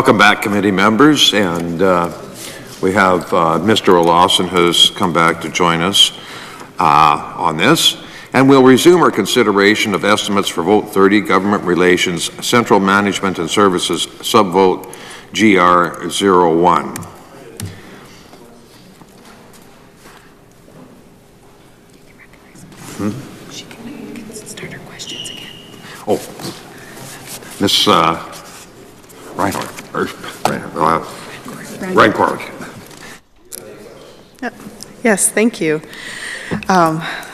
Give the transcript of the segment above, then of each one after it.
Welcome back, committee members, and we have Mr. Olawson who's come back to join us on this. And we'll resume our consideration of estimates for Vote 30, Government Relations, Central Management and Services, Subvote GR01. She can start her questions again. Oh, Miss Rancourt. Yes, thank you.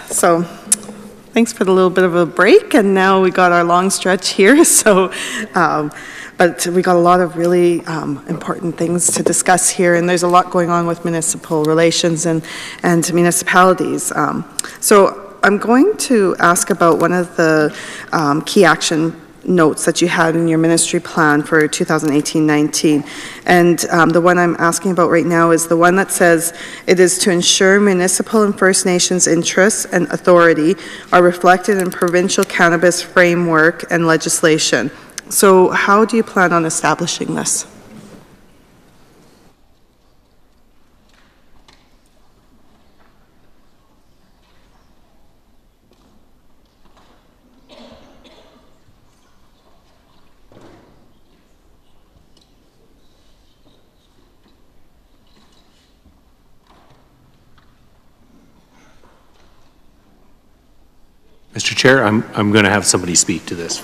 So thanks for the little bit of a break, and now we got our long stretch here. So, but we got a lot of really important things to discuss here, and there's a lot going on with municipal relations and municipalities. So I'm going to ask about one of the key action notes that you had in your ministry plan for 2018-19. And the one I'm asking about right now is the one that says it is to ensure municipal and First Nations interests and authority are reflected in provincial cannabis framework and legislation. So how do you plan on establishing this? Mr. Chair, I'm going to have somebody speak to this.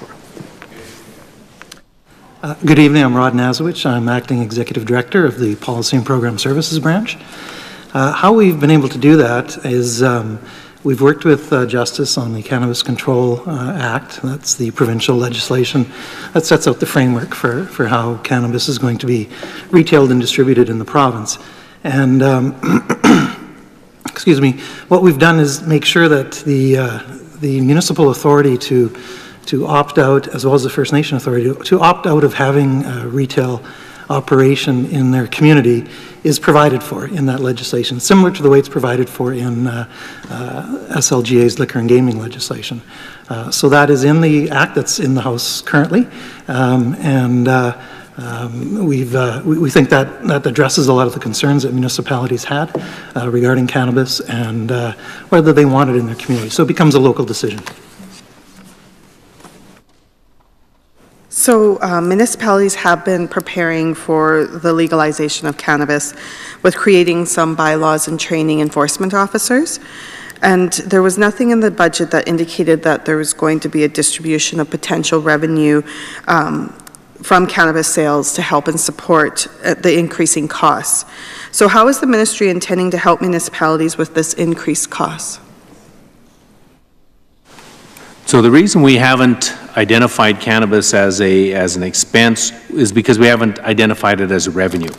Good evening, I'm Rod Nazowicz. I'm Acting Executive Director of the Policy and Program Services Branch. How we've been able to do that is we've worked with Justice on the Cannabis Control Act. That's the provincial legislation that sets out the framework for how cannabis is going to be retailed and distributed in the province. And excuse me, what we've done is make sure that the municipal authority to opt out, as well as the First Nation authority, to opt out of having a retail operation in their community is provided for in that legislation, similar to the way it's provided for in SLGA's liquor and gaming legislation. So that is in the Act that's in the House currently, we think that addresses a lot of the concerns that municipalities had regarding cannabis and whether they want it in their community. So it becomes a local decision. So municipalities have been preparing for the legalization of cannabis with creating some bylaws and training enforcement officers. And there was nothing in the budget that indicated that there was going to be a distribution of potential revenue from cannabis sales to help and support the increasing costs. So how is the ministry intending to help municipalities with this increased cost? So the reason we haven't identified cannabis as an expense is because we haven't identified it as a revenue.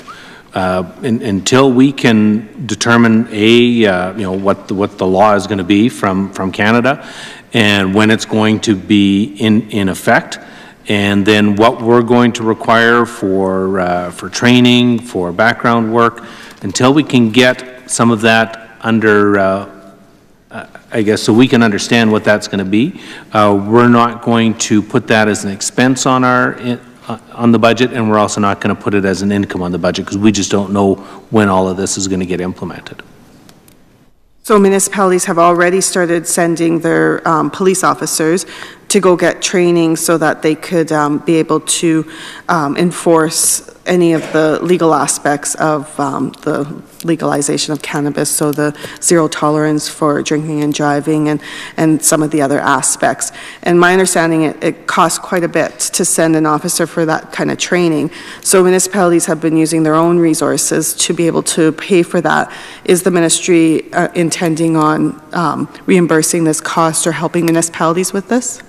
Until we can determine what the law is going to be from Canada and when it's going to be in effect, and then what we're going to require for training, for background work, until we can get some of that under, I guess, so we can understand what that's going to be, we're not going to put that as an expense on on the budget, and we're also not going to put it as an income on the budget because we just don't know when all of this is going to get implemented. So municipalities have already started sending their police officers to go get training so that they could be able to enforce any of the legal aspects of the legalization of cannabis, so the zero tolerance for drinking and driving and some of the other aspects. And my understanding, it costs quite a bit to send an officer for that kind of training. So municipalities have been using their own resources to be able to pay for that. Is the ministry intending on reimbursing this cost or helping municipalities with this?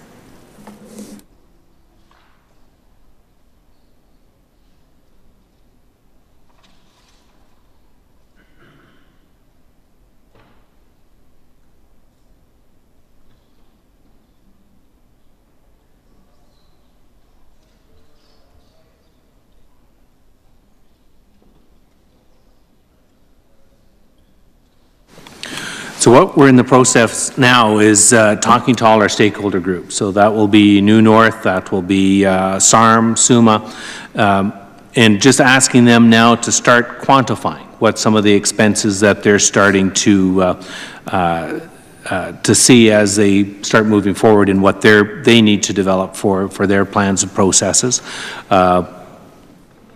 So what we're in the process now is talking to all our stakeholder groups. So that will be New North, that will be SARM, SUMA, and just asking them now to start quantifying what some of the expenses that they're starting to see as they start moving forward in what they need to develop for their plans and processes.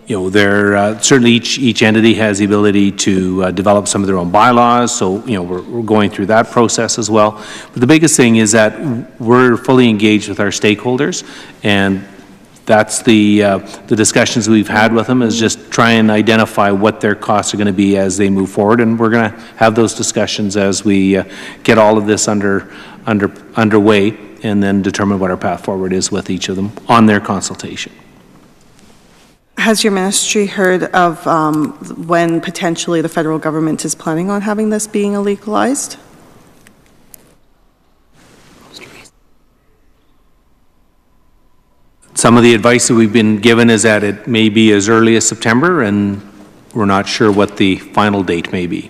You know, certainly each entity has the ability to develop some of their own bylaws, so, you know, we're going through that process as well. But the biggest thing is that we're fully engaged with our stakeholders, and that's the discussions we've had with them, is just try and identify what their costs are going to be as they move forward, and we're going to have those discussions as we get all of this underway, and then determine what our path forward is with each of them on their consultation. Has your ministry heard of when potentially the federal government is planning on having this being legalized? Some of the advice that we've been given is that it may be as early as September, and we're not sure what the final date may be.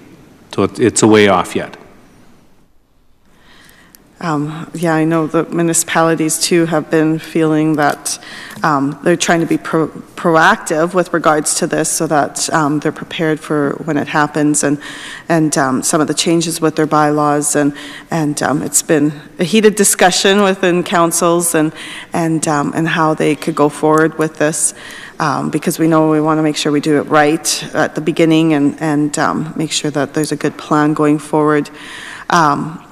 So it's a way off yet. Yeah, I know the municipalities too have been feeling that they're trying to be proactive with regards to this, so that they're prepared for when it happens, and some of the changes with their bylaws, and it's been a heated discussion within councils and how they could go forward with this, because we know we want to make sure we do it right at the beginning, and make sure that there's a good plan going forward.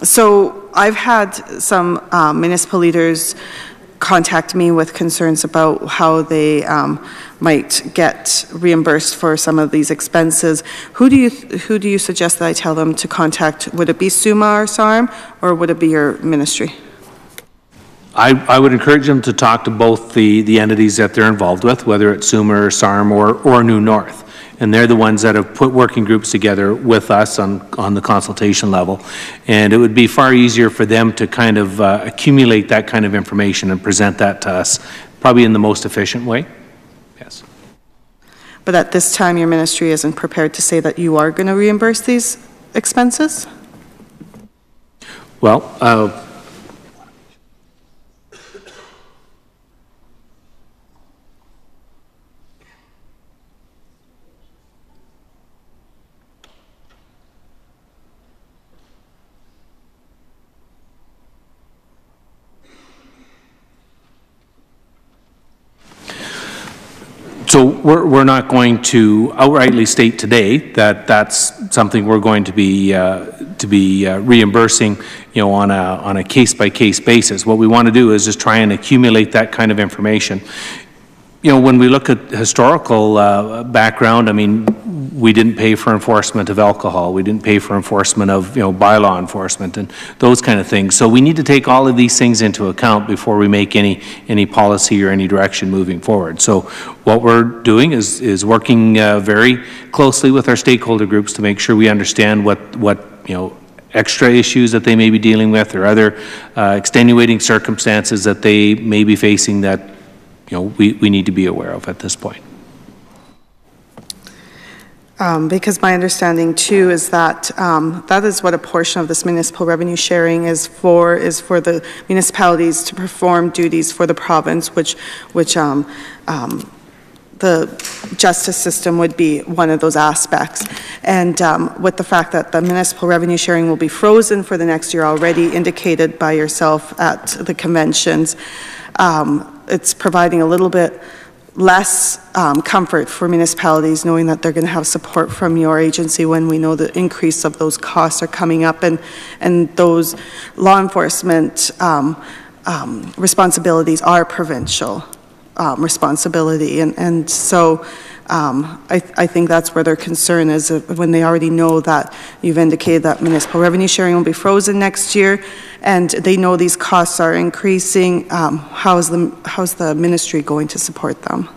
So I've had some municipal leaders contact me with concerns about how they might get reimbursed for some of these expenses. Who do you suggest that I tell them to contact? Would it be SUMA or SARM, or would it be your ministry? I would encourage them to talk to both the entities that they're involved with, whether it's SUMA or SARM or New North. And they're the ones that have put working groups together with us on the consultation level. And it would be far easier for them to kind of accumulate that kind of information and present that to us, probably in the most efficient way. Yes. But at this time, your ministry isn't prepared to say that you are going to reimburse these expenses? Well, so we're not going to outrightly state today that that's something we're going to be reimbursing, you know, on a case-by-case basis. What we want to do is just try and accumulate that kind of information. You know, when we look at historical background, I mean, we didn't pay for enforcement of alcohol. We didn't pay for enforcement of, you know, bylaw enforcement and those kind of things. So we need to take all of these things into account before we make any policy or any direction moving forward. So what we're doing is working very closely with our stakeholder groups to make sure we understand what you know, extra issues that they may be dealing with, or other extenuating circumstances that they may be facing that, you know, we need to be aware of at this point. Because my understanding too is that that is what a portion of this municipal revenue sharing is for the municipalities to perform duties for the province, which the justice system would be one of those aspects. And with the fact that the municipal revenue sharing will be frozen for the next year, already indicated by yourself at the conventions, it's providing a little bit less comfort for municipalities, knowing that they're going to have support from your agency when we know the increase of those costs are coming up, and those law enforcement responsibilities are provincial responsibility, and so I think that's where their concern is, when they already know that you've indicated that municipal revenue sharing will be frozen next year, and they know these costs are increasing. How's the ministry going to support them?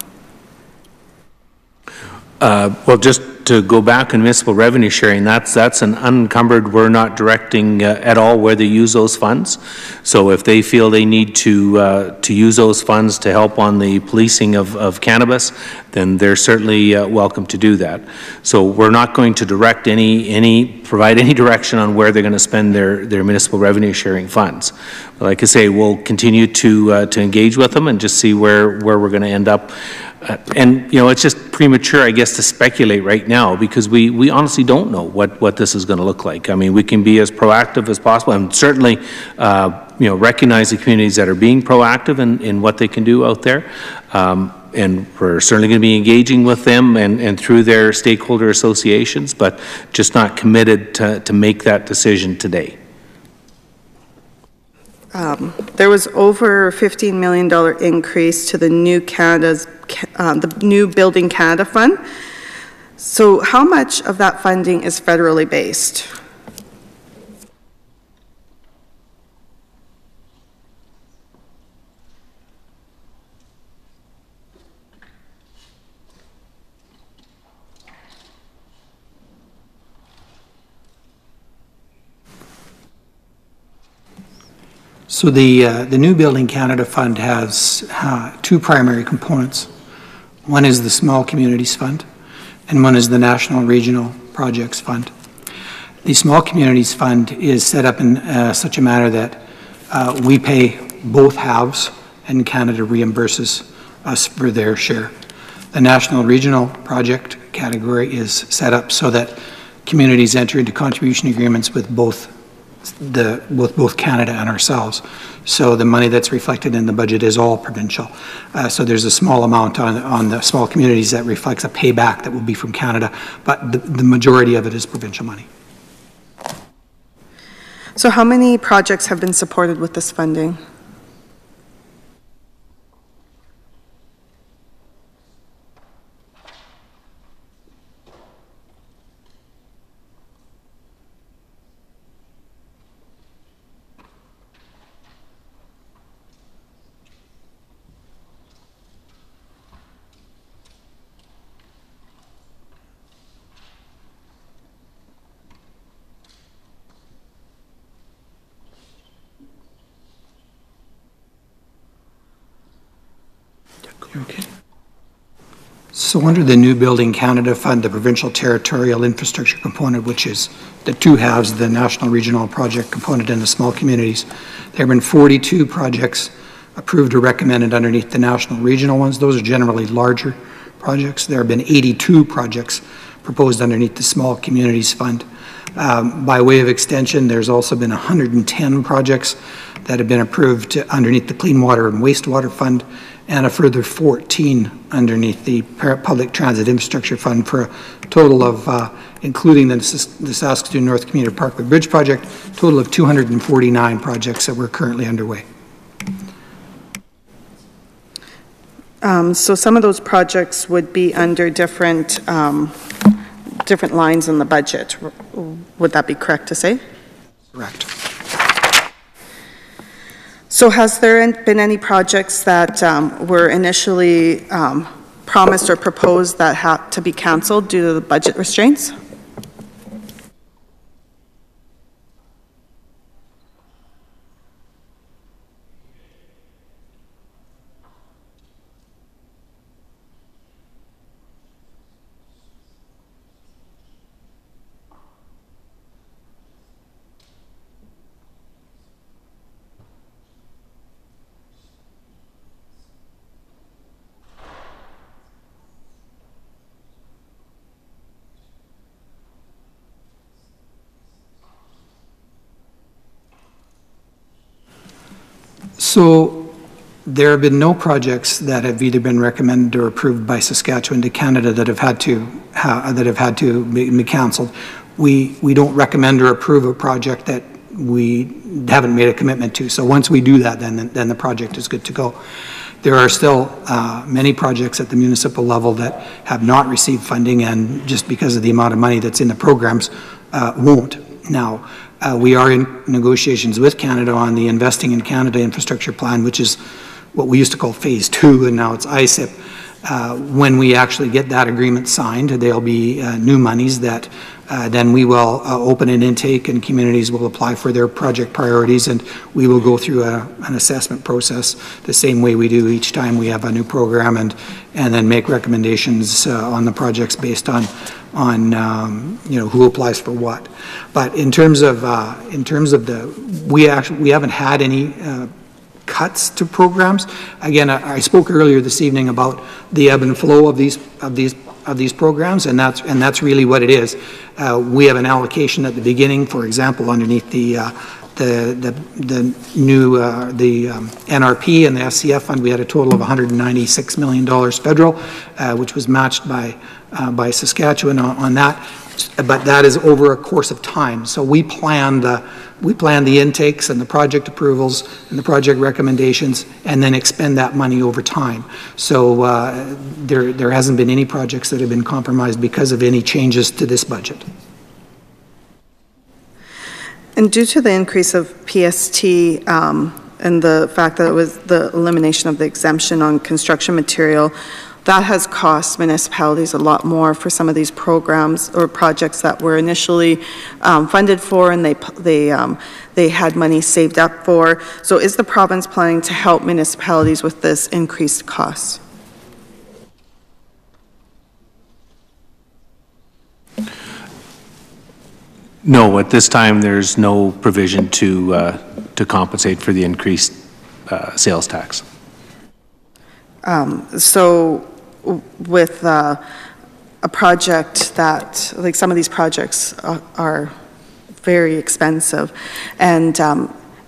Well, just to go back on municipal revenue sharing, that's an unencumbered, we're not directing at all where they use those funds. So if they feel they need to use those funds to help on the policing of cannabis, then they're certainly welcome to do that. So we're not going to direct provide any direction on where they're going to spend their municipal revenue sharing funds. But like I say, we'll continue to engage with them and just see where we're going to end up. And, you know, it's just premature, I guess, to speculate right now because we honestly don't know what this is going to look like. I mean, we can be as proactive as possible and certainly, you know, recognize the communities that are being proactive in what they can do out there. And we're certainly going to be engaging with them and through their stakeholder associations, but just not committed to make that decision today. There was over $15 million increase to the new Building Canada Fund. So how much of that funding is federally based? So the new Building Canada Fund has two primary components. One is the Small Communities Fund, and one is the National Regional Projects Fund. The Small Communities Fund is set up in such a manner that we pay both halves, and Canada reimburses us for their share. The National Regional Project category is set up so that communities enter into contribution agreements with both Canada and ourselves. So the money that's reflected in the budget is all provincial. So there's a small amount on the small communities that reflects a payback that will be from Canada, but the majority of it is provincial money. So how many projects have been supported with this funding? Okay. So under the new Building Canada Fund, the provincial territorial infrastructure component, which is the two halves, the national regional project component and the small communities, there have been 42 projects approved or recommended underneath the national regional ones. Those are generally larger projects. There have been 82 projects proposed underneath the Small Communities Fund. By way of extension, there's also been 110 projects that have been approved underneath the Clean Water and Wastewater Fund, and a further 14 underneath the Public Transit Infrastructure Fund, for a total of, including the Saskatoon North Commuter Parkway Bridge project, total of 249 projects that were currently underway. So some of those projects would be under different lines in the budget. Would that be correct to say? Correct. So has there been any projects that were initially promised or proposed that had to be canceled due to the budget restraints? So there have been no projects that have either been recommended or approved by Saskatchewan to Canada that have had to be cancelled. We don't recommend or approve a project that we haven't made a commitment to. So once we do that, then the project is good to go. There are still many projects at the municipal level that have not received funding, and just because of the amount of money that's in the programs, won't. Now, we are in negotiations with Canada on the Investing in Canada Infrastructure Plan, which is what we used to call Phase 2, and now it's ISIP. When we actually get that agreement signed, there'll be new monies that then we will open an intake and communities will apply for their project priorities, and we will go through an assessment process the same way we do each time we have a new program, and then make recommendations on the projects based on you know, who applies for what. But in terms of we haven't had any cuts to programs. Again, I spoke earlier this evening about the ebb and flow of these programs, and that's really what it is. We have an allocation at the beginning, for example, underneath the new NRP and the FCF fund. We had a total of $196 million federal, which was matched by Saskatchewan on that. But that is over a course of time. So we plan the intakes and the project approvals and the project recommendations, and then expend that money over time. So there hasn't been any projects that have been compromised because of any changes to this budget. And due to the increase of PST and the fact that it was the elimination of the exemption on construction material, that has cost municipalities a lot more for some of these programs or projects that were initially funded for, and they had money saved up for. So is the province planning to help municipalities with this increased cost? No, at this time there's no provision to compensate for the increased sales tax. So with a project that, like some of these projects are very expensive, and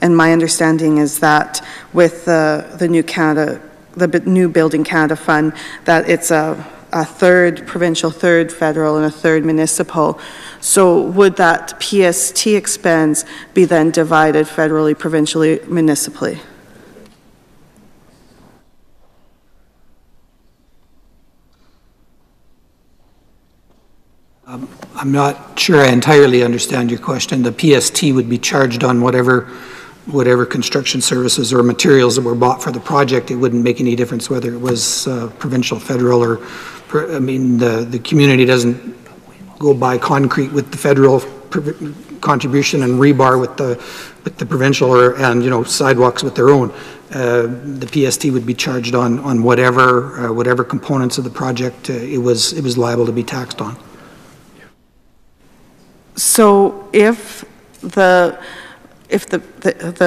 my understanding is that with the new Building Canada Fund, that it's a third provincial, third federal, and a third municipal. So would that PST expense be then divided federally, provincially, municipally? I'm not sure I entirely understand your question. The PST would be charged on whatever construction services or materials that were bought for the project. It wouldn't make any difference whether it was provincial, federal, or, I mean, the community doesn't go buy concrete with the federal contribution and rebar with the provincial, and you know, sidewalks with their own. The PST would be charged on whatever components of the project it was liable to be taxed on. So if the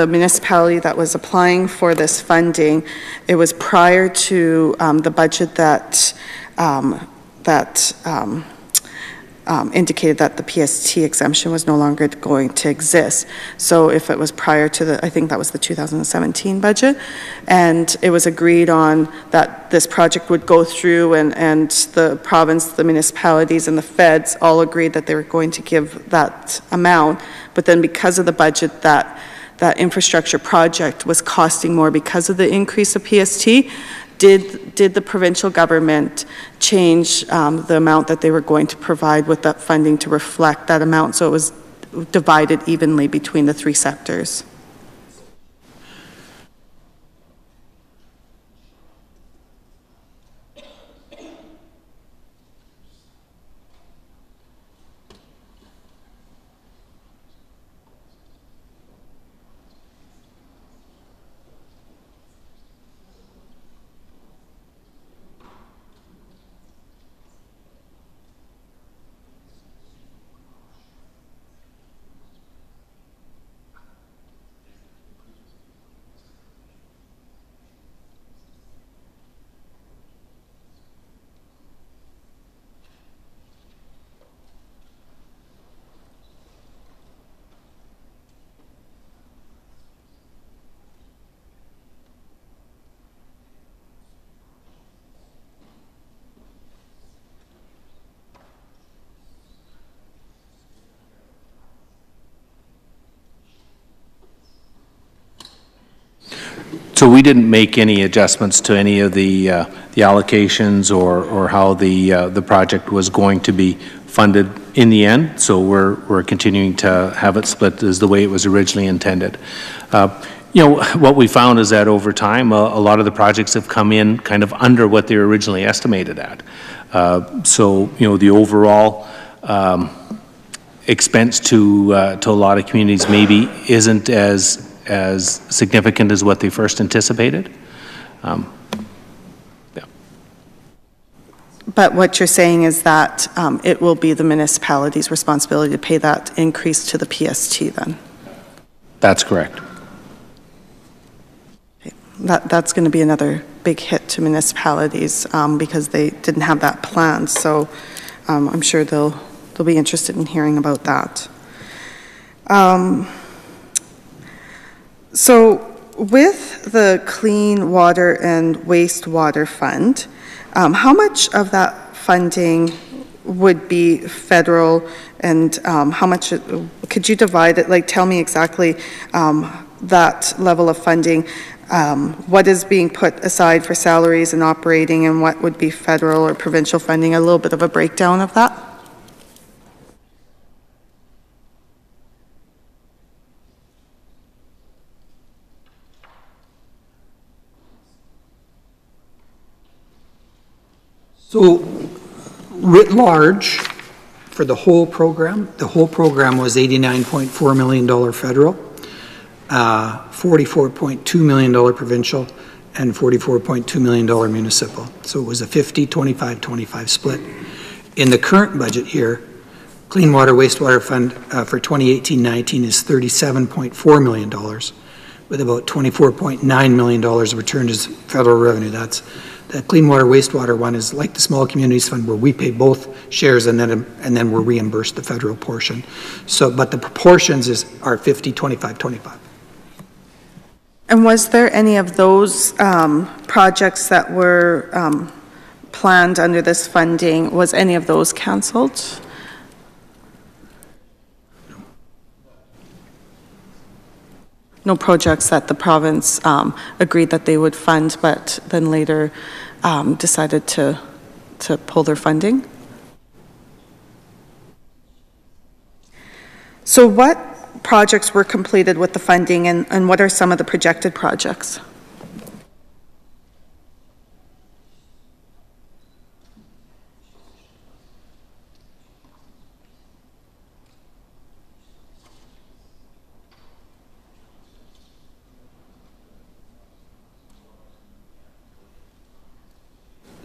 municipality that was applying for this funding, it was prior to the budget that indicated that the PST exemption was no longer going to exist. So if it was prior to I think that was the 2017 budget, and it was agreed on that this project would go through, and the province, the municipalities, and the feds all agreed that they were going to give that amount, but then because of the budget that infrastructure project was costing more because of the increase of PST, did the provincial government change the amount that they were going to provide with that funding to reflect that amount, so it was divided evenly between the three sectors? So we didn't make any adjustments to any of the allocations or how the project was going to be funded in the end. So we're continuing to have it split as the way it was originally intended. You know, what we found is that over time, a lot of the projects have come in kind of under what they were originally estimated at. So, you know, the overall expense to a lot of communities maybe isn't as significant as what they first anticipated. But what you're saying is that it will be the municipality's responsibility to pay that increase to the PST then? That's correct. That's going to be another big hit to municipalities because they didn't have that planned. So I'm sure they'll be interested in hearing about that. So with the Clean Water and Wastewater Fund, how much of that funding would be federal, and how much, could you divide it, like tell me exactly that level of funding, what is being put aside for salaries and operating, and what would be federal or provincial funding, a little bit of a breakdown of that? So, writ large, for the whole program was $89.4 million federal, $44.2 million provincial, and $44.2 million municipal. So it was a 50-25-25 split. In the current budget year, Clean Water Wastewater Fund for 2018-19 is $37.4 million, with about $24.9 million returned as federal revenue. That's the Clean Water Wastewater one is like the Small Communities Fund, where we pay both shares and then we're reimbursed the federal portion. So, but the proportions are 50-25-25. And was there any of those projects that were planned under this funding, was any of those canceled? No projects that the province agreed that they would fund, but then later decided to pull their funding? So what projects were completed with the funding, and what are some of the projected projects?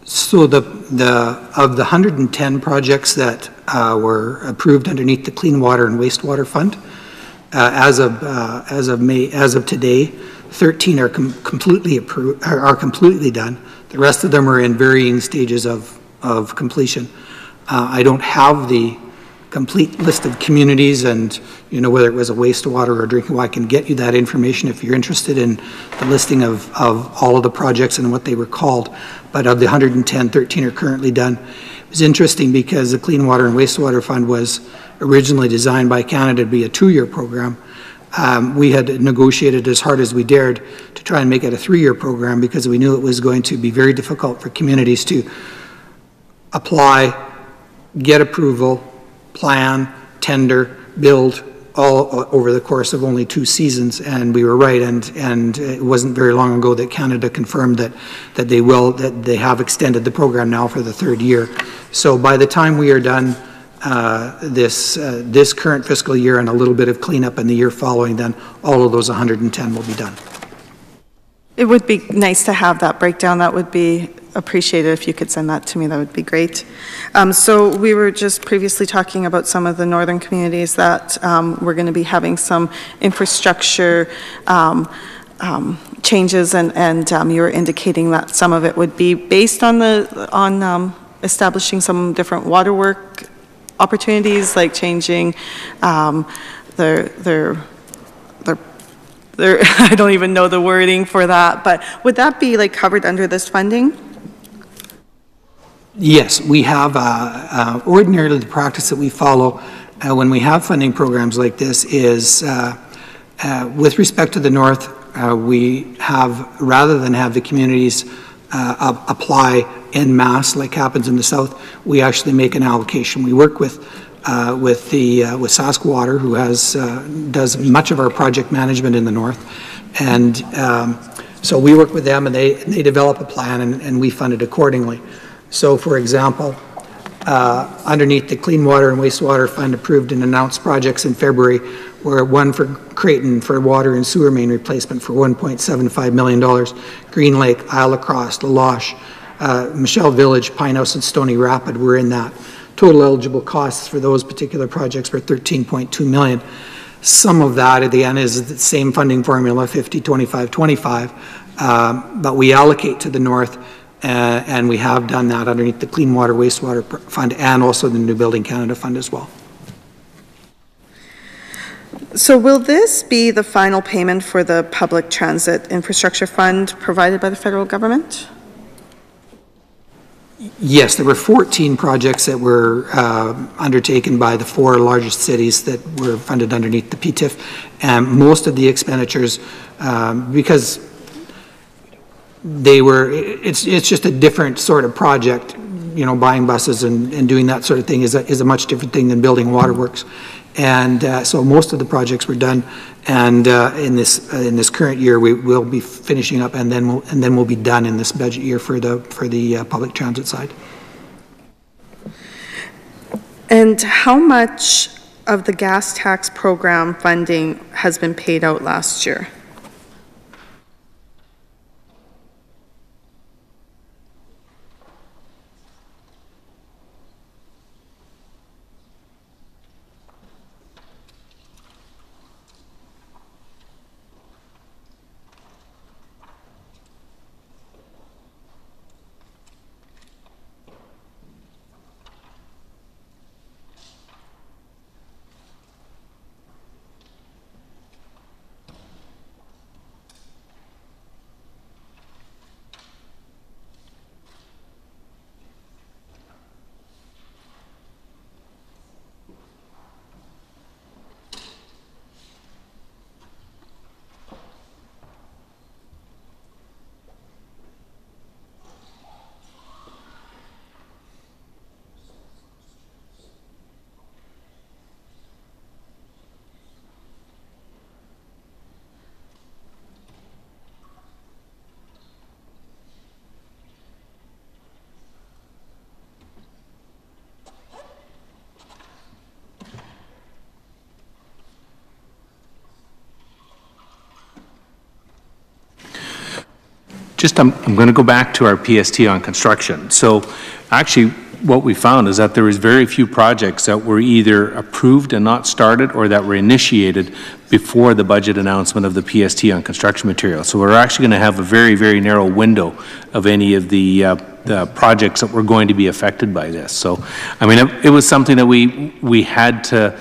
So of the 110 projects that were approved underneath the Clean Water and Wastewater Fund, as of today, 13 are completely approved, are completely done. The rest of them are in varying stages of completion. I don't have the complete list of communities and, you know, whether it was a wastewater or drinking water. I can get you that information if you're interested in the listing of all of the projects and what they were called. But of the 110, 13 are currently done. It was interesting because the Clean Water and Wastewater Fund was originally designed by Canada to be a 2-year program. We had negotiated as hard as we dared to try and make it a 3-year program because we knew it was going to be very difficult for communities to apply, get approval, plan, tender, build, all over the course of only 2 seasons, and we were right. And it wasn't very long ago that Canada confirmed that they have extended the program now for the 3rd year. So by the time we are done this current fiscal year and a little bit of cleanup in the year following, then all of those 110 will be done. It would be nice to have that breakdown. That would be appreciated if you could send that to me. That would be great. So we were just previously talking about some of the northern communities that we're going to be having some infrastructure changes, and you were indicating that some of it would be based on establishing some different water work opportunities, like changing their I don't even know the wording for that, but would that be like covered under this funding? Yes, we have ordinarily the practice that we follow when we have funding programs like this is with respect to the north, we have, rather than have the communities apply en masse like happens in the south, we actually make an allocation. We work with with Sask Water, who does much of our project management in the north. And so we work with them, and they develop a plan, and we fund it accordingly. So, for example, underneath the Clean Water and Wastewater Fund approved and announced projects in February were one for Creighton for water and sewer main replacement for $1.75 million, Green Lake, Isle Lacrosse, La Loche, Michelle Village, Pine House, and Stony Rapid were in that. Total eligible costs for those particular projects were $13.2 million. Some of that at the end is the same funding formula, 50, 25, 25, but we allocate to the north, and we have done that underneath the Clean Water Wastewater Fund and also the New Building Canada Fund as well. So will this be the final payment for the Public Transit Infrastructure Fund provided by the federal government? Yes, there were 14 projects that were undertaken by the 4 largest cities that were funded underneath the PTIF, and most of the expenditures, because it's just a different sort of project, you know, buying buses and doing that sort of thing is a much different thing than building waterworks. And so most of the projects were done, and in this current year we will be finishing up, and then we'll be done in this budget year for the public transit side. And how much of the gas tax program funding has been paid out last year? I'm going to go back to our PST on construction. So actually what we found is that there was very few projects that were either approved and not started or that were initiated before the budget announcement of the PST on construction material. So we're actually going to have a very, very narrow window of any of the projects that were going to be affected by this. So, I mean, it was something that we had to,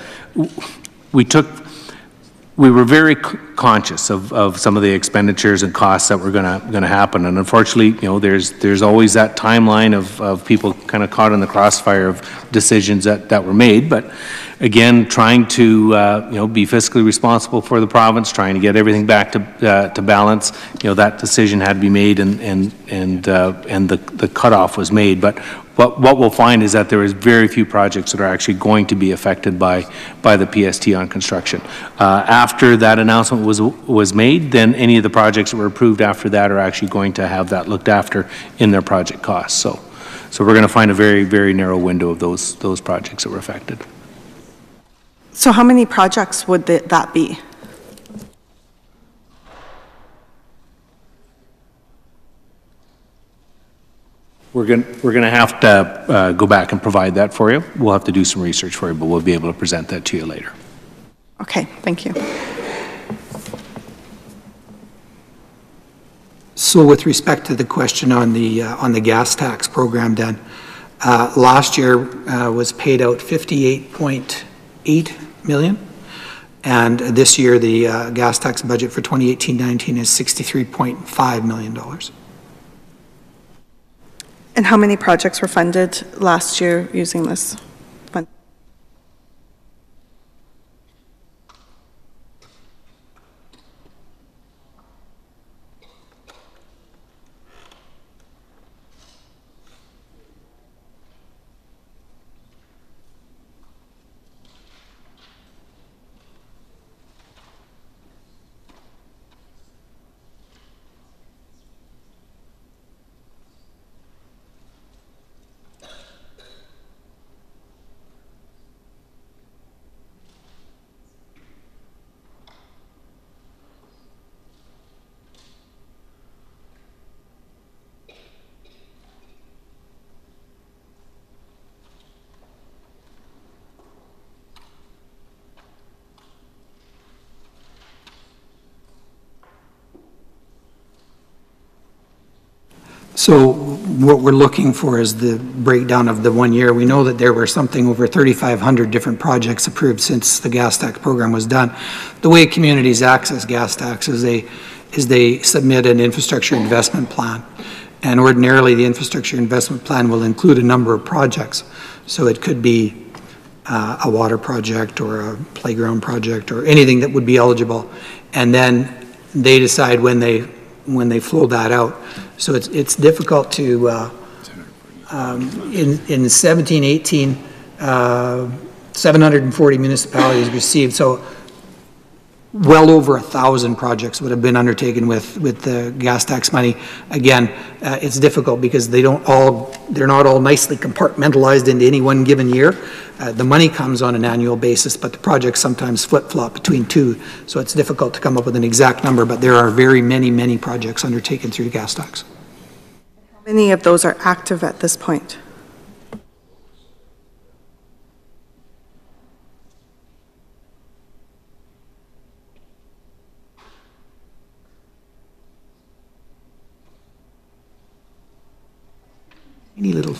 we were very conscious of some of the expenditures and costs that were going to happen, and unfortunately, you know, there's always that timeline of people kind of caught in the crossfire of decisions that were made. But again, trying to you know, be fiscally responsible for the province, trying to get everything back to balance, you know, that decision had to be made, and the cutoff was made. But what we'll find is that there is very few projects that are actually going to be affected by the PST on construction. After that announcement was made, then any of the projects that were approved after that are actually going to have that looked after in their project costs. So we're going to find a very, very narrow window of those projects that were affected. So how many projects would that be? We're going to have to go back and provide that for you. We'll have to do some research for you, but we'll be able to present that to you later. Okay, thank you. So with respect to the question on the gas tax program, Dan, last year was paid out $58.8 million, and this year the gas tax budget for 2018-19 is $63.5 million. And how many projects were funded last year using this fund? So what we're looking for is the breakdown of the 1 year. We know that there were something over 3,500 different projects approved since the gas tax program was done. The way communities access gas tax is they submit an infrastructure investment plan. And ordinarily, the infrastructure investment plan will include a number of projects. So it could be a water project or a playground project or anything that would be eligible. And then they decide when they flow that out. So it's difficult to, in 17, 18, 740 municipalities received, so well over 1,000 projects would have been undertaken with the gas tax money. Again, it's difficult because they're not all nicely compartmentalized into any one given year. The money comes on an annual basis, but the projects sometimes flip-flop between two, so it's difficult to come up with an exact number, but there are very many projects undertaken through gas tax. How many of those are active at this point? Any little.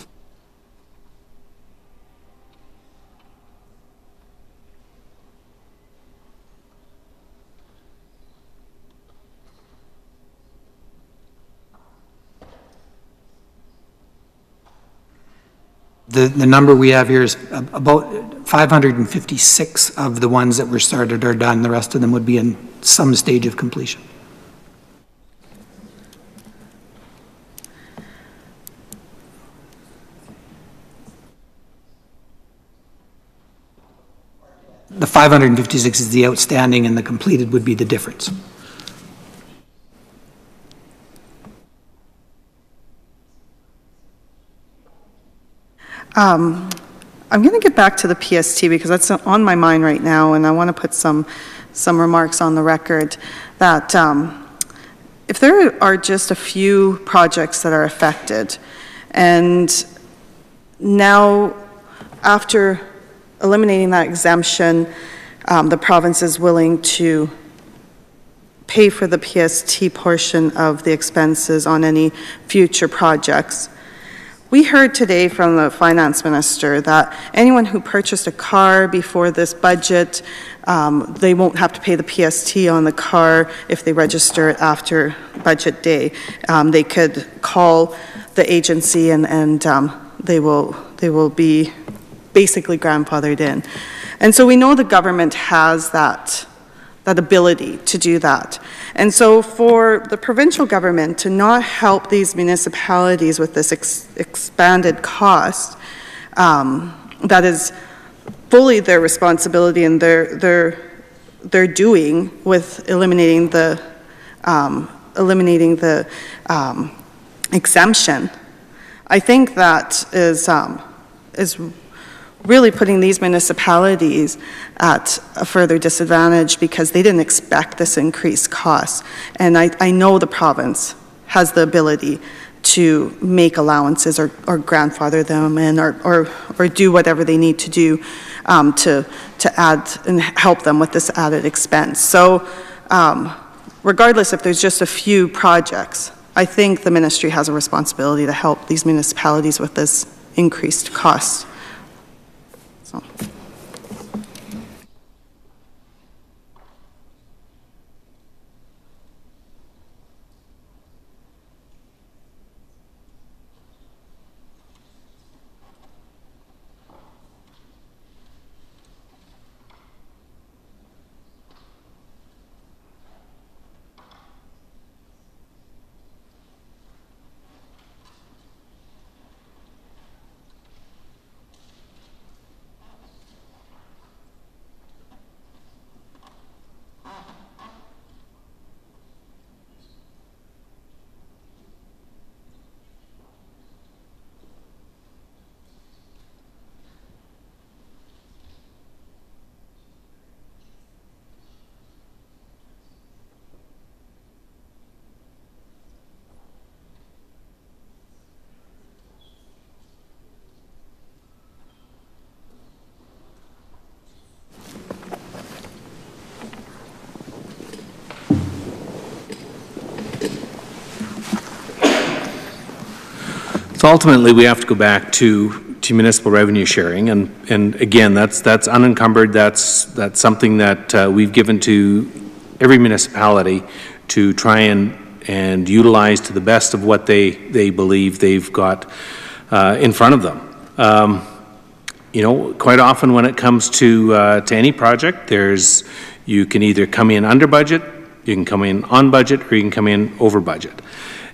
The number we have here is about 556 of the ones that were started are done. The rest of them would be in some stage of completion. The 556 is the outstanding, and the completed would be the difference. I'm going to get back to the PST because that's on my mind right now, and I want to put some remarks on the record that if there are just a few projects that are affected, and now after eliminating that exemption, the province is willing to pay for the PST portion of the expenses on any future projects. We heard today from the finance minister that anyone who purchased a car before this budget, they won't have to pay the PST on the car if they register it after budget day. They could call the agency and they will be basically grandfathered in. And so we know the government has that ability to do that. And so for the provincial government to not help these municipalities with this expanded cost, that is fully their responsibility and their doing with eliminating the exemption, I think that is really putting these municipalities at a further disadvantage because they didn't expect this increased cost. And I know the province has the ability to make allowances or grandfather them in or do whatever they need to do to add and help them with this added expense. So regardless if there's just a few projects, I think the ministry has a responsibility to help these municipalities with this increased cost. So. So ultimately, we have to go back to municipal revenue sharing, and again, that's unencumbered. That's something that we've given to every municipality to try and utilize to the best of what they believe they've got in front of them. You know, quite often when it comes to any project, you can either come in under budget, you can come in on budget, or you can come in over budget.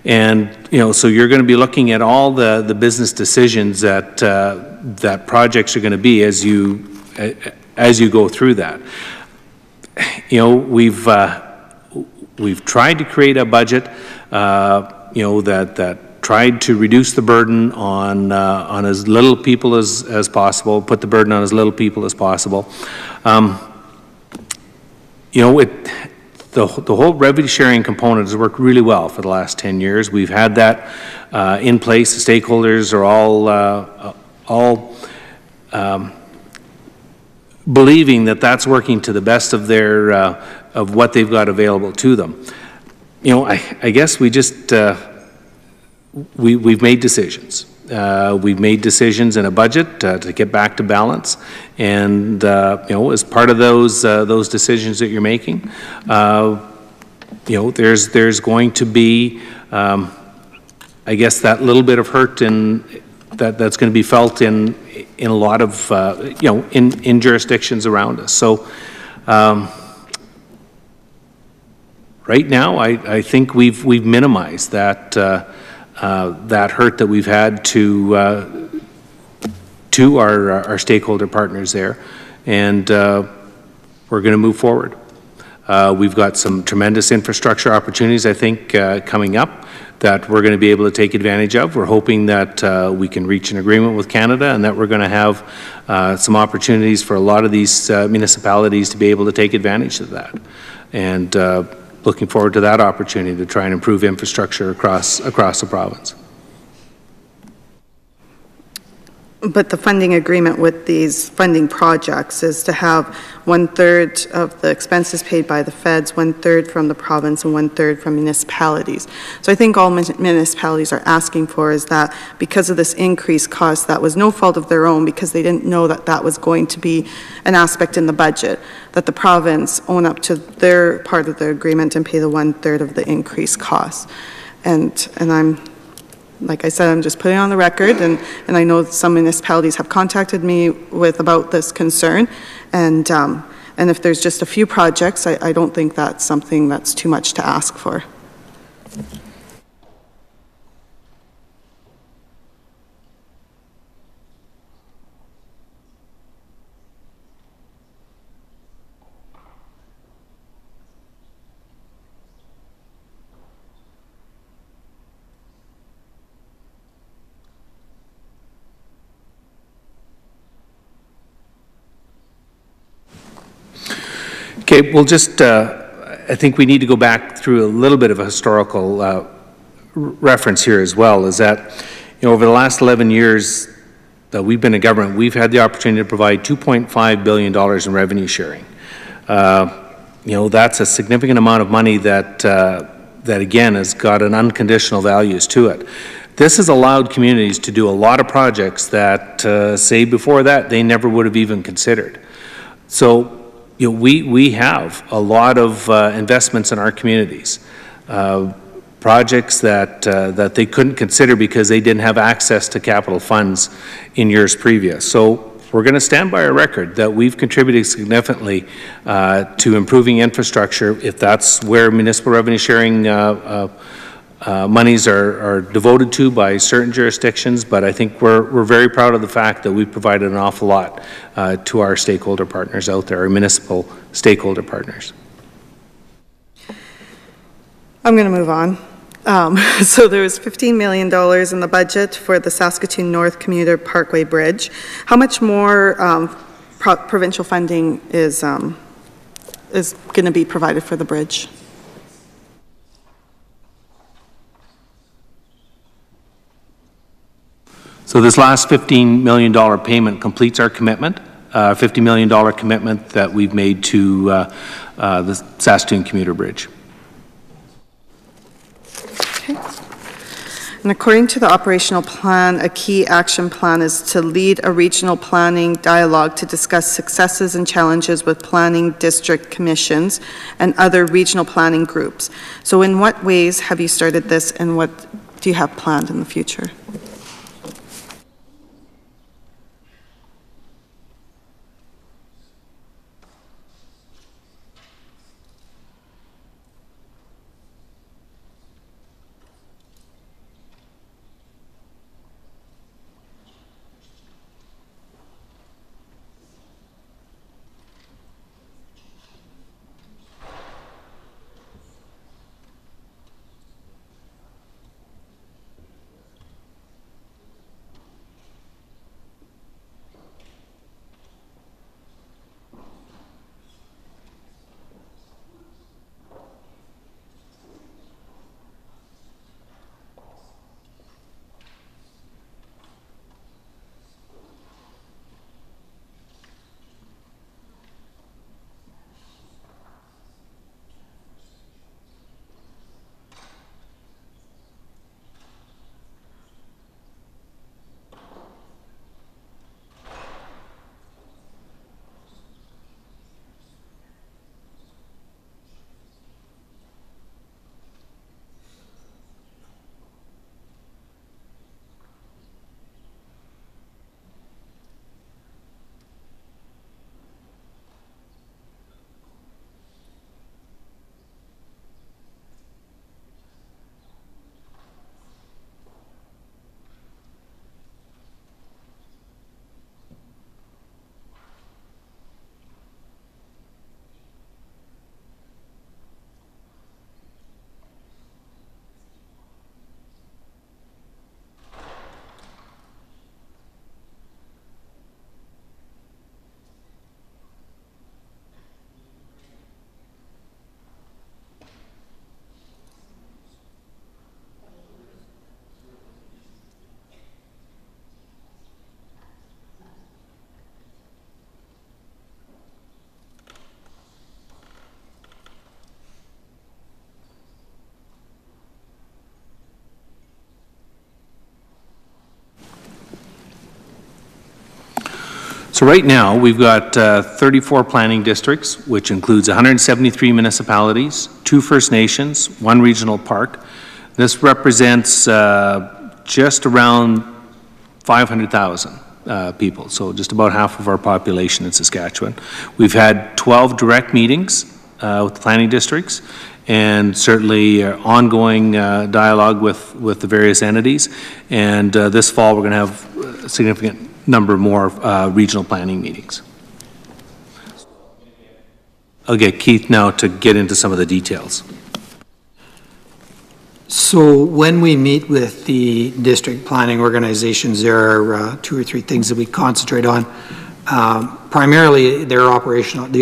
And, you know, so you're going to be looking at all the business decisions that projects are going to be as you go through that. You know, we've tried to create a budget, you know, that tried to reduce the burden on as little people as possible, put the burden on as little people as possible. You know, the whole revenue sharing component has worked really well for the last 10 years. We've had that in place. The stakeholders are all believing that that's working to the best of their of what they've got available to them. You know, I guess we just we've made decisions. We've made decisions in a budget to get back to balance, and you know, as part of those decisions that you're making, you know, there's going to be, I guess, that little bit of hurt that's going to be felt in a lot of you know, in jurisdictions around us. So right now, I think we've minimized that hurt that we've had to our stakeholder partners there, and we're going to move forward. We've got some tremendous infrastructure opportunities, I think, coming up that we're going to be able to take advantage of. We're hoping that we can reach an agreement with Canada, and that we're going to have some opportunities for a lot of these municipalities to be able to take advantage of that. And looking forward to that opportunity to try and improve infrastructure across the province. But the funding agreement with these funding projects is to have 1/3 of the expenses paid by the feds, 1/3 from the province, and 1/3 from municipalities. So I think all municipalities are asking for is that because of this increased cost that was no fault of their own, because they didn't know that that was going to be an aspect in the budget, that the province own up to their part of the agreement and pay the 1/3 of the increased costs. And I'm, like I said, I'm just putting it on the record, and I know some municipalities have contacted me about this concern, and if there's just a few projects, I don't think that's something that's too much to ask for. Okay, we'll just, I think we need to go back through a little bit of a historical reference here as well, is that, you know, over the last 11 years that we've been in government, we've had the opportunity to provide $2.5 billion in revenue sharing. You know, that's a significant amount of money that again has got an unconditional values to it. This has allowed communities to do a lot of projects that, say before that, they never would have even considered. So, you know, we have a lot of investments in our communities, projects that they couldn't consider because they didn't have access to capital funds in years previous. So we're going to stand by our record that we've contributed significantly to improving infrastructure, if that's where municipal revenue sharing monies are devoted to by certain jurisdictions. But I think we're very proud of the fact that we've provided an awful lot to our stakeholder partners out there, our municipal stakeholder partners. I'm going to move on. So there was $15 million in the budget for the Saskatoon North Commuter Parkway Bridge. How much more provincial funding is going to be provided for the bridge? So this last $15 million payment completes our commitment, $50 million commitment that we've made to the Saskatoon Commuter Bridge. Okay. And according to the operational plan, a key action plan is to lead a regional planning dialogue to discuss successes and challenges with planning district commissions and other regional planning groups. So in what ways have you started this, and what do you have planned in the future? So right now, we've got 34 planning districts, which includes 173 municipalities, 2 First Nations, 1 regional park. This represents just around 500,000 people, so just about half of our population in Saskatchewan. We've had 12 direct meetings with the planning districts, and certainly ongoing dialogue with the various entities. And this fall, we're going to have a significant number more regional planning meetings. I'll get Keith now to get into some of the details. So when we meet with the district planning organizations, there are 2 or 3 things that we concentrate on. Primarily, the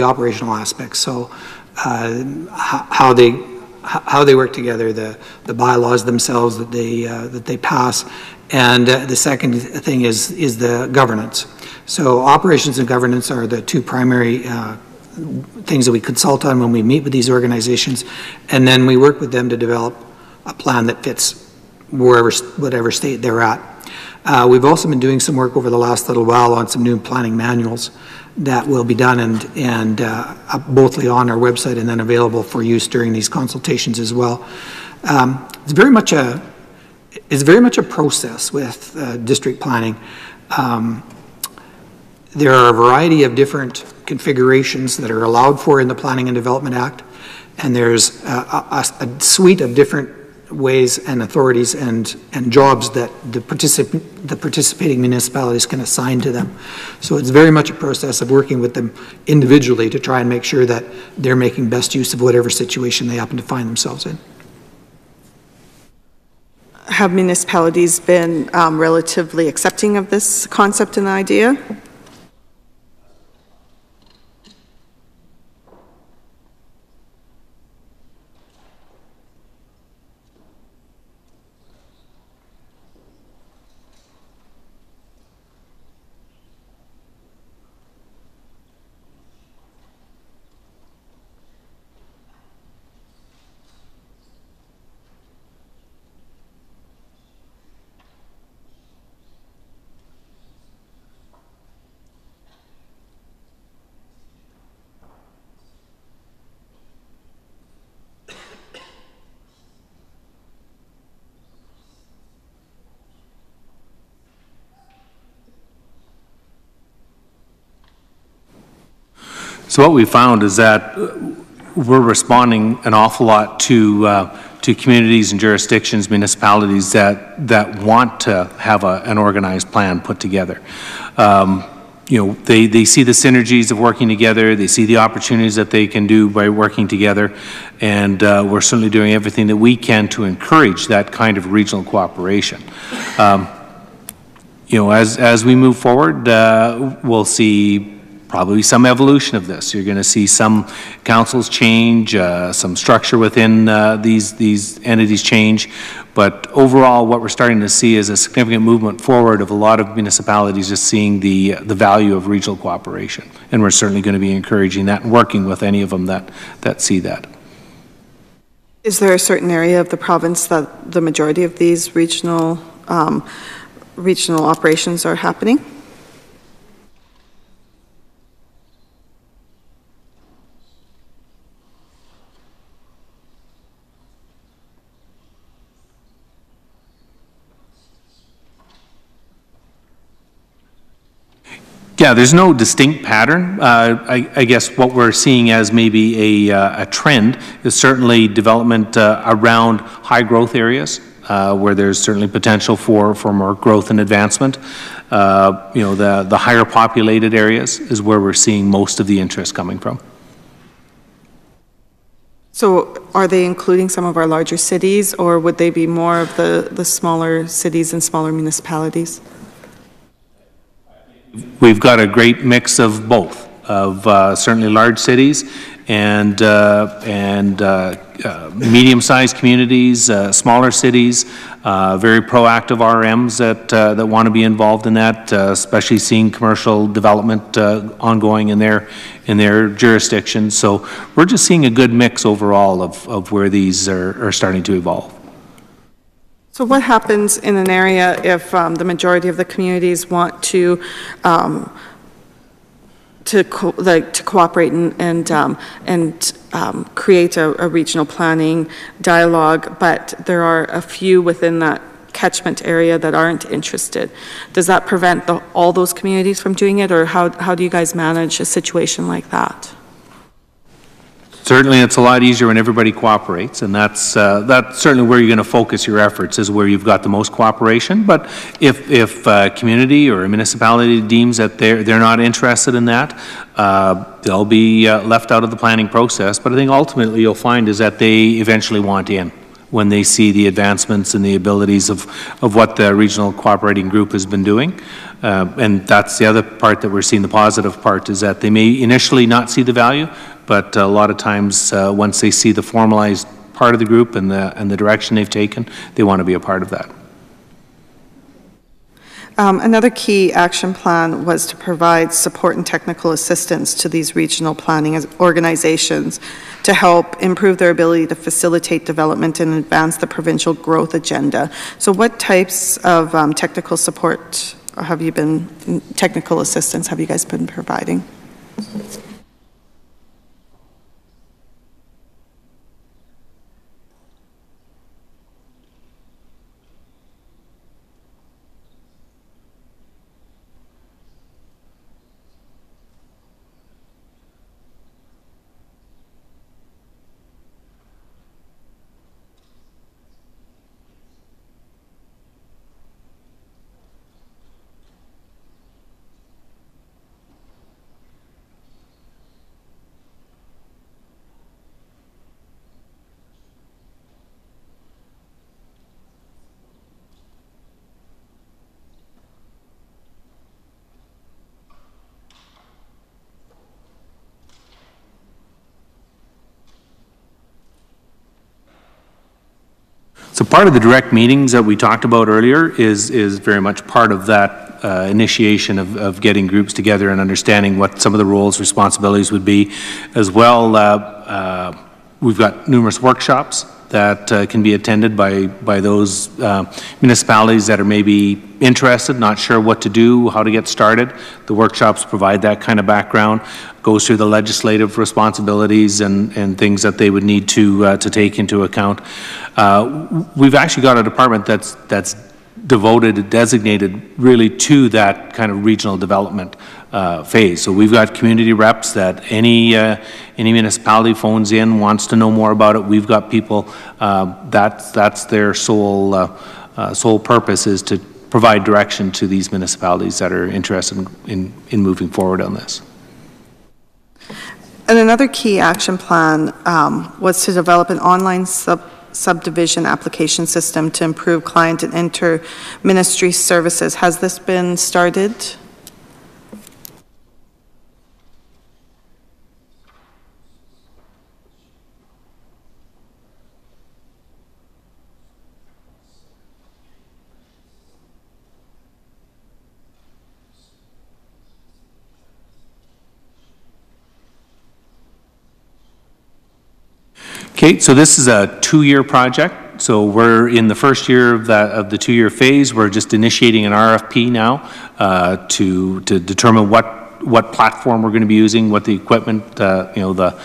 operational aspects. So how they work together, the bylaws themselves that they pass, and the second thing is the governance. So operations and governance are the 2 primary things that we consult on when we meet with these organizations, and then we work with them to develop a plan that fits whatever state they're at. We've also been doing some work over the last little while on some new planning manuals that will be done and both on our website and then available for use during these consultations as well. It's very much a process with district planning. There are a variety of different configurations that are allowed for in the Planning and Development Act, and there's a suite of different ways and authorities and jobs that the participating municipalities can assign to them. So it's very much a process of working with them individually to try and make sure that they're making best use of whatever situation they happen to find themselves in. Have municipalities been relatively accepting of this concept and idea? So what we found is that we're responding an awful lot to communities and jurisdictions, municipalities that want to have an organized plan put together. You know, they see the synergies of working together, they see the opportunities that they can do by working together, and we're certainly doing everything that we can to encourage that kind of regional cooperation. You know, as we move forward, we'll see probably some evolution of this. You're going to see some councils change, some structure within these entities change, but overall what we're starting to see is a significant movement forward of a lot of municipalities just seeing the value of regional cooperation, and we're certainly going to be encouraging that and working with any of them that see that. Is there a certain area of the province that the majority of these regional operations are happening? Yeah, there's no distinct pattern. I guess what we're seeing as maybe a trend is certainly development around high growth areas where there's certainly potential for more growth and advancement. You know, the higher populated areas is where we're seeing most of the interest coming from. So are they including some of our larger cities, or would they be more of the smaller cities and smaller municipalities? We've got a great mix of both, of certainly large cities and medium-sized communities, smaller cities, very proactive RMs that want to be involved in that, especially seeing commercial development ongoing in their jurisdiction. So we're just seeing a good mix overall of where these are starting to evolve. So what happens in an area if the majority of the communities want to cooperate and create a regional planning dialogue, but there are a few within that catchment area that aren't interested? Does that prevent all those communities from doing it, or how do you guys manage a situation like that? Certainly, it's a lot easier when everybody cooperates, and that's certainly where you're going to focus your efforts, is where you've got the most cooperation. But if a community or a municipality deems that they're not interested in that, they'll be left out of the planning process. But I think ultimately you'll find is that they eventually want in when they see the advancements and the abilities of what the regional cooperating group has been doing. And that's the other part that we're seeing. The positive part is that they may initially not see the value, but a lot of times once they see the formalized part of the group and the direction they've taken, they want to be a part of that. Another key action plan was to provide support and technical assistance to these regional planning organizations to help improve their ability to facilitate development and advance the provincial growth agenda. So what types of technical support technical assistance have you guys been providing? So part of the direct meetings that we talked about earlier is very much part of that initiation of getting groups together and understanding what some of the roles, responsibilities would be. As well, we've got numerous workshops that can be attended by those municipalities that are maybe interested, not sure what to do, how to get started. The workshops provide that kind of background, goes through the legislative responsibilities and things that they would need to take into account. We've actually got a department that's devoted, designated really to that kind of regional development phase. So we've got community reps that any municipality phones in, wants to know more about it. We've got people, that's their sole purpose, is to provide direction to these municipalities that are interested in moving forward on this. And another key action plan was to develop an online subdivision application system to improve client and inter-ministry services. Has this been started? Okay, so this is a 2-year project. So we're in the first year of the 2-year phase. We're just initiating an RFP now to determine what platform we're going to be using, what the equipment, you know, the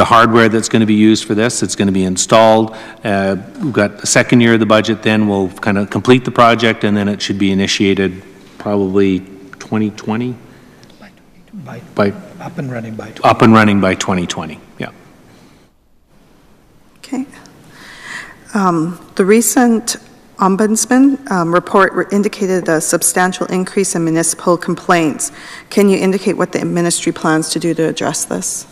hardware that's going to be used for this. It's going to be installed. We've got the second year of the budget. Then we'll kind of complete the project, and then it should be initiated probably 2020. Up and running by 2020. Up and running by 2020. Yeah. Okay. The recent Ombudsman report indicated a substantial increase in municipal complaints. Can you indicate what the ministry plans to do to address this?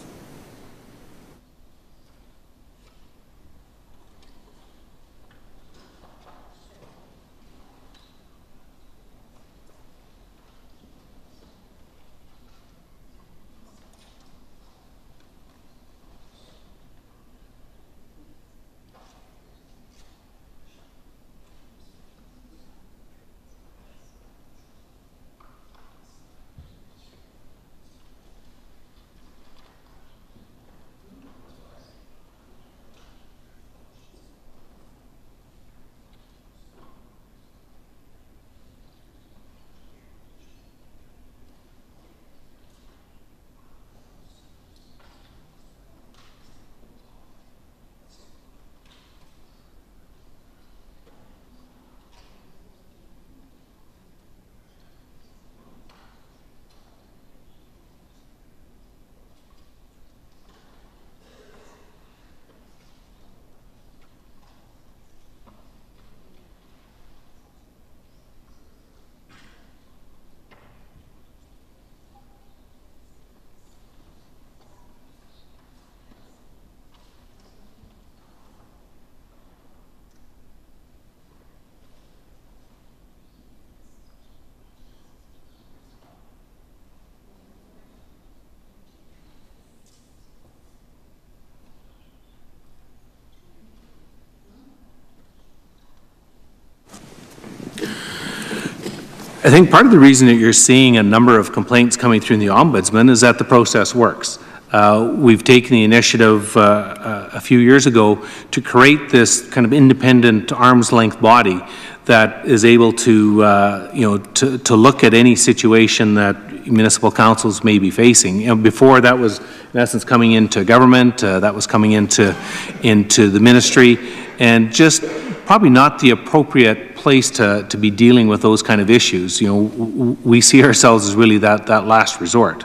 I think part of the reason that you're seeing a number of complaints coming through the Ombudsman is that the process works. We've taken the initiative a few years ago to create this kind of independent arm's-length body that is able to, you know, to look at any situation that municipal councils may be facing. You know, before that was, in essence, coming into government, that was coming into the ministry, and just probably not the appropriate place to be dealing with those kind of issues. You know, we see ourselves as really that last resort.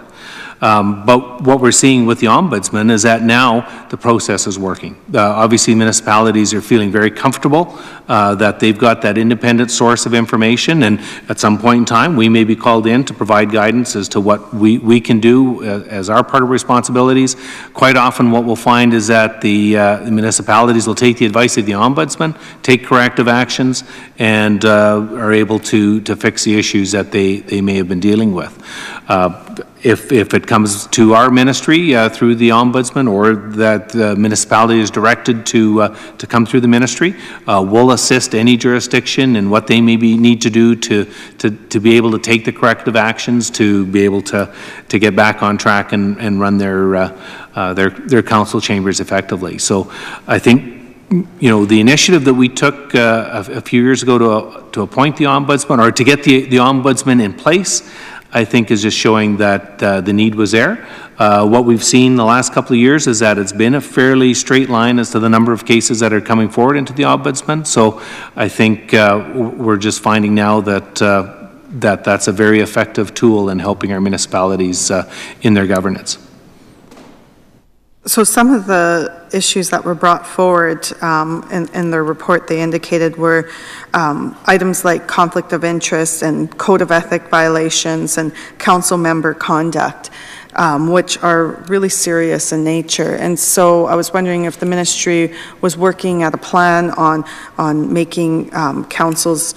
But what we're seeing with the Ombudsman is that now the process is working. Obviously, municipalities are feeling very comfortable that they've got that independent source of information, and at some point in time, we may be called in to provide guidance as to what we can do as our part of responsibilities. Quite often what we'll find is that the municipalities will take the advice of the Ombudsman, take corrective actions, and are able to fix the issues that they may have been dealing with. If it comes to our ministry through the Ombudsman, or that the municipality is directed to come through the ministry, we'll assist any jurisdiction in what they maybe need to do to be able to take the corrective actions, to be able to get back on track and run their council chambers effectively. So I think, you know, the initiative that we took a few years ago to appoint the Ombudsman, or to get the Ombudsman in place, I think is just showing that the need was there. What we've seen the last couple of years is that it's been a fairly straight line as to the number of cases that are coming forward into the Ombudsman. So I think we're just finding now that that's a very effective tool in helping our municipalities in their governance. So some of the issues that were brought forward in the report they indicated were items like conflict of interest and code of ethic violations and council member conduct, which are really serious in nature. And so I was wondering if the ministry was working at a plan on making councils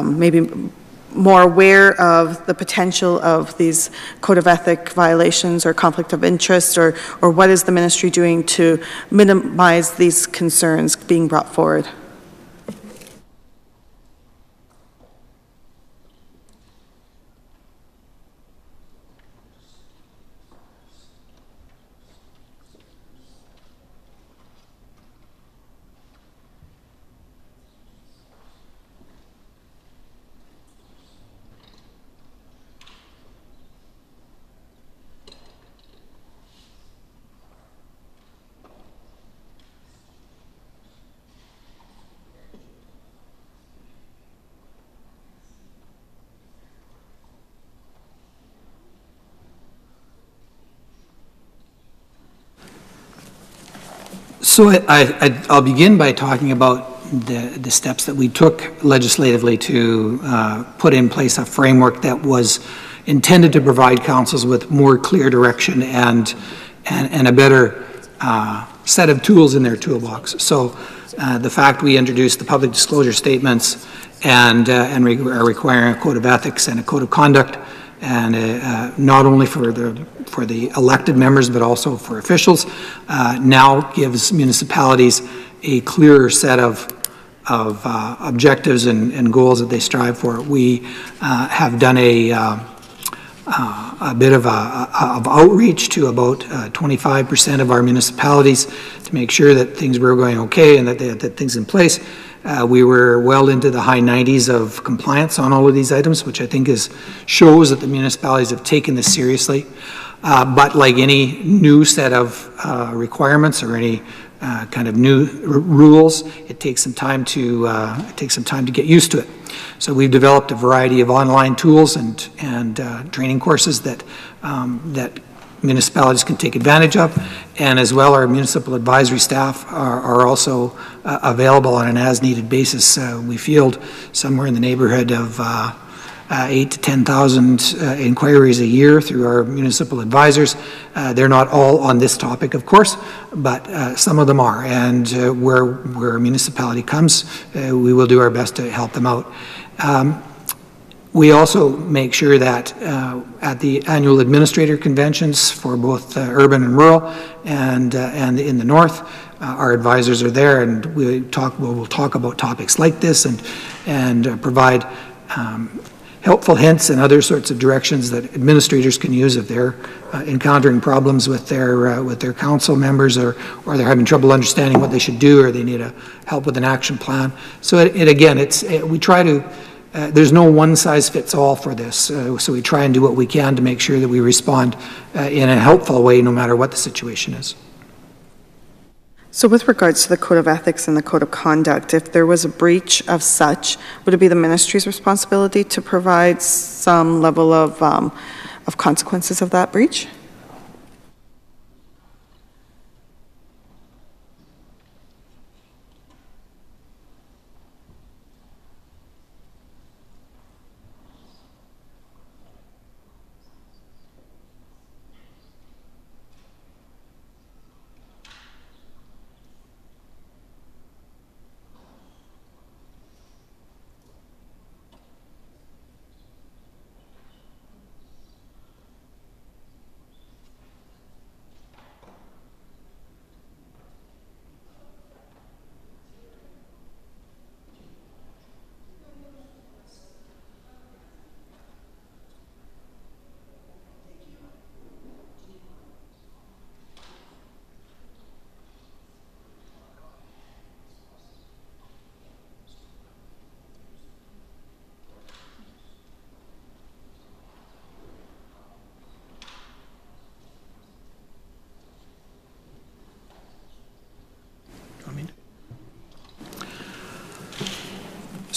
maybe more aware of the potential of these code of ethic violations or conflict of interest, or what is the ministry doing to minimize these concerns being brought forward? So I'll begin by talking about the steps that we took legislatively to put in place a framework that was intended to provide councils with more clear direction and a better set of tools in their toolbox. So the fact we introduced the public disclosure statements and are requiring a code of ethics and a code of conduct, and not only for the elected members but also for officials, now gives municipalities a clearer set of objectives and goals that they strive for. We have done a bit of outreach to about 25% of our municipalities to make sure that things were going okay and that they had things in place. We were well into the high 90s of compliance on all of these items, which I think shows that the municipalities have taken this seriously. But like any new set of requirements or any kind of new rules, it takes some time to get used to it. So we've developed a variety of online tools and training courses that municipalities can take advantage of, and as well our municipal advisory staff are also available on an as-needed basis. We field somewhere in the neighborhood of 8,000 to 10,000 inquiries a year through our municipal advisors. They're not all on this topic, of course, but some of them are, and where a municipality comes, we will do our best to help them out. We also make sure that at the annual administrator conventions for both urban and rural and in the north, our advisors are there, and we'll talk about topics like this and provide helpful hints and other sorts of directions that administrators can use if they're encountering problems with their council members, or they're having trouble understanding what they should do, or they need help with an action plan. So we try to. There's no one-size-fits-all for this, so we try and do what we can to make sure that we respond in a helpful way no matter what the situation is. So with regards to the code of ethics and the code of conduct, if there was a breach of such, would it be the ministry's responsibility to provide some level of consequences of that breach?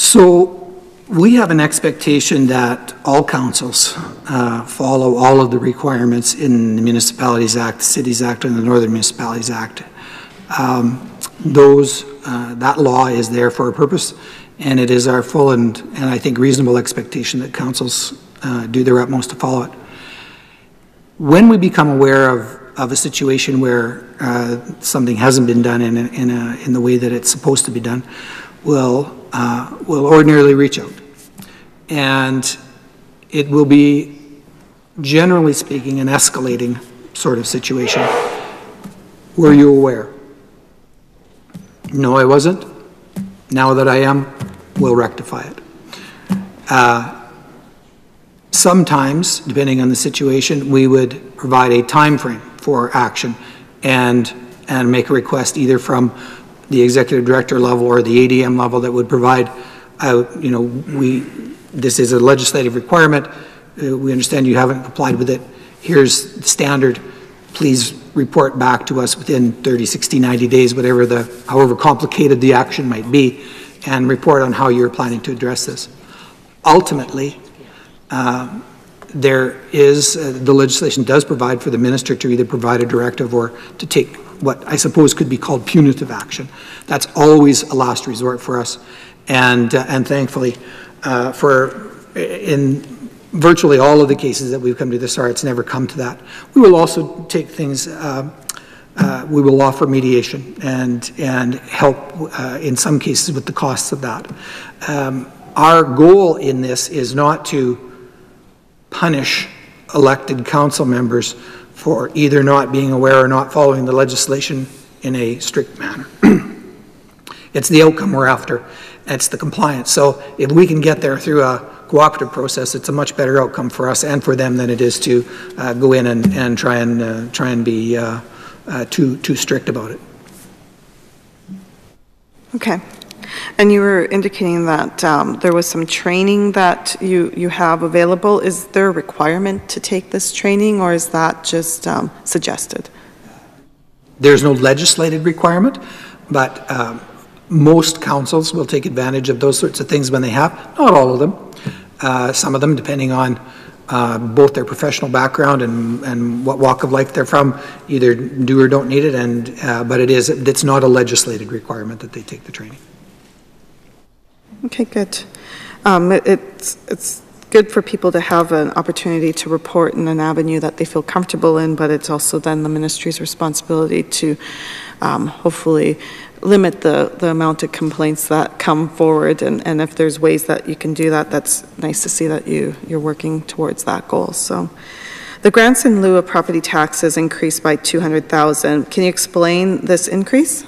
So we have an expectation that all councils follow all of the requirements in the Municipalities Act, the Cities Act, and the Northern Municipalities Act. That law is there for a purpose, and it is our full and I think reasonable expectation that councils do their utmost to follow it. When we become aware of a situation where something hasn't been done in the way that it's supposed to be done, we'll ordinarily reach out. And it will be, generally speaking, an escalating sort of situation. Were you aware? No, I wasn't. Now that I am, we'll rectify it. Sometimes, depending on the situation, we would provide a time frame for action and make a request either from the executive director level or the ADM level that would provide, this is a legislative requirement. We understand you haven't complied with it. Here's the standard. Please report back to us within 30, 60, 90 days, however complicated the action might be, and report on how you're planning to address this. Ultimately, the legislation does provide for the minister to either provide a directive or to take what I suppose could be called punitive action. That's always a last resort for us, and thankfully, in virtually all of the cases that we've come to this far, it's never come to that. We will also take things. We will offer mediation and help in some cases with the costs of that. Our goal in this is not to punish elected council members for either not being aware or not following the legislation in a strict manner. It's the outcome we're after. It's the compliance. So if we can get there through a cooperative process, it's a much better outcome for us and for them than it is to go in and try and be too strict about it. Okay. And you were indicating that there was some training that you have available. Is there a requirement to take this training, or is that just suggested? There's no legislated requirement, but most councils will take advantage of those sorts of things when they have. Not all of them. Some of them, depending on both their professional background and what walk of life they're from, either do or don't need it. But it's not a legislated requirement that they take the training. Okay, good. It's good for people to have an opportunity to report in an avenue that they feel comfortable in, but it's also then the ministry's responsibility to hopefully limit the amount of complaints that come forward, and if there's ways that you can do that, that's nice to see that you're working towards that goal. So the grants in lieu of property taxes increased by $200,000. Can you explain this increase?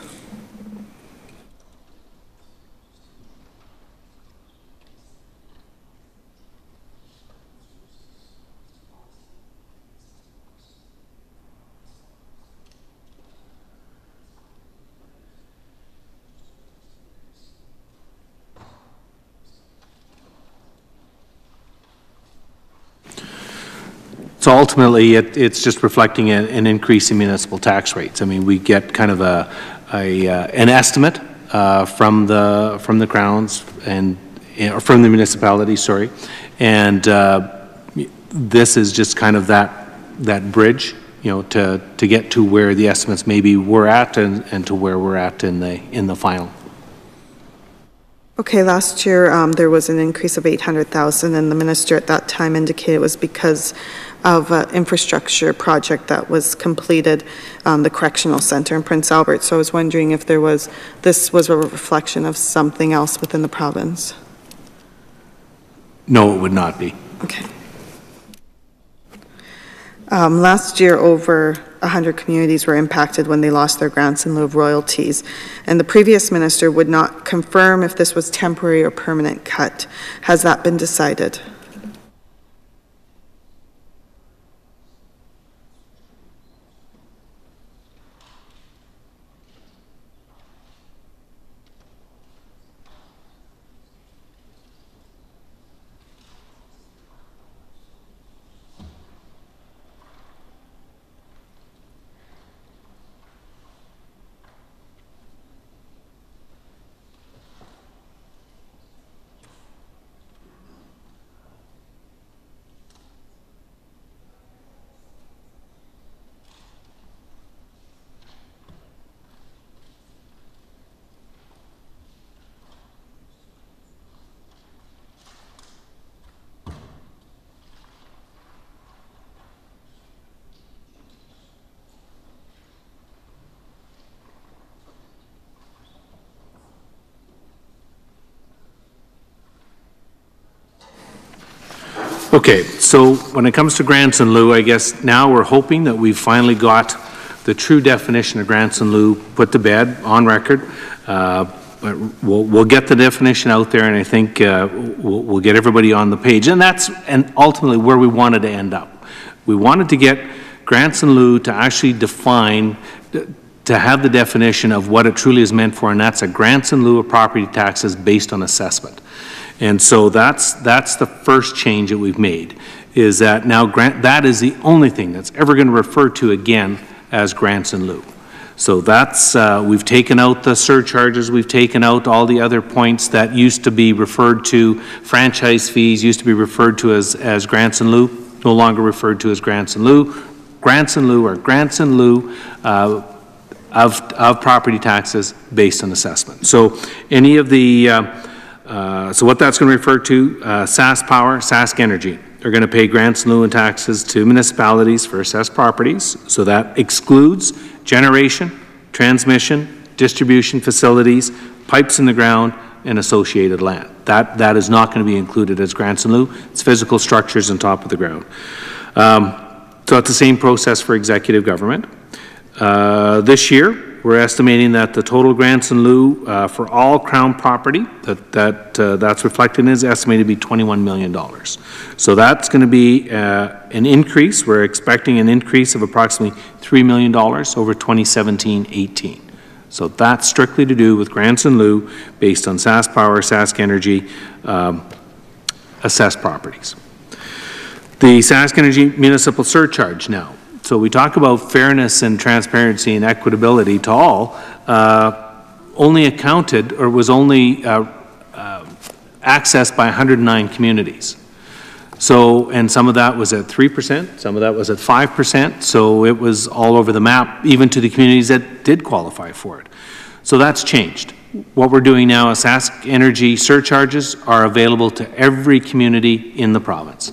So ultimately, it's just reflecting an increase in municipal tax rates. I mean, we get kind of an estimate from the crowns and from the municipality, sorry, and this is just kind of that bridge, to get to where the estimates maybe were at and to where we're at in the final. Okay, last year there was an increase of $800,000, and the minister at that time indicated it was because of an infrastructure project that was completed, the correctional center in Prince Albert. So I was wondering if this was a reflection of something else within the province. No, it would not be. Okay. Last year, over 100 communities were impacted when they lost their grants in lieu of royalties, and the previous minister would not confirm if this was temporary or permanent cut. Has that been decided? Okay, so when it comes to grants in lieu, I guess now we're hoping that we've finally got the true definition of grants in lieu put to bed on record. But we'll get the definition out there, and I think we'll get everybody on the page. And that's ultimately where we wanted to end up. We wanted to get grants in lieu to actually define, to have the definition of what it truly is meant for, and that's a grants in lieu of property taxes based on assessment. And so that's the first change that we've made, is that now that is the only thing that's ever going to refer to again as grants in lieu. So that's, we've taken out the surcharges, we've taken out all the other points that used to be referred to, franchise fees used to be referred to as grants in lieu, no longer referred to as grants in lieu. Grants in lieu are grants in lieu of property taxes based on assessment. So any of the, so what that's going to refer to, Sask Power, Sask Energy, are going to pay grants in lieu and taxes to municipalities for assessed properties. So that excludes generation, transmission, distribution facilities, pipes in the ground, and associated land. That is not going to be included as grants in lieu. It's physical structures on top of the ground. So it's the same process for executive government. This year, we're estimating that the total grants in lieu for all Crown property that's reflected is estimated to be $21 million. So that's going to be an increase. We're expecting an increase of approximately $3 million over 2017-18. So that's strictly to do with grants in lieu based on Sask Power, Sask Energy assessed properties. The Sask Energy municipal surcharge now. So we talk about fairness and transparency and equitability to all, only accounted or was only accessed by 109 communities. So, and some of that was at 3%, some of that was at 5%, so it was all over the map, even to the communities that did qualify for it. So that's changed. What we're doing now is Sask Energy surcharges are available to every community in the province.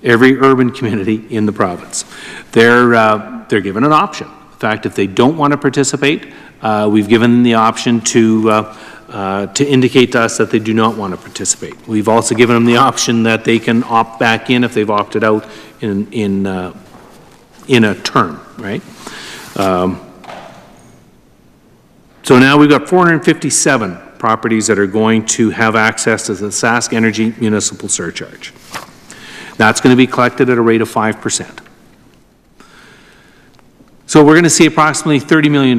Every urban community in the province. They're given an option. In fact, if they don't want to participate, we've given them the option to indicate to us that they do not want to participate. We've also given them the option that they can opt back in if they've opted out in a term, right? So now we've got 457 properties that are going to have access to the Sask Energy municipal surcharge. That's going to be collected at a rate of 5%. So we're going to see approximately $30 million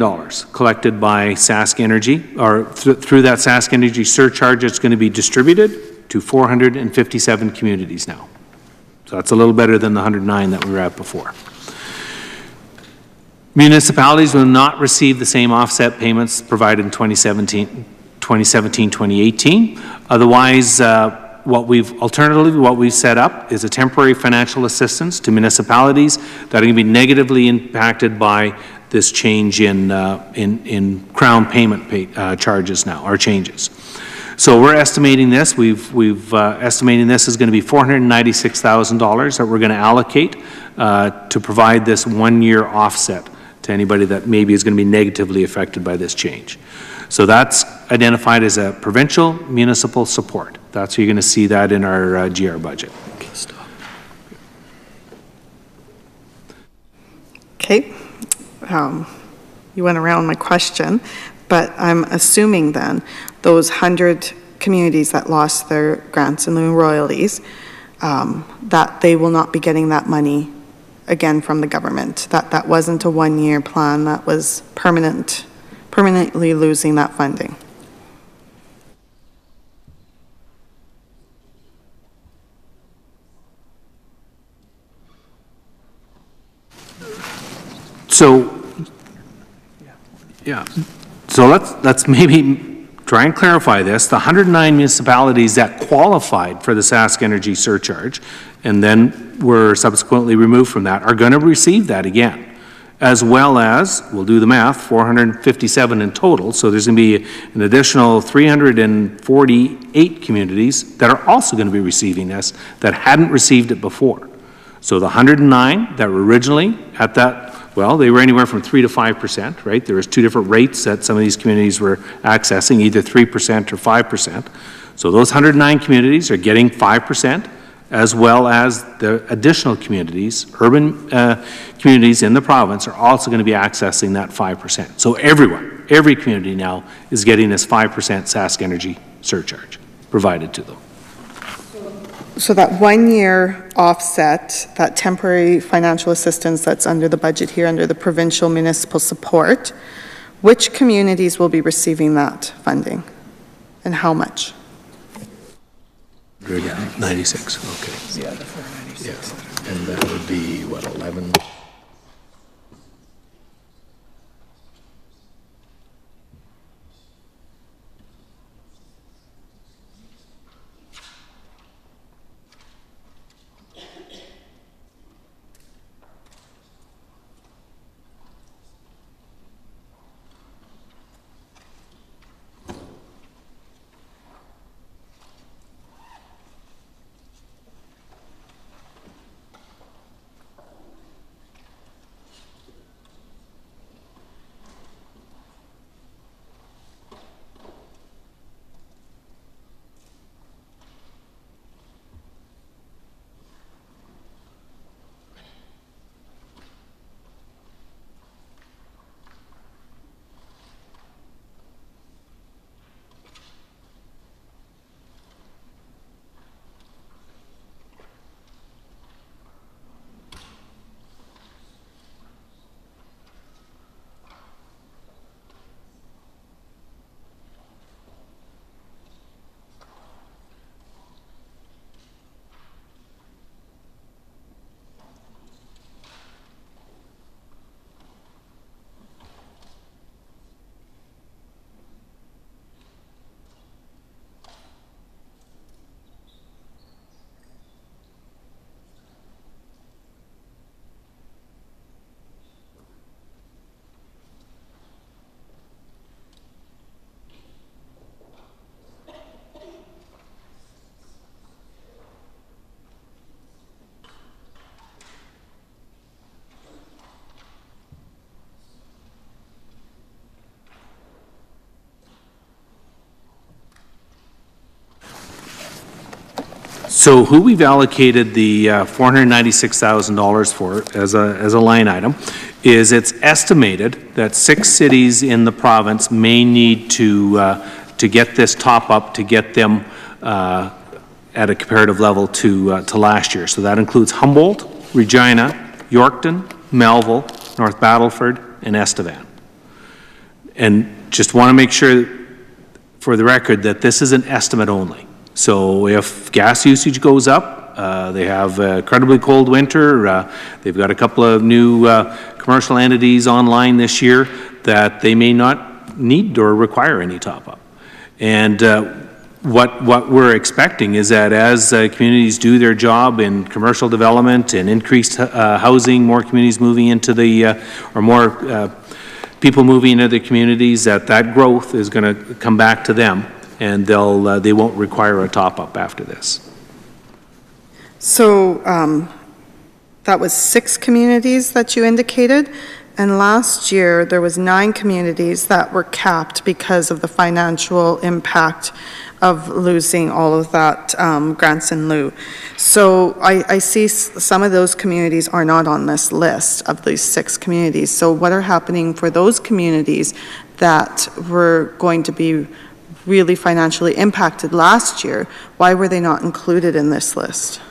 collected by Sask Energy, or through that Sask Energy surcharge. It's going to be distributed to 457 communities now. So that's a little better than the 109 that we were at before. Municipalities will not receive the same offset payments provided in 2017-2018. Otherwise, what we've set up is a temporary financial assistance to municipalities that are going to be negatively impacted by this change in Crown payment charges now, or changes. So we're estimating this. We've estimating this is going to be $496,000 that we're going to allocate to provide this one-year offset to anybody that maybe is going to be negatively affected by this change. So that's identified as a provincial municipal support. That's where you're going to see that in our GR budget. Okay, stop. Okay. You went around my question, but I'm assuming then those 100 communities that lost their grants in lieu royalties, that they will not be getting that money again from the government. That wasn't a one-year plan. That was permanently losing that funding. So, yeah. So let's maybe try and clarify this. The 109 municipalities that qualified for the Sask Energy surcharge and then were subsequently removed from that are going to receive that again, as well as, we'll do the math, 457 in total. So there's going to be an additional 348 communities that are also going to be receiving this that hadn't received it before. So the 109 that were originally at that, well, they were anywhere from 3 to 5%, right? There was two different rates that some of these communities were accessing, either 3% or 5%. So those 109 communities are getting 5% as well as the additional communities, urban communities in the province are also going to be accessing that 5%. So everyone, every community now is getting this 5% Sask Energy surcharge provided to them. So that 1 year offset, that temporary financial assistance that's under the budget here, under the provincial municipal support, which communities will be receiving that funding and how much? 96, okay. Yeah, the 496. Yeah. And that would be, what, 11? So who we've allocated the $496,000 for as a line item is it's estimated that 6 cities in the province may need to get this top up to get them at a comparative level to last year. So that includes Humboldt, Regina, Yorkton, Melville, North Battleford, and Estevan. And just want to make sure for the record that this is an estimate only. So if gas usage goes up, they have a incredibly cold winter, they've got a couple of new commercial entities online this year that they may not need or require any top-up. And what we're expecting is that as communities do their job in commercial development and increased housing, more communities moving into the, or more people moving into the communities, that growth is going to come back to them, and they won't require a top-up after this. So that was 6 communities that you indicated, and last year there was 9 communities that were capped because of the financial impact of losing all of that grants in lieu. So I see some of those communities are not on this list of these 6 communities. So what are happening for those communities that were going to be really financially impacted last year? Why were they not included in this list?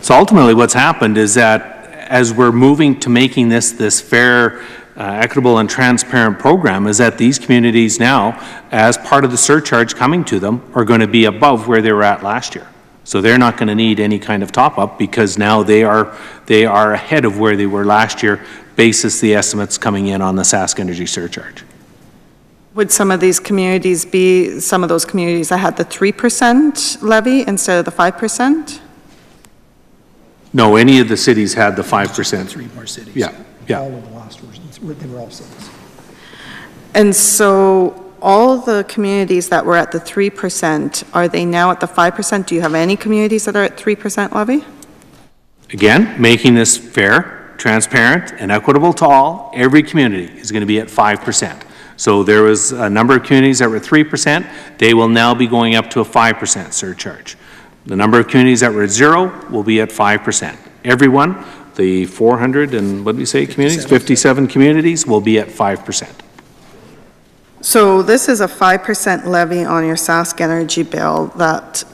So ultimately what's happened is that as we're moving to making this fair, equitable and transparent program, is that these communities now, as part of the surcharge coming to them, are going to be above where they were at last year. So they're not going to need any kind of top-up because now they are ahead of where they were last year, basis the estimates coming in on the Sask Energy surcharge. Would some of these communities be some of those communities that had the 3% levy instead of the 5%? No, any of the cities had the 5%. 3 more cities. Yeah, yeah. All of the last ones, they were all cities. And so all the communities that were at the 3%, are they now at the 5%? Do you have any communities that are at 3% levy? Again, making this fair, transparent, and equitable to all, every community is going to be at 5%. So there was a number of communities that were 3%. They will now be going up to a 5% surcharge. The number of communities that were at 0 will be at 5%. Everyone, the 400 and what did we say communities? 57 communities will be at 5%. So this is a 5% levy on your Sask Energy bill that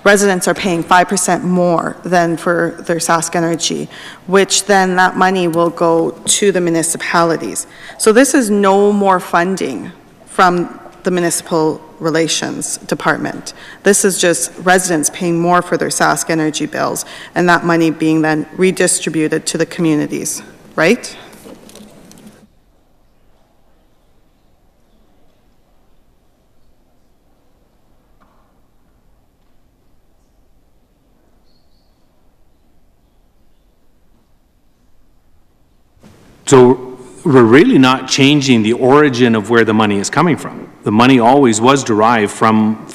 residents are paying 5% more than for their Sask Energy, which then that money will go to the municipalities. So this is no more funding from the municipal relations department. This is just residents paying more for their Sask Energy bills and that money being then redistributed to the communities, right? So we're really not changing the origin of where the money is coming from. The money always was derived from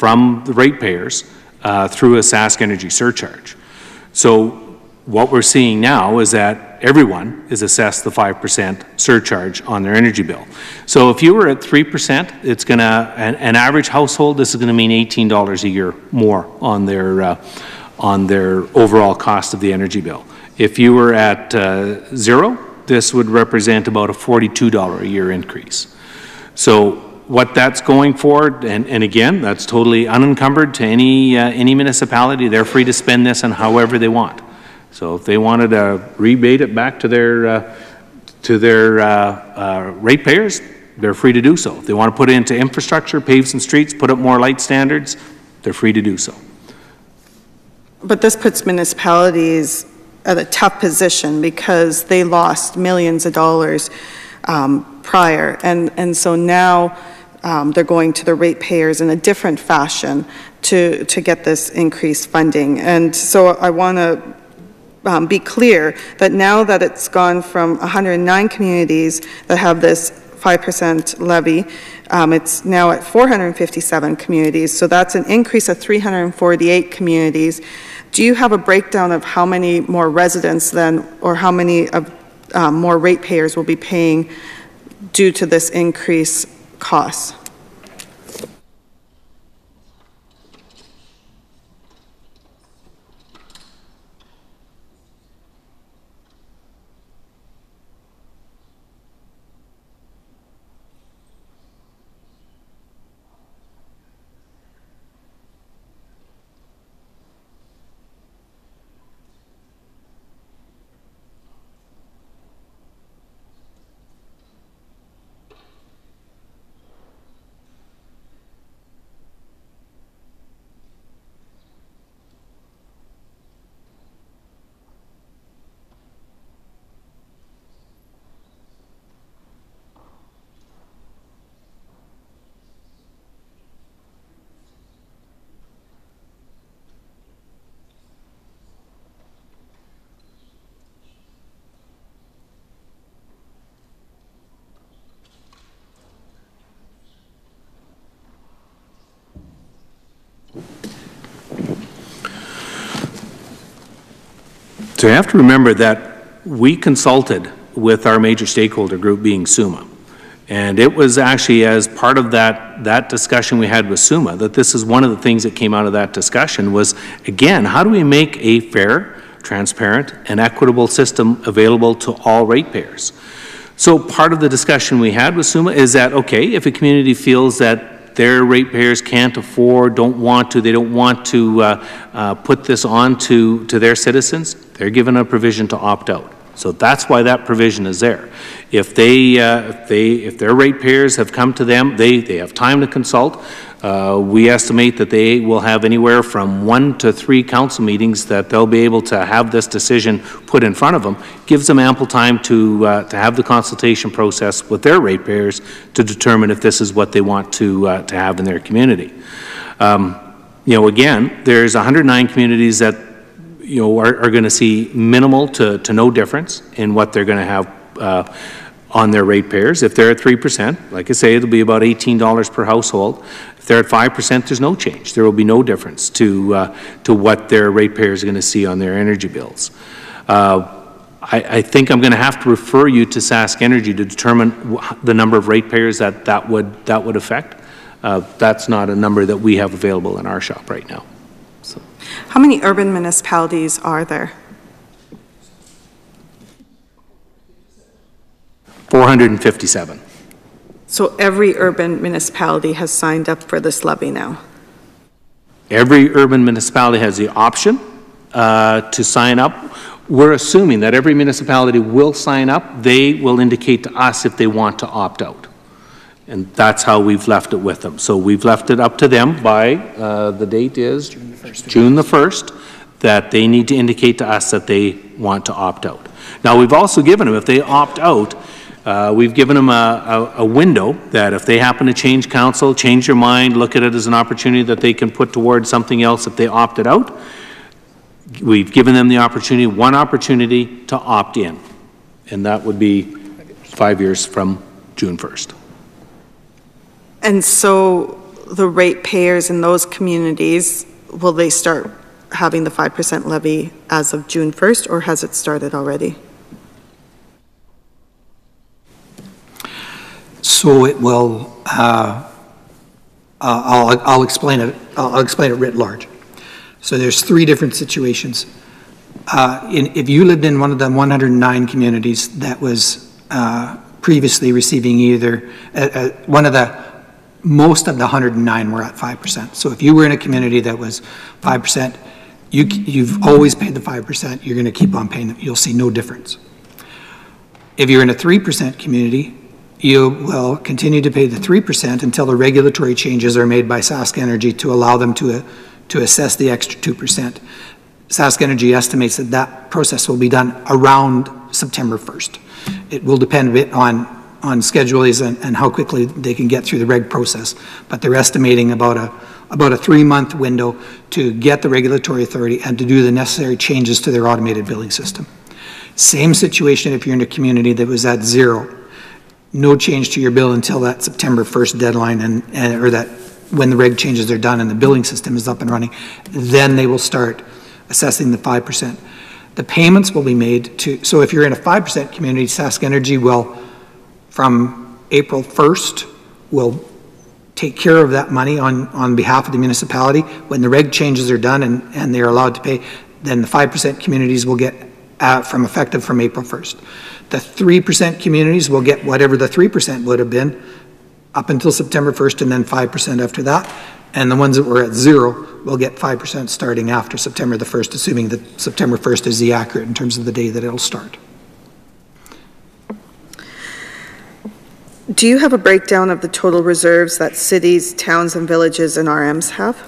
the ratepayers through a Sask Energy surcharge. So what we're seeing now is that everyone is assessed the 5% surcharge on their energy bill. So if you were at 3%, it's going to, an average household, this is going to mean $18 a year more on their overall cost of the energy bill. If you were at 0, this would represent about a $42 a year increase. So what that's going for, and again, that's totally unencumbered to any municipality. They're free to spend this on however they want. So if they wanted to rebate it back to their ratepayers, they're free to do so. If they want to put it into infrastructure, pave some streets, put up more light standards, they're free to do so. But this puts municipalities at a tough position because they lost millions of dollars prior, and so now they're going to the ratepayers in a different fashion to get this increased funding. And so I want to be clear that now that it's gone from 109 communities that have this 5% levy, it's now at 457 communities, so that's an increase of 348 communities. Do you have a breakdown of how many more residents then, or how many of more ratepayers will be paying due to this increased cost? So you have to remember that we consulted with our major stakeholder group being SUMA. And it was actually as part of that discussion we had with SUMA that this is one of the things that came out of that discussion was, again, how do we make a fair, transparent, and equitable system available to all ratepayers? So part of the discussion we had with SUMA is that, okay, if a community feels that their ratepayers can't afford, they don't want to put this on to their citizens, they're given a provision to opt out. So that's why that provision is there. If their ratepayers have come to them, they have time to consult. We estimate that they will have anywhere from 1 to 3 council meetings that they'll be able to have this decision put in front of them. Gives them ample time to have the consultation process with their ratepayers to determine if this is what they want to have in their community. Again, there's 109 communities that are going to see minimal to no difference in what they're going to have on their ratepayers. If they're at 3%, like I say, it'll be about $18 per household. If they're at 5%, there's no change. There will be no difference to what their ratepayers are going to see on their energy bills. I think I'm going to have to refer you to Sask Energy to determine the number of ratepayers that would affect. That's not a number that we have available in our shop right now. So. How many urban municipalities are there? 457. So every urban municipality has signed up for this levy now? Every urban municipality has the option to sign up. We're assuming that every municipality will sign up. They will indicate to us if they want to opt out. And that's how we've left it with them. So we've left it up to them by, the date is June the 1st, that they need to indicate to us that they want to opt out. Now, we've also given them, if they opt out, we've given them a window that if they happen to change council, change their mind, look at it as an opportunity that they can put towards something else if they opted out, we've given them the opportunity, one opportunity to opt in. And that would be 5 years from June 1st. And so the ratepayers in those communities, will they start having the 5% levy as of June 1st, or has it started already? So it will, I'll explain it. I'll explain it writ large. So there's three different situations. If you lived in one of the 109 communities that was previously receiving either most of the 109 were at 5%. So if you were in a community that was 5%, you've always paid the 5%. You're going to keep on paying it. You'll see no difference. If you're in a 3% community, you will continue to pay the 3% until the regulatory changes are made by Sask Energy to allow them to assess the extra 2%. Sask Energy estimates that that process will be done around September 1st. It will depend a bit on schedules and how quickly they can get through the reg process, but they're estimating about a 3-month window to get the regulatory authority and to do the necessary changes to their automated billing system. Same situation if you're in a community that was at 0. No change to your bill until that September 1st deadline or that when the reg changes are done and the billing system is up and running, then they will start assessing the 5%. The payments will be made to, so if you're in a 5% community, Sask Energy will, from April 1st, will take care of that money on behalf of the municipality. When the reg changes are done and they're allowed to pay, then the 5% communities will get effective from April 1st. The 3% communities will get whatever the 3% would have been up until September 1st and then 5% after that. And the ones that were at 0 will get 5% starting after September the 1st, assuming that September 1st is the accurate in terms of the day that it'll start. Do you have a breakdown of the total reserves that cities, towns, and villages and RMs have?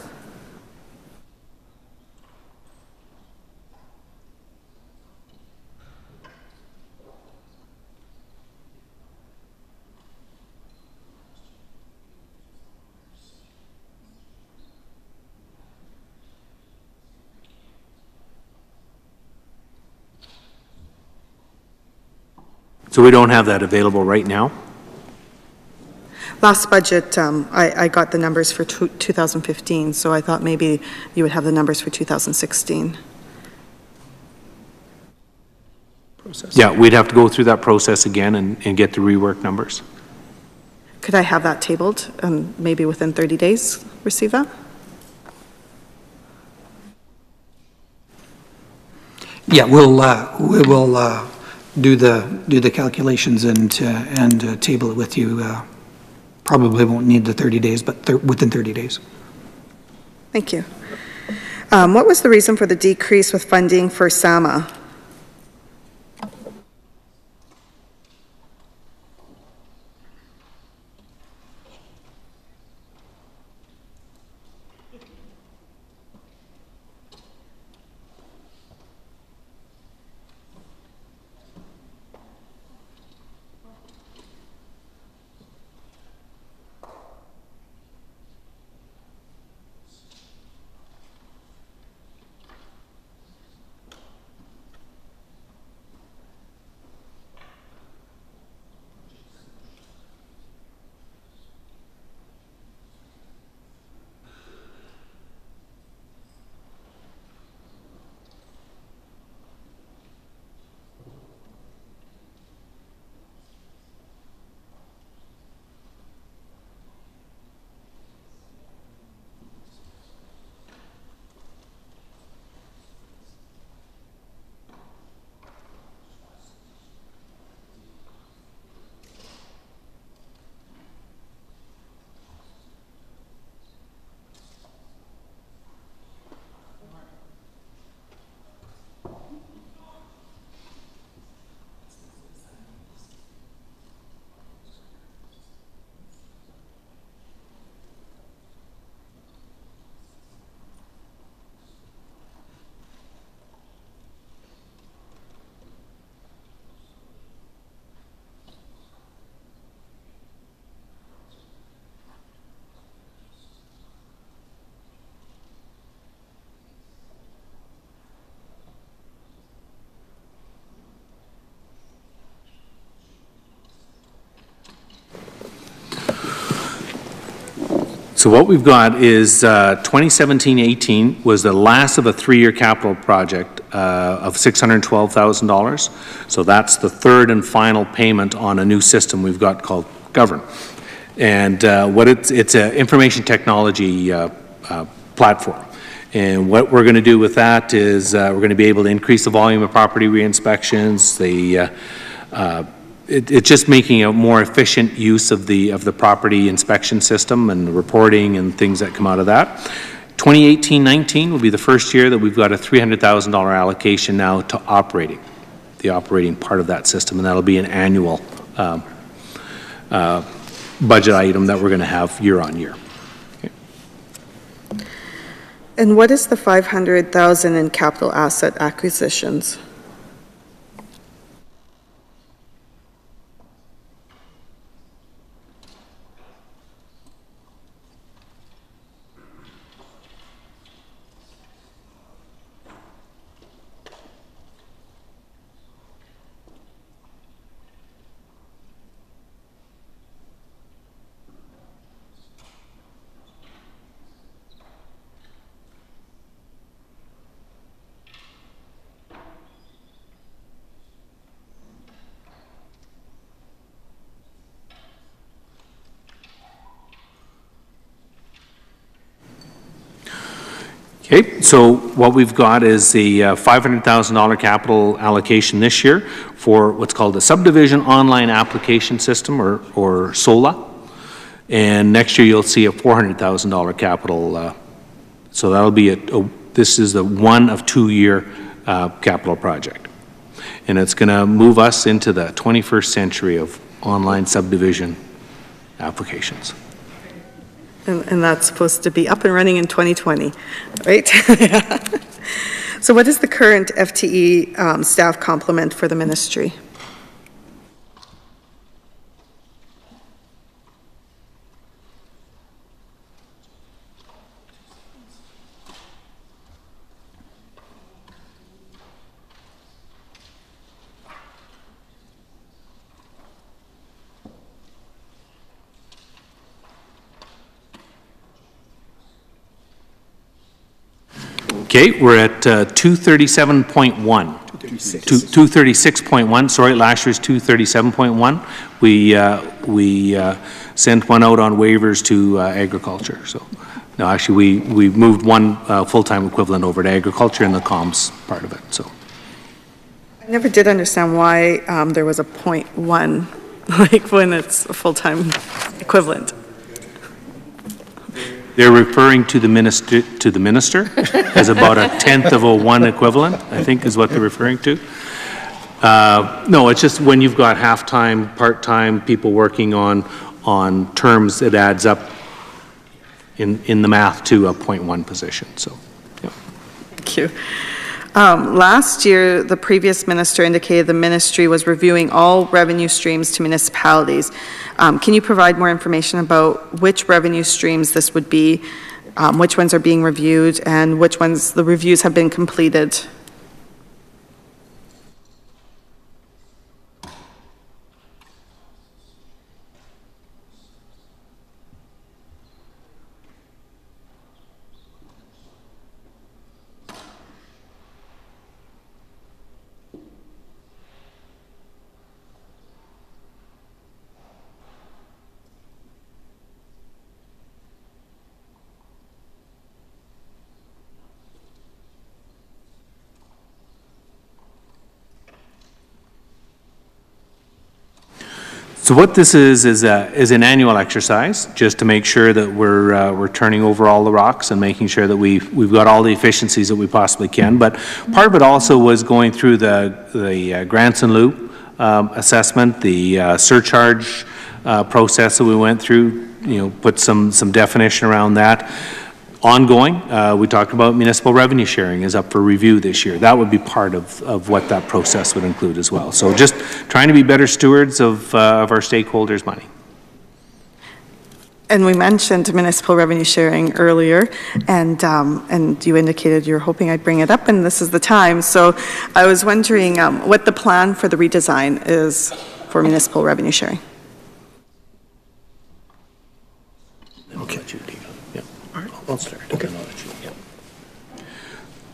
So we don't have that available right now? Last budget, I got the numbers for 2015, so I thought maybe you would have the numbers for 2016. Yeah, we'd have to go through that process again and get the rework numbers. Could I have that tabled and maybe within 30 days receive that? Yeah, we will do the calculations and table it with you. Probably won't need the 30 days, but within 30 days. Thank you. What was the reason for the decrease with funding for SAMA? So what we've got is 2017-18 was the last of a 3-year capital project of $612,000. So that's the third and final payment on a new system we've got called Govern. And it's an information technology platform. And what we're going to do with that is we're going to be able to increase the volume of property re-inspections. It's just making a more efficient use of the property inspection system and the reporting and things that come out of that. 2018-19 will be the first year that we've got a $300,000 allocation now to the operating part of that system, and that'll be an annual budget item that we're going to have year on year. And what is the $500,000 in capital asset acquisitions? Okay, so what we've got is the $500,000 capital allocation this year for what's called a subdivision online application system, or SOLA. And next year you'll see a $400,000 capital. So that'll be this is the 1 of 2 year capital project. And it's going to move us into the 21st century of online subdivision applications. And that's supposed to be up and running in 2020, right? So what is the current FTE staff complement for the ministry? Okay, we're at 237.1. 236.1, sorry, last year's 237.1. We sent one out on waivers to agriculture. So, no, actually we moved one full-time equivalent over to agriculture in the comms part of it, so. I never did understand why there was a 0.1, like when it's a full-time equivalent. They're referring to the minister as about a 1/10 of a 1 equivalent, I think is what they're referring to. No, it's just when you've got half-time, part-time people working on terms, it adds up in the math to a 0.1 position. So, yeah. Thank you. Last year, the previous minister indicated the ministry was reviewing all revenue streams to municipalities. Can you provide more information about which revenue streams this would be, which ones are being reviewed, and which ones the reviews have been completed? So what this is an annual exercise, just to make sure that we're turning over all the rocks and making sure that we've got all the efficiencies that we possibly can. But part of it also was going through the grants in lieu assessment, the surcharge process that we went through. Put some definition around that. Ongoing, we talked about municipal revenue sharing is up for review this year. That would be part of what that process would include as well. So just trying to be better stewards of our stakeholders' money. And we mentioned municipal revenue sharing earlier, and you indicated you're hoping I'd bring it up, and this is the time. So I was wondering what the plan for the redesign is for municipal revenue sharing. Okay. I'll start. Okay.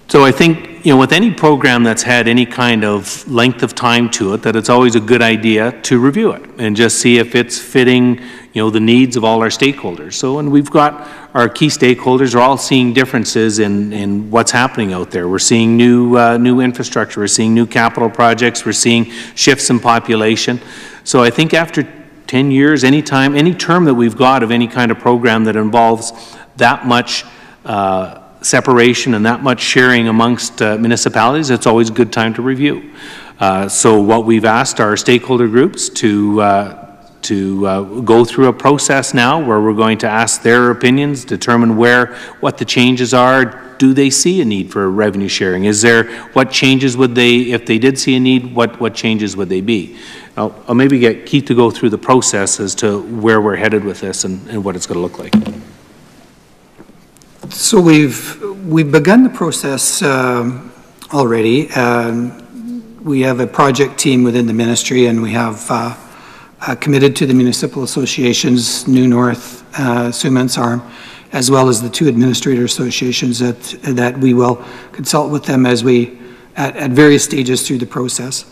So I think, with any program that's had any kind of length of time to it, that it's always a good idea to review it and just see if it's fitting, the needs of all our stakeholders. So, and we've got our key stakeholders are all seeing differences in what's happening out there. We're seeing new infrastructure. We're seeing new capital projects. We're seeing shifts in population. So I think after 10 years, any term that we've got of any kind of program that involves that much separation and that much sharing amongst municipalities, it's always a good time to review. So what we've asked our stakeholder groups to go through a process now where we're going to ask their opinions, determine what the changes are. Do they see a need for revenue sharing? What changes would they, if they did see a need, what changes would they be? I'll maybe get Keith to go through the process as to where we're headed with this and what it's going to look like. So we've begun the process already. We have a project team within the ministry, and we have committed to the municipal associations, New North, SUMA and SARM, as well as the two administrator associations that we will consult with them as we at various stages through the process.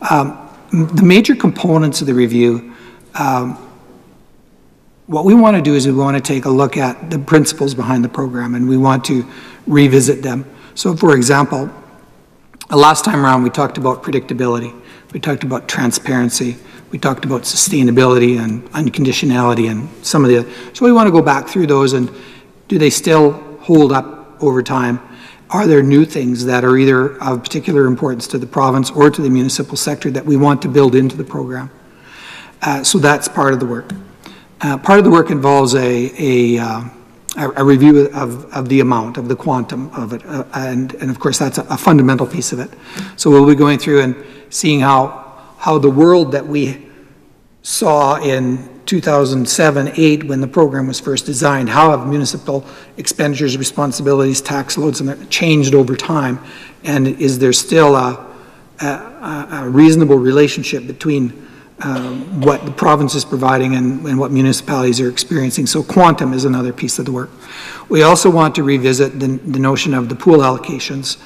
The major components of the review. What we want to do is we want to take a look at the principles behind the program, and we want to revisit them. So, for example, last time around we talked about predictability, we talked about transparency, we talked about sustainability and unconditionality and some of the other. So we want to go back through those, and do they still hold up over time? Are there new things that are either of particular importance to the province or to the municipal sector that we want to build into the program? So that's part of the work. Part of the work involves a review of the amount, of the quantum of it, and of course that's a fundamental piece of it. So we'll be going through and seeing how the world that we saw in 2007-8 when the program was first designed, how have municipal expenditures, responsibilities, tax loads changed over time, and is there still a reasonable relationship between what the province is providing and what municipalities are experiencing. So quantum is another piece of the work. We also want to revisit the notion of the pool allocations.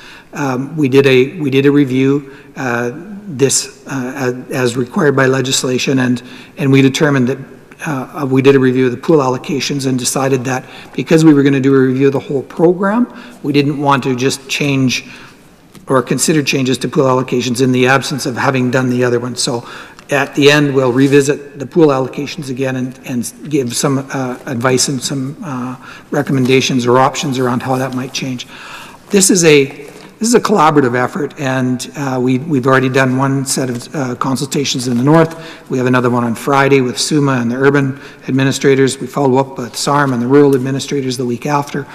We did a review as required by legislation, and we determined that we did a review of the pool allocations and decided that because we were going to do a review of the whole program, we didn't want to just change or consider changes to pool allocations in the absence of having done the other one. So at the end, we'll revisit the pool allocations again and give some advice and some recommendations or options around how that might change. This is a collaborative effort, and we've already done one set of consultations in the north. We have another one on Friday with SUMA and the urban administrators. We follow up with SARM and the rural administrators the week after.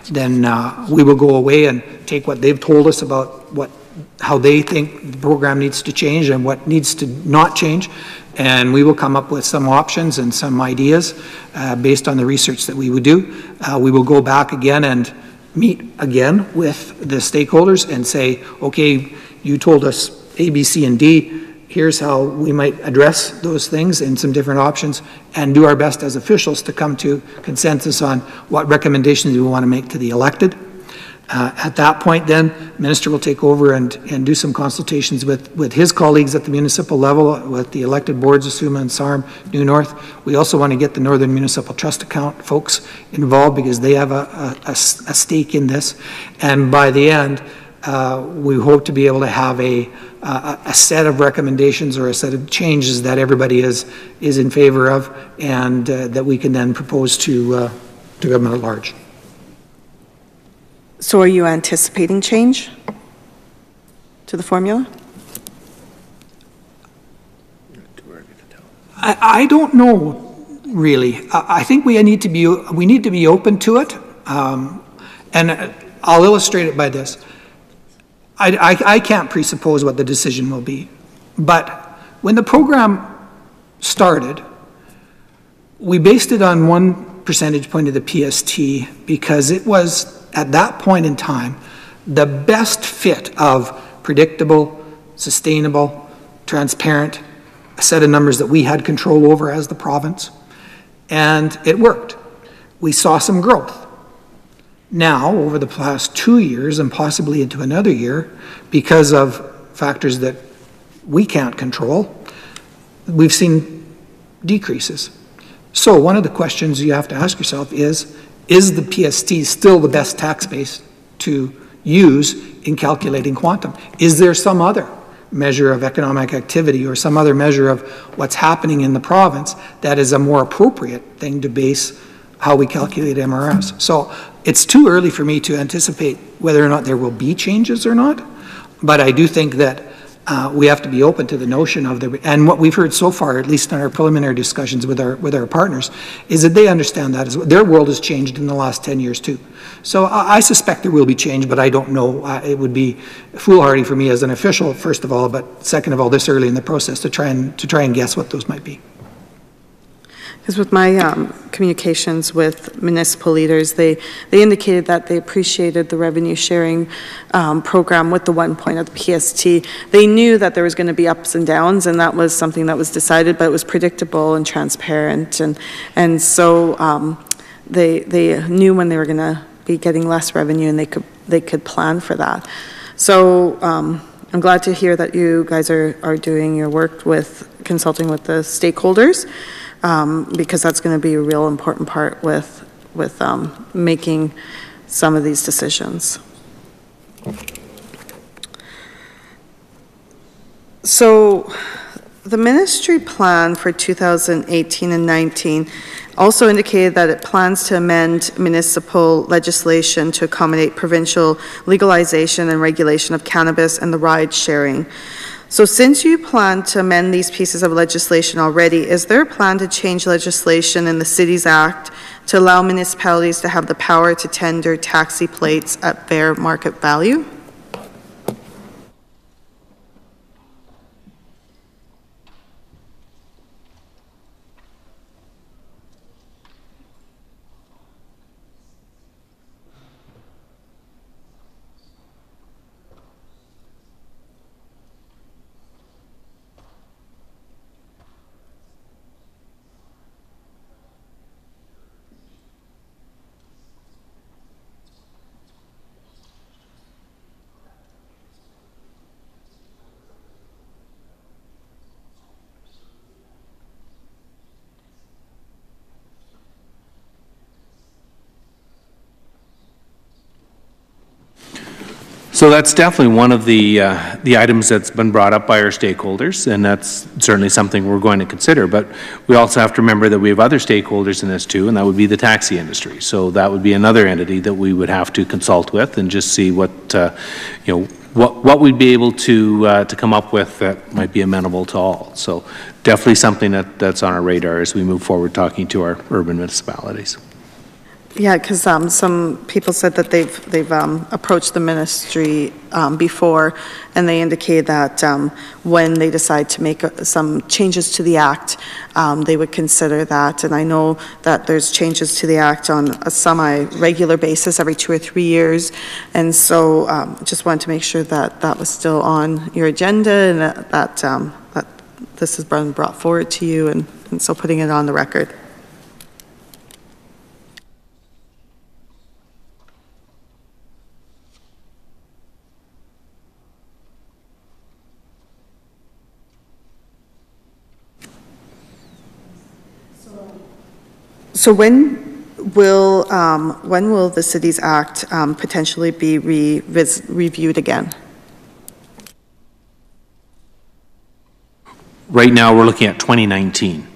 Then we will go away and take what they've told us about how they think the program needs to change and what needs to not change, and we will come up with some options and some ideas based on the research that we would do. We will go back again and meet again with the stakeholders and say, okay, you told us A, B, C, and D, here's how we might address those things and some different options, and do our best as officials to come to consensus on what recommendations we want to make to the elected. At that point then, the minister will take over and do some consultations with his colleagues at the municipal level, with the elected boards of SUMA and SARM, New North. We also want to get the Northern Municipal Trust Account folks involved because they have a stake in this. And by the end, we hope to be able to have a set of recommendations or a set of changes that everybody is in favor of, and that we can then propose to government at large. So are you anticipating change to the formula? I don't know, really. I think we need to be open to it, and I'll illustrate it by this. I can't presuppose what the decision will be, but when the program started, we based it on 1 percentage point of the PST because it was, at that point in time, the best fit of predictable, sustainable, transparent, a set of numbers that we had control over as the province, and it worked. We saw some growth. Now, over the past 2 years and possibly into another year, because of factors that we can't control, we've seen decreases. So one of the questions you have to ask yourself is the PST still the best tax base to use in calculating quantum? Is there some other measure of economic activity or some other measure of what's happening in the province that is a more appropriate thing to base how we calculate MRS? So it's too early for me to anticipate whether or not there will be changes or not, but I do think that we have to be open to the notion of and what we've heard so far, at least in our preliminary discussions with our partners, is that they understand that as well. Their world has changed in the last 10 years too. So I suspect there will be change, but I don't know. It would be foolhardy for me as an official, first of all, but second of all, this early in the process to try and guess what those might be. Because with my communications with municipal leaders, they indicated that they appreciated the revenue sharing program with the 1 point of the PST. They knew that there was going to be ups and downs, and that was something that was decided, but it was predictable and transparent, and so they knew when they were going to be getting less revenue, and they could plan for that. So I'm glad to hear that you guys are doing your work with consulting with the stakeholders. Because that's going to be a real important part with making some of these decisions. So the ministry plan for 2018 and 19 also indicated that it plans to amend municipal legislation to accommodate provincial legalization and regulation of cannabis and the ride sharing. So since you plan to amend these pieces of legislation already, is there a plan to change legislation in the Cities Act to allow municipalities to have the power to tender taxi plates at fair market value? So that's definitely one of the items that's been brought up by our stakeholders, and that's certainly something we're going to consider. But we also have to remember that we have other stakeholders in this too, and that would be the taxi industry. So that would be another entity that we would have to consult with and just see what what we'd be able to come up with that might be amenable to all. So definitely something that's on our radar as we move forward talking to our urban municipalities. Yeah, because some people said that they've approached the ministry before, and they indicate that when they decide to make some changes to the Act, they would consider that. And I know that there's changes to the Act on a semi-regular basis every 2 or 3 years, and so just wanted to make sure that that was still on your agenda and that this has been brought forward to you, and so putting it on the record. So when will the Cities Act potentially be reviewed again? Right now, we're looking at 2019.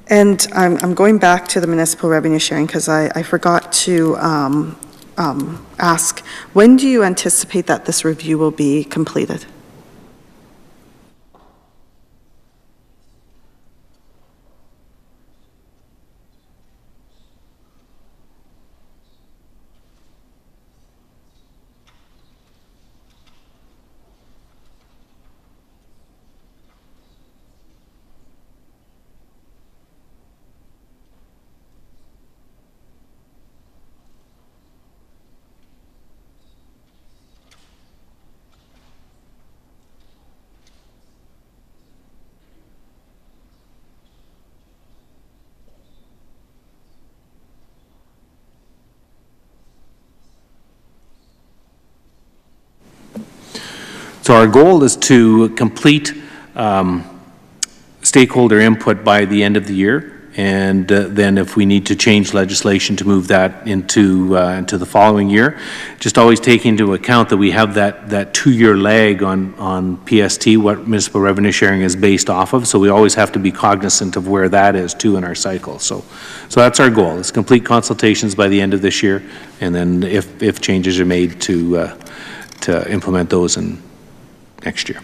And I'm going back to the municipal revenue sharing because I forgot to ask, when do you anticipate that this review will be completed? So our goal is to complete stakeholder input by the end of the year, and then if we need to change legislation to move that into the following year, just always take into account that we have that 2-year lag on PST, what municipal revenue sharing is based off of, so we always have to be cognizant of where that is too in our cycle. So that's our goal, is complete consultations by the end of this year, and then if changes are made to implement those in next year.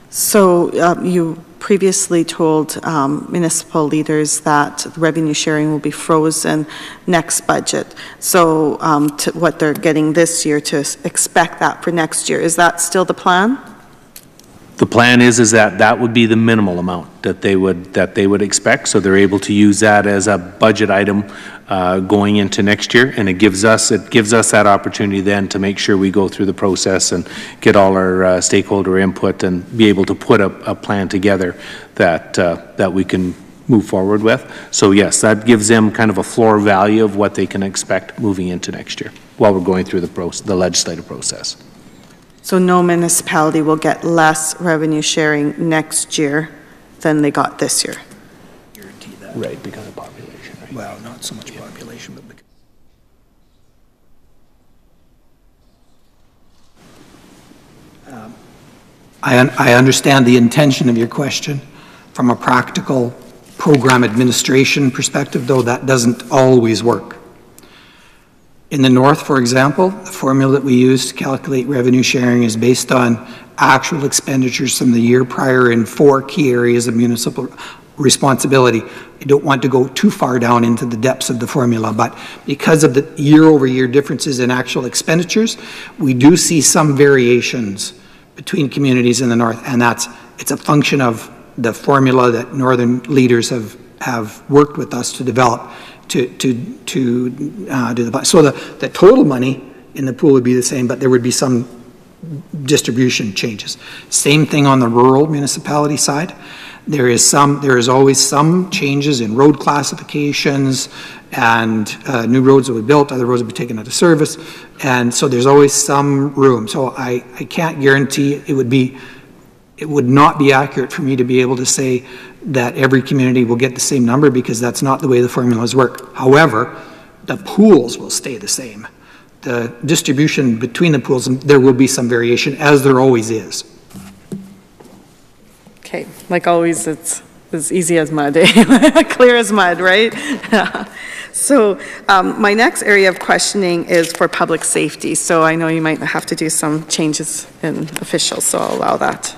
So you previously told municipal leaders that revenue sharing will be frozen next budget. So what they're getting this year, to expect that for next year. Is that still the plan? The plan is that would be the minimal amount that they would expect, so they're able to use that as a budget item going into next year, and it gives us that opportunity then to make sure we go through the process and get all our stakeholder input and be able to put a plan together that we can move forward with. So yes, that gives them kind of a floor value of what they can expect moving into next year while we're going through the legislative process. So no municipality will get less revenue sharing next year than they got this year? Guarantee that. Right, because of population. Right? Well, not so much population, but because I understand the intention of your question. From a practical program administration perspective, though, that doesn't always work. In the north, for example, the formula that we use to calculate revenue sharing is based on actual expenditures from the year prior in 4 key areas of municipal responsibility. I don't want to go too far down into the depths of the formula, but because of the year-over-year differences in actual expenditures, we do see some variations between communities in the north, and it's a function of the formula that northern leaders have worked with us to develop to do the, so the total money in the pool would be the same, but there would be some distribution changes. Same thing on the rural municipality side. There is always some changes in road classifications, and new roads will be built, other roads will be taken out of service, and so there's always some room. So I can't guarantee it would not be accurate for me to be able to say that every community will get the same number, because that's not the way the formulas work. However, the pools will stay the same. The distribution between the pools, there will be some variation, as there always is. Okay, like always, it's as easy as mud, eh? Clear as mud, right? So my next area of questioning is for public safety. So I know you might have to do some changes in officials, so I'll allow that.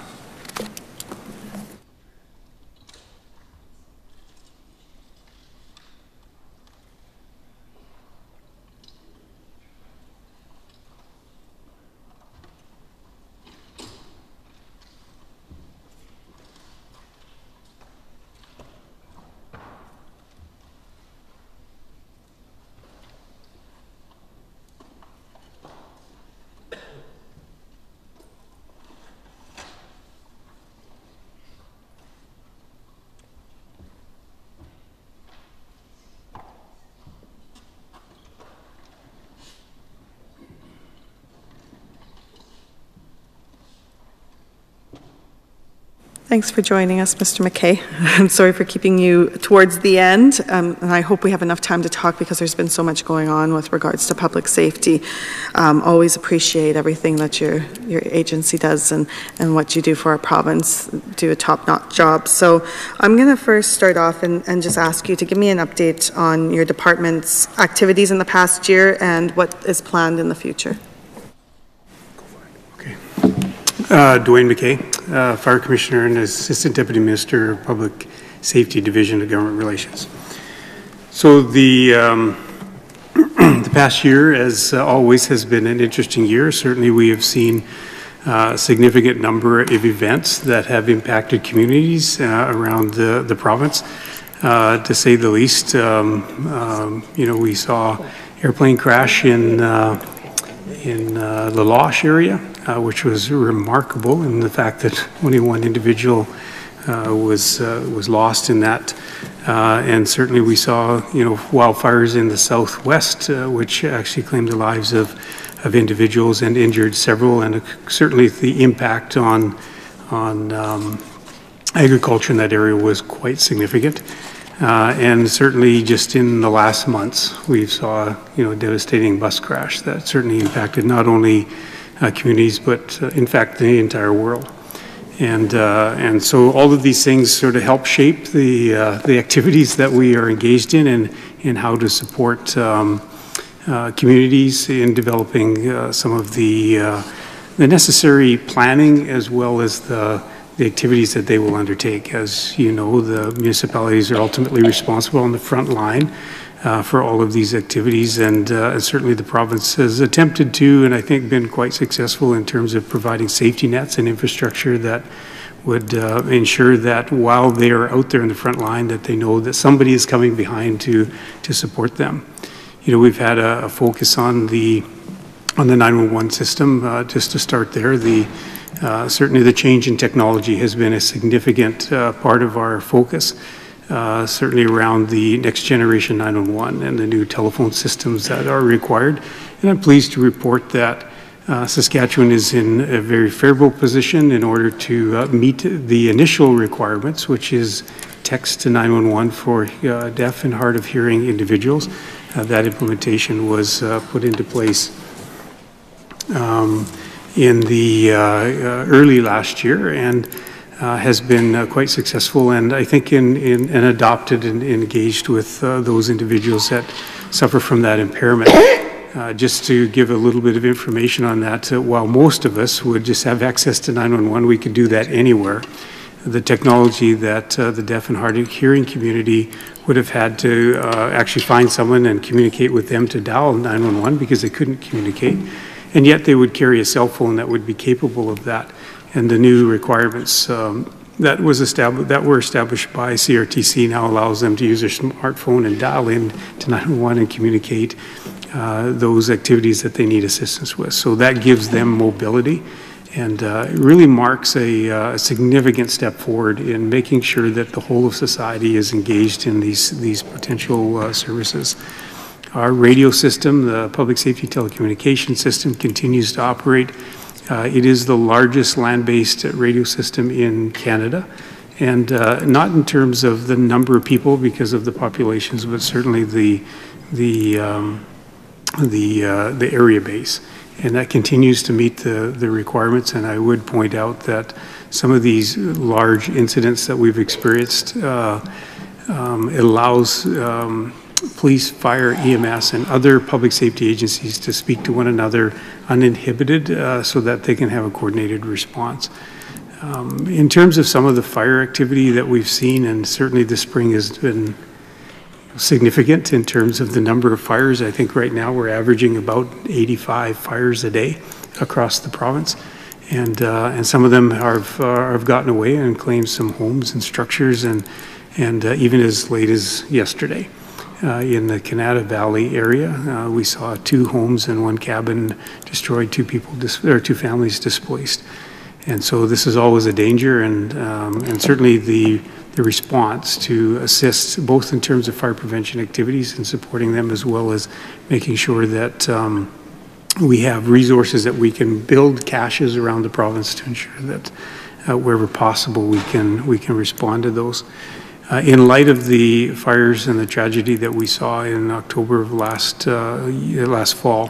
Thanks for joining us, Mr. McKay. I'm sorry for keeping you towards the end, and I hope we have enough time to talk, because there's been so much going on with regards to public safety. Always appreciate everything that your agency does and what you do for our province. Do a top-notch job. So I'm going to first start off and just ask you to give me an update on your department's activities in the past year and what is planned in the future. Dwayne McKay, Fire Commissioner and Assistant Deputy Minister of Public Safety Division of Government Relations. So the past year, as always, has been an interesting year. Certainly we have seen a significant number of events that have impacted communities around the province. To say the least, you know, we saw airplane crash in La Loche area, which was remarkable in the fact that only one individual was lost in that. And certainly we saw, you know, wildfires in the southwest, which actually claimed the lives of individuals and injured several, and certainly the impact on agriculture in that area was quite significant. And certainly just in the last months, we saw, a devastating bus crash that certainly impacted not only communities, but in fact, the entire world. And so all of these things sort of help shape the activities that we are engaged in and how to support communities in developing some of the necessary planning as well as the activities that they will undertake. As you know, the municipalities are ultimately responsible on the front line for all of these activities, and certainly the province has attempted to, and I think been quite successful in terms of providing safety nets and infrastructure that would ensure that while they are out there in the front line, that they know that somebody is coming behind to support them. We've had a focus on the 911 system. Just to start there, certainly the change in technology has been a significant part of our focus. Certainly around the next generation 911 and the new telephone systems that are required. And I'm pleased to report that Saskatchewan is in a very favorable position in order to meet the initial requirements, which is text to 911 for deaf and hard of hearing individuals. That implementation was put into place in the early last year, and has been quite successful, and I think and adopted and engaged with those individuals that suffer from that impairment. Just to give a little bit of information on that, while most of us would just have access to 911, we could do that anywhere. The technology that the deaf and hard of hearing community would have had to actually find someone and communicate with them to dial 911 because they couldn't communicate, and yet they would carry a cell phone that would be capable of that. And the new requirements that were established by CRTC now allows them to use their smartphone and dial in to 911 and communicate those activities that they need assistance with. So that gives them mobility, and it really marks a significant step forward in making sure that the whole of society is engaged in these potential services. Our radio system, the public safety telecommunication system, continues to operate. It is the largest land-based radio system in Canada, and not in terms of the number of people because of the populations, but certainly the area base, and that continues to meet the requirements. And I would point out that some of these large incidents that we've experienced allows police, fire, EMS, and other public safety agencies to speak to one another uninhibited so that they can have a coordinated response. In terms of some of the fire activity that we've seen, and certainly this spring has been significant in terms of the number of fires. I think right now we're averaging about 85 fires a day across the province, and some of them have gotten away and claimed some homes and structures, and even as late as yesterday. In the Canada Valley area, we saw 2 homes and 1 cabin destroyed, 2 families displaced. And so this is always a danger, and certainly the response to assist both in terms of fire prevention activities and supporting them, as well as making sure that we have resources that we can build caches around the province to ensure that wherever possible we can respond to those. In light of the fires and the tragedy that we saw in October of last fall,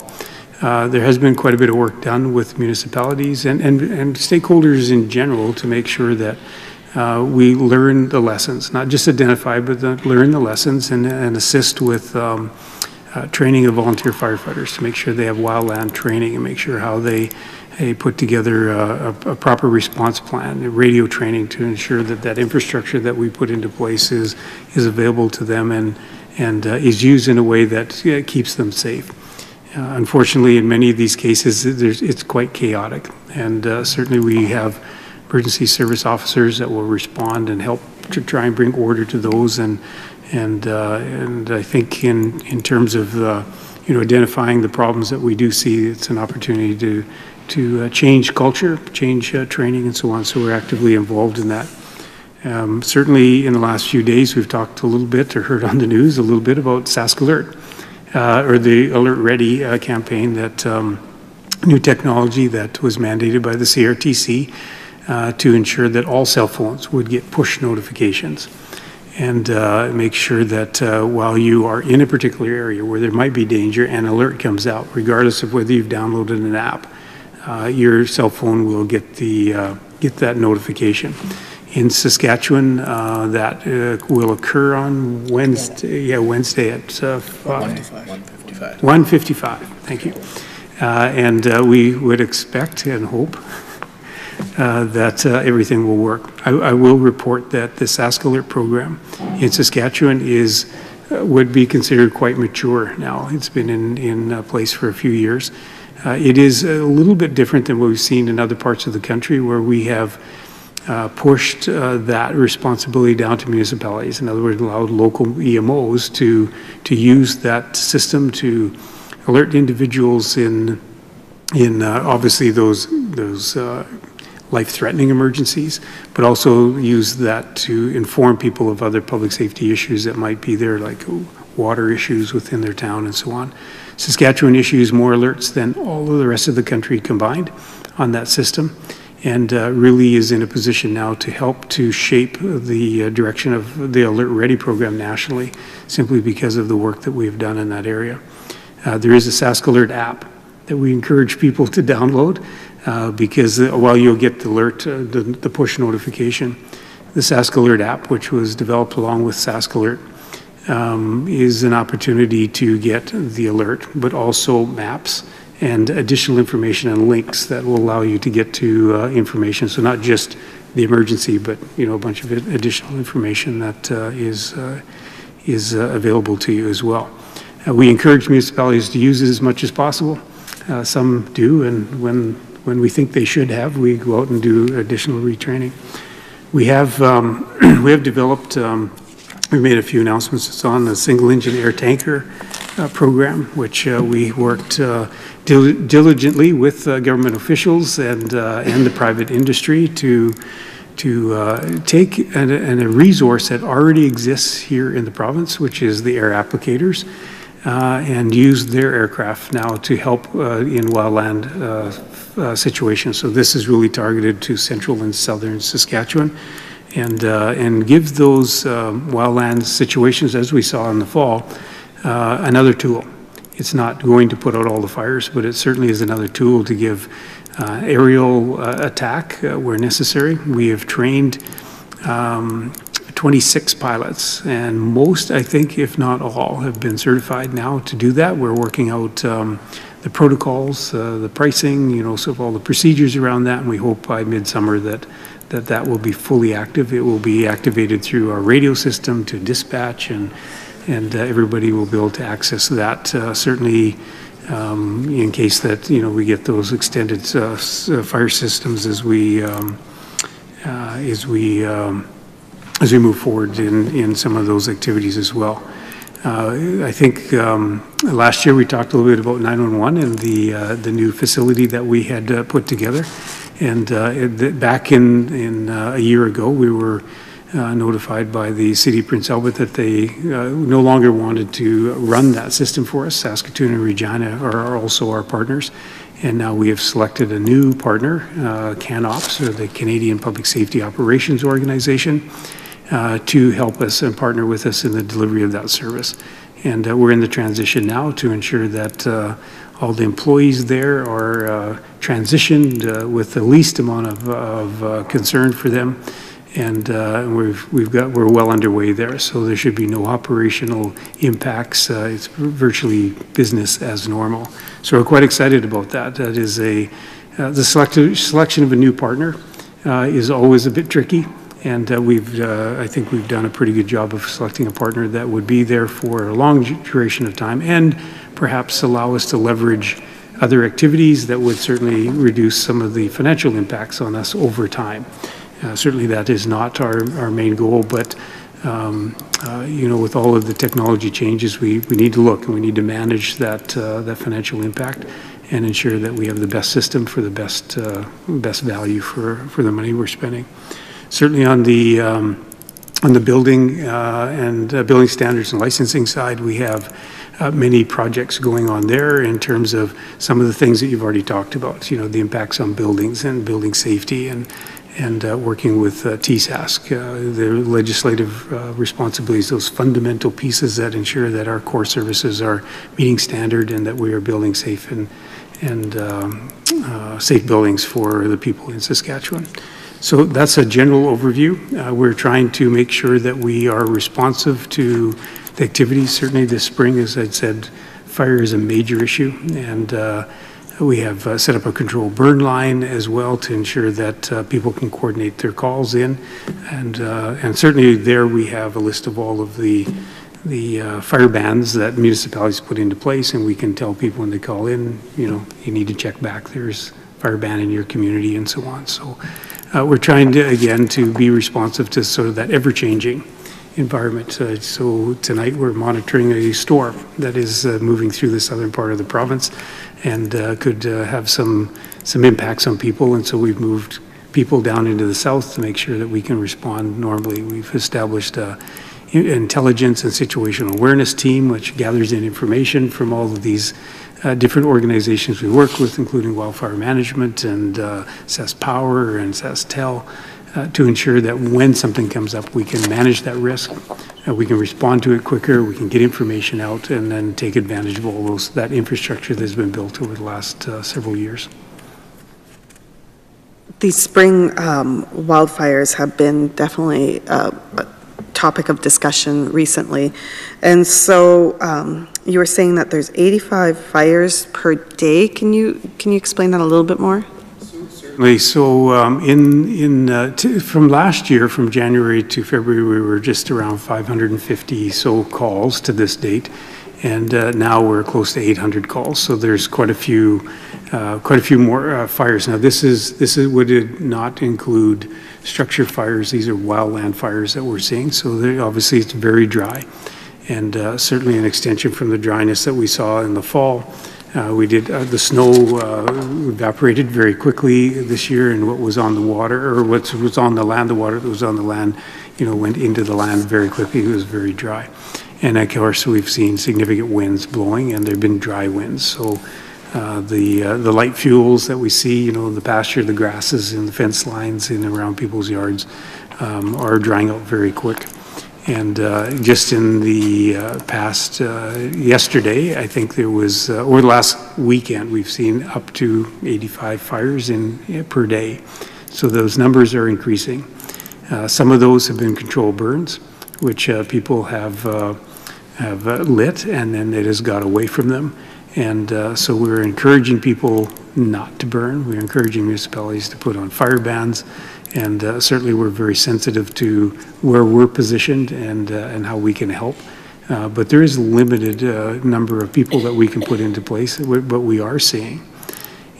there has been quite a bit of work done with municipalities and stakeholders in general to make sure that we learn the lessons, not just identify, but learn the lessons and assist with training of volunteer firefighters to make sure they have wildland training and make sure how they put together a proper response plan, radio training to ensure that that infrastructure that we put into place is available to them and is used in a way that keeps them safe. Unfortunately, in many of these cases, it's quite chaotic, and certainly we have emergency service officers that will respond and help to try and bring order to those, and I think in terms of identifying the problems that we do see, it's an opportunity to change culture, change training, and so on. So we're actively involved in that. Certainly, in the last few days, we've talked a little bit or heard on the news a little bit about Sask Alert, or the Alert Ready campaign that new technology that was mandated by the CRTC to ensure that all cell phones would get push notifications, and make sure that while you are in a particular area where there might be danger, an alert comes out, regardless of whether you've downloaded an app, your cell phone will get that notification. In Saskatchewan, that will occur on Wednesday. Yeah, Wednesday at 1:55. Thank you. And we would expect and hope that everything will work. I will report that the Sask Alert program in Saskatchewan would be considered quite mature now. It's been in place for a few years. It is a little bit different than what we've seen in other parts of the country, where we have pushed that responsibility down to municipalities. In other words, allowed local EMOs to use that system to alert individuals in obviously those life-threatening emergencies, but also use that to inform people of other public safety issues that might be there, like water issues within their town and so on. Saskatchewan issues more alerts than all of the rest of the country combined on that system, and really is in a position now to help to shape the direction of the Alert Ready program nationally, simply because of the work that we've done in that area. There is a Sask Alert app that we encourage people to download, because while you'll get the alert, the push notification, the Sask Alert app, which was developed along with Sask Alert, is an opportunity to get the alert, but also maps and additional information and links that will allow you to get to information. So not just the emergency, but a bunch of additional information that is available to you as well. We encourage municipalities to use it as much as possible. Some do, and when we think they should have, we go out and do additional retraining. We have developed. We made a few announcements. It's on the single engine air tanker program, which we worked diligently with government officials and the private industry to take a resource that already exists here in the province, which is the air applicators, and use their aircraft now to help in wildland situations. So this is really targeted to central and southern Saskatchewan, and give those wildland situations, as we saw in the fall, another tool. It's not going to put out all the fires, but it certainly is another tool to give aerial attack where necessary. We have trained 26 pilots, and most, I think, if not all, have been certified now to do that. We're working out the protocols, the pricing, sort of all the procedures around that, and we hope by midsummer that will be fully active. It will be activated through our radio system to dispatch, and everybody will be able to access that. Certainly, in case that we get those extended fire systems as we move forward in some of those activities as well. I think last year we talked a little bit about 911 and the new facility that we had put together. And back in a year ago, we were notified by the City of Prince Albert that they no longer wanted to run that system for us. Saskatoon and Regina are also our partners. And now we have selected a new partner, CanOps, or the Canadian Public Safety Operations Organization, to help us and partner with us in the delivery of that service. And we're in the transition now to ensure that all the employees there are transitioned with the least amount of concern for them. And we're well underway there, so there should be no operational impacts. It's virtually business as normal. So we're quite excited about that. That is the selection of a new partner is always a bit tricky. And I think we've done a pretty good job of selecting a partner that would be there for a long duration of time and perhaps allow us to leverage other activities that would certainly reduce some of the financial impacts on us over time. Certainly that is not our main goal, but with all of the technology changes, we need to look and we need to manage that financial impact and ensure that we have the best system for the best value for the money we're spending. Certainly on the On the building and building standards and licensing side, we have many projects going on there in terms of some of the things that you've already talked about, you know, the impacts on buildings and building safety and working with TSASC, their legislative responsibilities, those fundamental pieces that ensure that our core services are meeting standard and that we are building safe and safe buildings for the people in Saskatchewan. So that's a general overview. We're trying to make sure that we are responsive to the activities. Certainly this spring, as I'd said, fire is a major issue, and we have set up a control burn line as well to ensure that people can coordinate their calls in, and certainly there we have a list of all of the fire bans that municipalities put into place, and we can tell people when they call in, you know, you need to check back, there's fire ban in your community and so on. So we're trying to, again, to be responsive to sort of that ever-changing environment. So tonight we're monitoring a storm that is moving through the southern part of the province and could have some impacts on people, and so we've moved people down into the south to make sure that we can respond normally. We've established a intelligence and situational awareness team which gathers in information from all of these different organizations we work with, including Wildfire Management and SaskPower and SaskTel, to ensure that when something comes up, we can manage that risk, we can respond to it quicker, we can get information out, and then take advantage of all that infrastructure that's been built over the last several years. These spring wildfires have been definitely a topic of discussion recently. And so you were saying that there's 85 fires per day. Can you explain that a little bit more? Certainly. So from last year, from January to February, we were just around 550 so calls to this date, and now we're close to 800 calls. So there's quite a few more fires. Now this would not include structure fires. These are wildland fires that we're seeing. So obviously it's very dry, and certainly an extension from the dryness that we saw in the fall. The snow evaporated very quickly this year, and what was on the water, or what was on the land, the water that was on the land, you know, went into the land very quickly. It was very dry. And of course, we've seen significant winds blowing, and there have been dry winds. So the light fuels that we see, you know, in the pasture, the grasses and the fence lines in and around people's yards are drying out very quick. And just in the past, yesterday, I think there was, or last weekend, we've seen up to 85 fires per day. So those numbers are increasing. Some of those have been controlled burns, which people have lit, and then it has got away from them. And so we're encouraging people not to burn. We're encouraging municipalities to put on fire bans. And certainly we're very sensitive to where we're positioned and how we can help. But there is a limited number of people that we can put into place. What we are seeing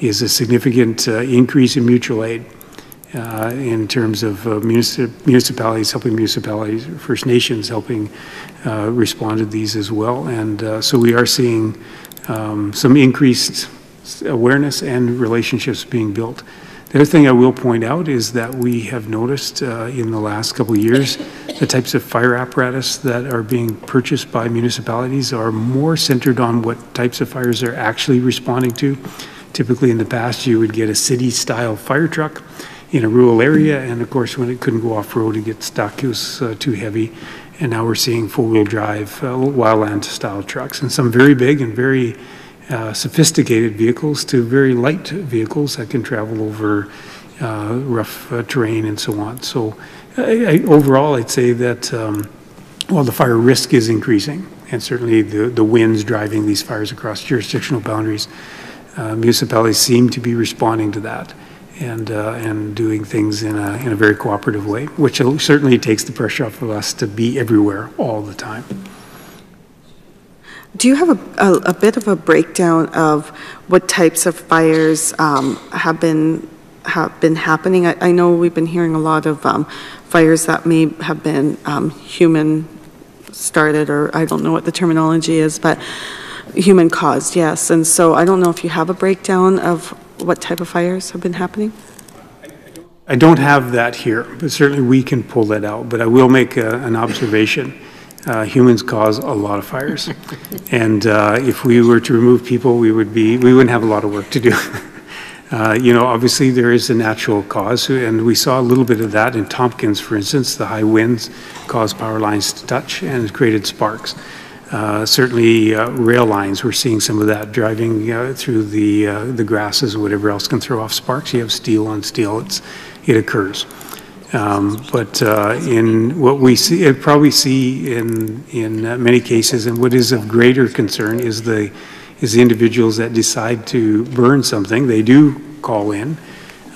is a significant increase in mutual aid in terms of municipalities helping municipalities, First Nations helping respond to these as well. And so we are seeing some increased awareness and relationships being built. The other thing I will point out is that we have noticed in the last couple of years, the types of fire apparatus that are being purchased by municipalities are more centered on what types of fires they're actually responding to. Typically in the past, you would get a city-style fire truck in a rural area, and of course when it couldn't go off-road, it gets stuck, it was too heavy. And now we're seeing four-wheel drive wildland-style trucks, and some very big and very sophisticated vehicles to very light vehicles that can travel over rough terrain and so on. So overall, I'd say that while the fire risk is increasing, and certainly the winds driving these fires across jurisdictional boundaries, municipalities seem to be responding to that and doing things in a very cooperative way, which certainly takes the pressure off of us to be everywhere all the time. Do you have a bit of a breakdown of what types of fires have been happening? I know we've been hearing a lot of fires that may have been human started, or I don't know what the terminology is, but human caused, yes. And so I don't know if you have a breakdown of what type of fires have been happening? I don't have that here, but certainly we can pull that out. But I will make an observation. Humans cause a lot of fires. And if we were to remove people, we wouldn't have a lot of work to do. You know, obviously there is a natural cause, and we saw a little bit of that in Tompkins, for instance. The high winds caused power lines to touch and created sparks. Certainly rail lines, we're seeing some of that driving through the grasses and whatever else can throw off sparks. You have steel on steel, it occurs. But in what we see, probably see in many cases, and what is of greater concern is the individuals that decide to burn something. They do call in,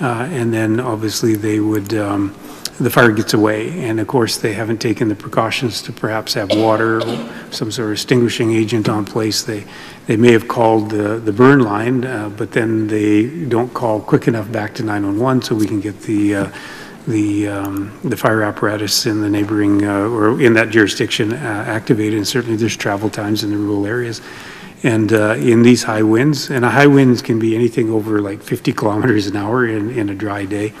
and then obviously they would, the fire gets away, and of course they haven't taken the precautions to perhaps have water or some sort of extinguishing agent on place. They may have called the burn line, but then they don't call quick enough back to 911 so we can get the fire apparatus in the neighboring or in that jurisdiction activated. And certainly there's travel times in the rural areas. And in these high winds, and high winds can be anything over like 50 kilometers an hour in a dry day,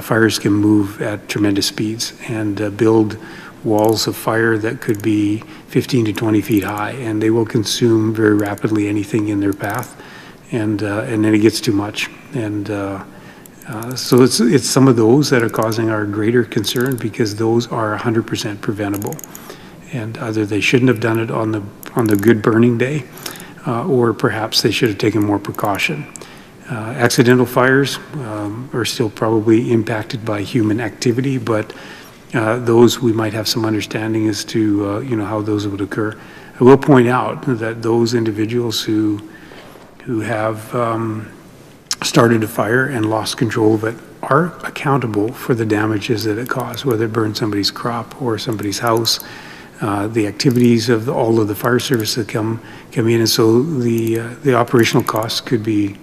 fires can move at tremendous speeds and build walls of fire that could be 15 to 20 feet high, and they will consume very rapidly anything in their path, and then it gets too much. And so it's some of those that are causing our greater concern, because those are 100% preventable. And either they shouldn't have done it on the good burning day, or perhaps they should have taken more precaution. Accidental fires are still probably impacted by human activity, but those we might have some understanding as to you know, how those would occur. I will point out that those individuals who have started a fire and lost control of it are accountable for the damages that it caused, whether it burned somebody's crop or somebody's house. The activities of all of the fire service that come in, and so the operational costs could be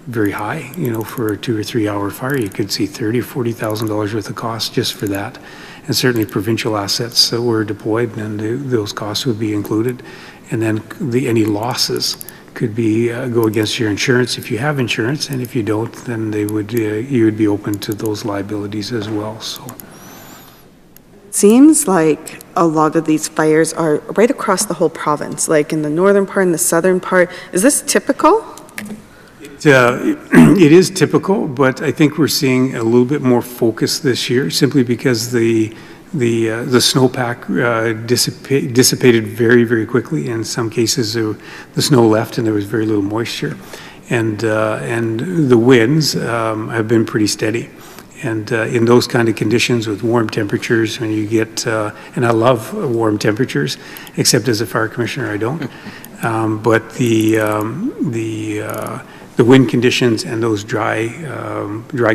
very high. You know, for a 2 or 3 hour fire, you could see $30,000 or $40,000 worth of costs just for that. And certainly provincial assets that were deployed, and those costs would be included. And then any losses could be go against your insurance if you have insurance, and if you don't, then they would you would be open to those liabilities as well. So. Seems like a lot of these fires are right across the whole province, like in the northern part and the southern part. Is this typical? It is typical, but I think we're seeing a little bit more focus this year, simply because the snowpack dissipated very, very quickly. In some cases, the snow left and there was very little moisture, and the winds have been pretty steady. And in those kind of conditions with warm temperatures, when you get, and I love warm temperatures, except as a fire commissioner I don't, but the wind conditions and those dry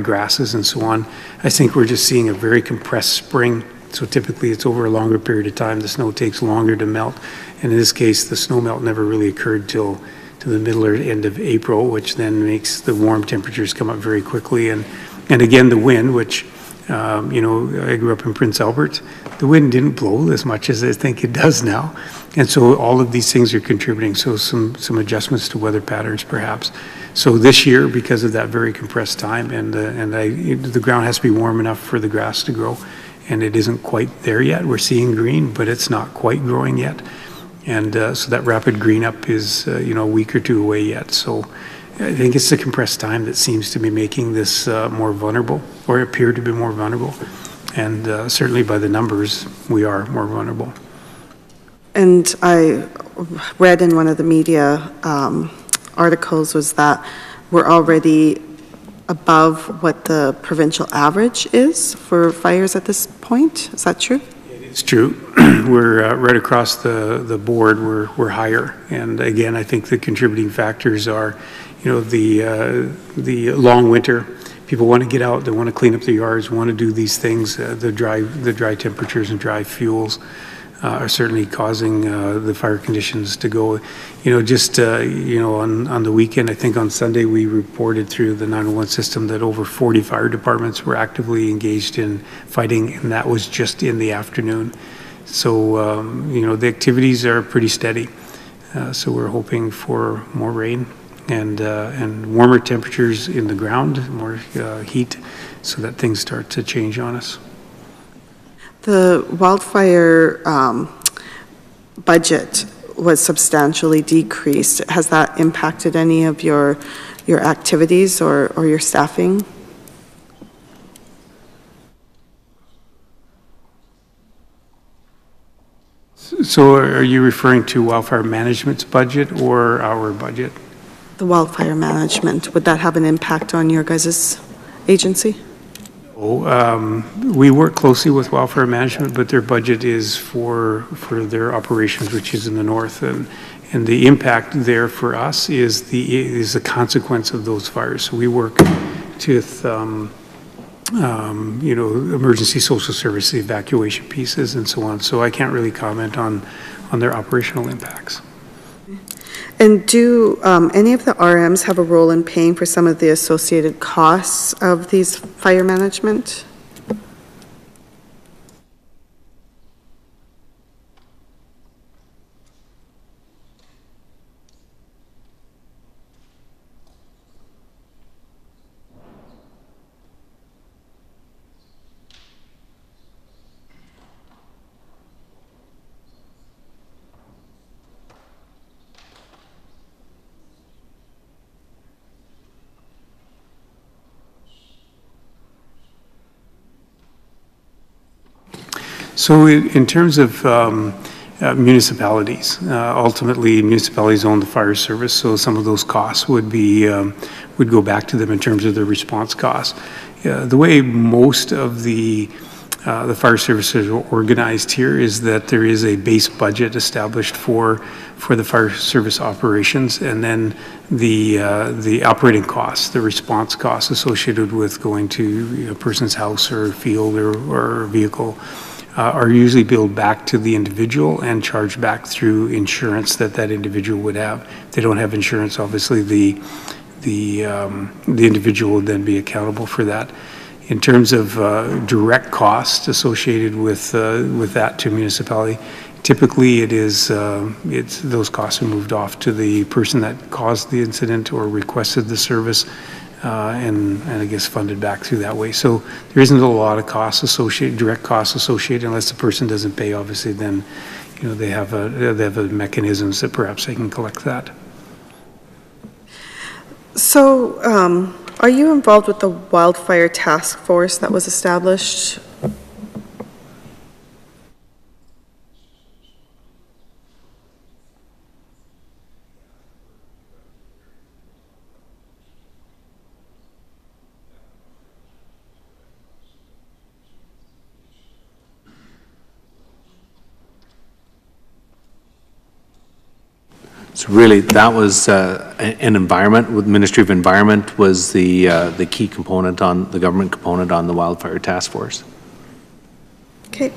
grasses and so on, I think we're just seeing a very compressed spring. So typically it's over a longer period of time. The snow takes longer to melt. And in this case, the snow melt never really occurred till to the middle or end of April, which then makes the warm temperatures come up very quickly. And again, the wind, which, you know, I grew up in Prince Albert, the wind didn't blow as much as I think it does now. And so all of these things are contributing. So some adjustments to weather patterns, perhaps. So this year, because of that very compressed time, and the ground has to be warm enough for the grass to grow, and it isn't quite there yet. We're seeing green, but it's not quite growing yet. And so that rapid green up is, you know, a week or two away yet. So I think it's the compressed time that seems to be making this more vulnerable, or appear to be more vulnerable. And certainly by the numbers, we are more vulnerable. And I read in one of the media articles was that we're already above what the provincial average is for fires at this point. Is that true? It's true. We're right across the board. We're higher. And again, I think the contributing factors are, you know, the long winter. People want to get out. They want to clean up their yards. Want to do these things. The dry temperatures and dry fuels are certainly causing the fire conditions to go. You know, just you know, on the weekend, I think on Sunday we reported through the 911 system that over 40 fire departments were actively engaged in fighting, and that was just in the afternoon. So you know, the activities are pretty steady. So we're hoping for more rain and warmer temperatures in the ground, more heat, so that things start to change on us. The wildfire budget was substantially decreased. Has that impacted any of your activities or your staffing? So are you referring to wildfire management's budget or our budget? The wildfire management, would that have an impact on your guys' agency? We work closely with wildfire management, but their budget is for their operations, which is in the north, and the impact there for us is the consequence of those fires. So we work with you know, emergency social service evacuation pieces and so on. So I can't really comment on their operational impacts. And do any of the RMs have a role in paying for some of the associated costs of these fire management? So in terms of municipalities, ultimately municipalities own the fire service, so some of those costs would be would go back to them in terms of their response costs. The way most of the fire services are organized here is that there is a base budget established for the fire service operations, and then the operating costs, the response costs associated with going to a person's house or field or vehicle are usually billed back to the individual and charged back through insurance that individual would have. If they don't have insurance, obviously the individual would then be accountable for that. In terms of direct costs associated with that to municipality, typically it's those costs are moved off to the person that caused the incident or requested the service, and I guess funded back through that way. So there isn't a lot of costs associated, direct costs associated, unless the person doesn't pay. Obviously, then you know they have mechanisms that perhaps they can collect that. So, are you involved with the wildfire task force that was established? So really, that was an environment, with Ministry of Environment was the key component on, the government component on the wildfire task force. Okay.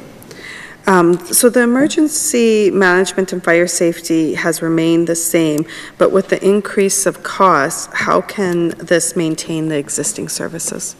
So the emergency management and fire safety has remained the same, but with the increase of costs, how can this maintain the existing services?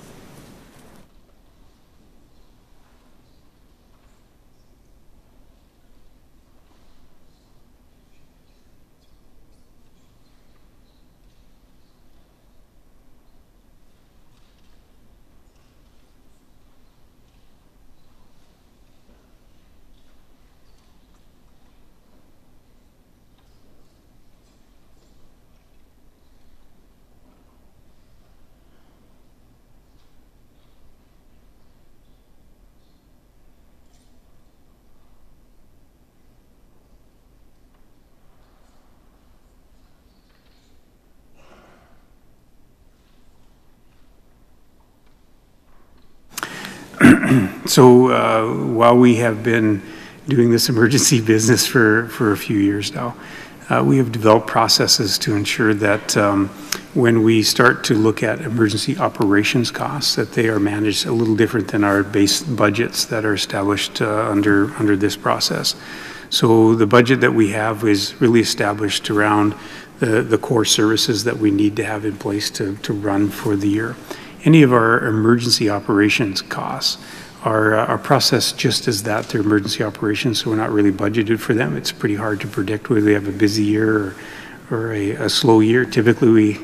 So while we have been doing this emergency business for a few years now, we have developed processes to ensure that when we start to look at emergency operations costs, that they are managed a little different than our base budgets that are established under this process. So the budget that we have is really established around the core services that we need to have in place to run for the year. Any of our emergency operations costs are processed just as that. They're emergency operations, so we're not really budgeted for them. It's pretty hard to predict whether they have a busy year a slow year, typically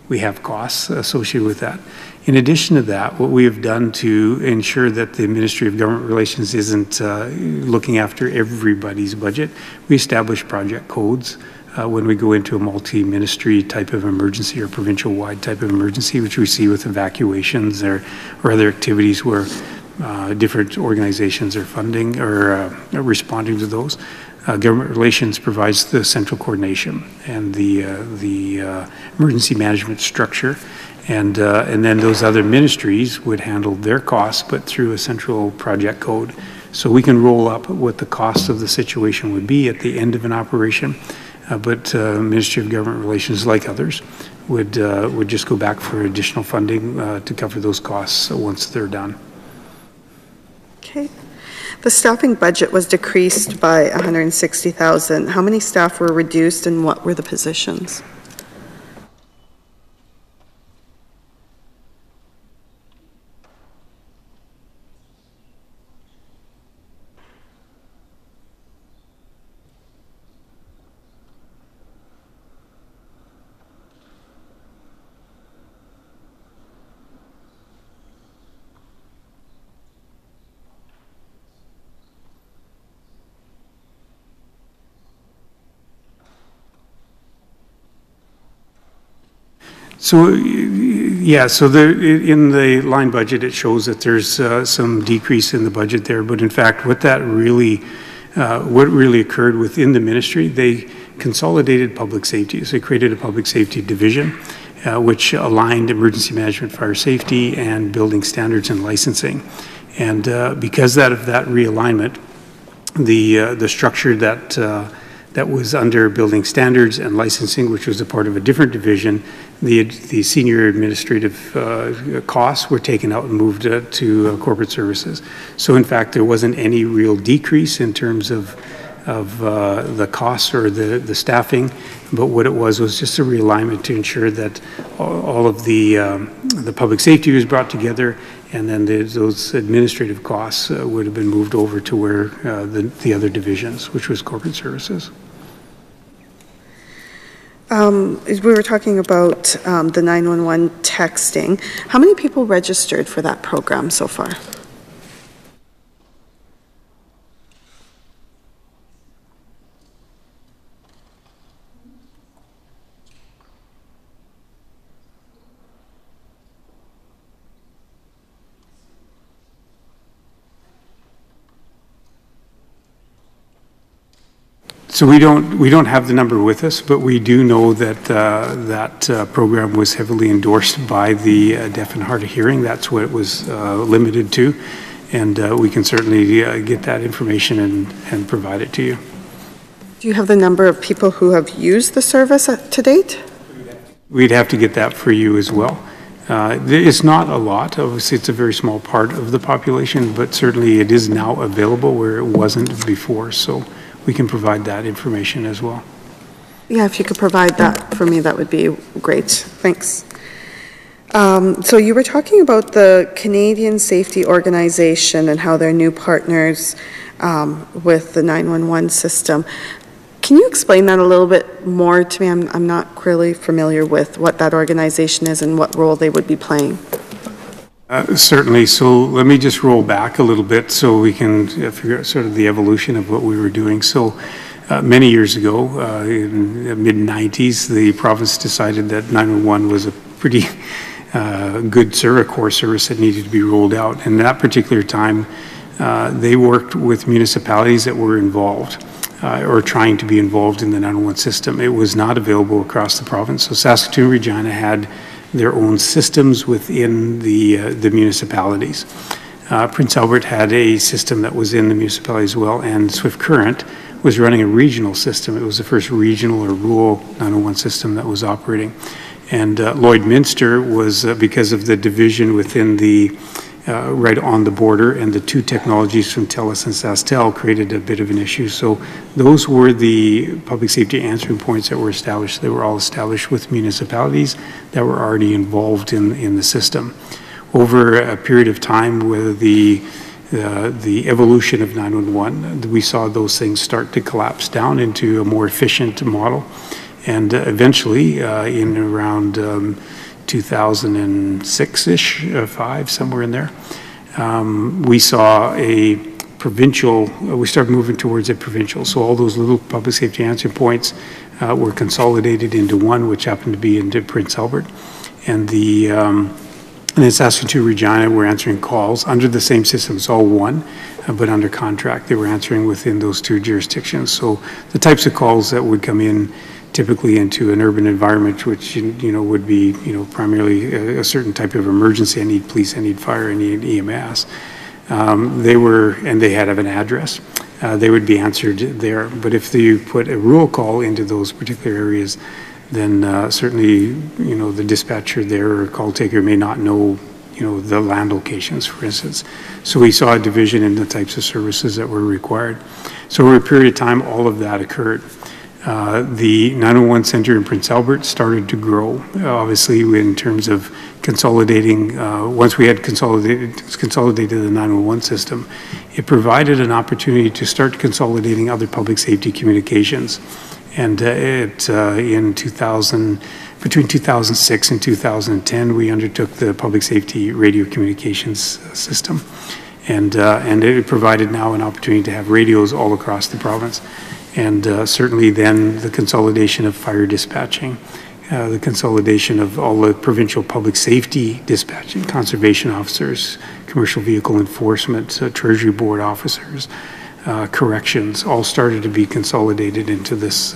we have costs associated with that. In addition to that, what we have done to ensure that the Ministry of Government Relations isn't looking after everybody's budget, we establish project codes when we go into a multi-ministry type of emergency or provincial-wide type of emergency, which we see with evacuations or other activities where different organizations are funding or responding to those. Government Relations provides the central coordination and the emergency management structure, and then those other ministries would handle their costs, but through a central project code. So we can roll up what the cost of the situation would be at the end of an operation, but Ministry of Government Relations, like others, would just go back for additional funding to cover those costs once they're done. Okay. The staffing budget was decreased by 160,000. How many staff were reduced and what were the positions? So, yeah, so in the line budget, it shows that there's some decrease in the budget there, but in fact, what really occurred within the ministry, they consolidated public safety. So they created a public safety division, which aligned emergency management, fire safety, and building standards and licensing. And because of that realignment, the structure that was under building standards and licensing, which was a part of a different division, the senior administrative costs were taken out and moved to corporate services. So in fact, there wasn't any real decrease in terms of the costs or the staffing, but what it was just a realignment to ensure that all of the public safety was brought together, and then those administrative costs would have been moved over to where the other divisions, which was corporate services. We were talking about the 911 texting. How many people registered for that program so far? So we don't have the number with us, but we do know that that program was heavily endorsed by the deaf and hard of hearing. That's what it was limited to, and we can certainly get that information and provide it to you. Do you have the number of people who have used the service to date? We'd have to get that for you as well. It's not a lot. Obviously, it's a very small part of the population, but certainly it is now available where it wasn't before. So we can provide that information as well. Yeah, if you could provide that for me, that would be great. Thanks. So you were talking about the Canadian Safety Organization and how they're new partners with the 911 system. Can you explain that a little bit more to me? I'm not clearly familiar with what that organization is and what role they would be playing. Certainly. So let me just roll back a little bit so we can figure out sort of the evolution of what we were doing. So many years ago, in the mid-90s, the province decided that 911 was a pretty good core service that needed to be rolled out. And at that particular time, they worked with municipalities that were involved or trying to be involved in the 911 system. It was not available across the province. So Saskatoon, Regina had their own systems within the municipalities. Prince Albert had a system that was in the municipality as well, and Swift Current was running a regional system. It was the first regional or rural 911 system that was operating. And Lloydminster was, because of the division within the right on the border, and the two technologies from TELUS and SaskTel created a bit of an issue. So those were the public safety answering points that were established. They were all established with municipalities that were already involved in the system. Over a period of time with the evolution of 911, we saw those things start to collapse down into a more efficient model. And eventually, in around 2006-ish, 5, somewhere in there, we saw a provincial, we started moving towards a provincial. So all those little public safety answering points were consolidated into one, which happened to be into Prince Albert. And in Saskatoon, Regina, we're answering calls under the same system. It's all one, but under contract. They were answering within those 2 jurisdictions. So the types of calls that would come in typically into an urban environment, which would be primarily a certain type of emergency. I need police, I need fire, I need EMS. They had an address. They would be answered there. But if you put a rural call into those particular areas, then certainly the dispatcher there or call taker may not know the land locations, for instance. So we saw a division in the types of services that were required. So over a period of time, all of that occurred. The 911 center in Prince Albert started to grow, obviously in terms of consolidating. Once we had consolidated the 911 system, it provided an opportunity to start consolidating other public safety communications. And between 2006 and 2010, we undertook the public safety radio communications system. And it provided now an opportunity to have radios all across the province. And certainly then the consolidation of fire dispatching, the consolidation of all the provincial public safety dispatching, conservation officers, commercial vehicle enforcement, Treasury Board officers, corrections, all started to be consolidated into this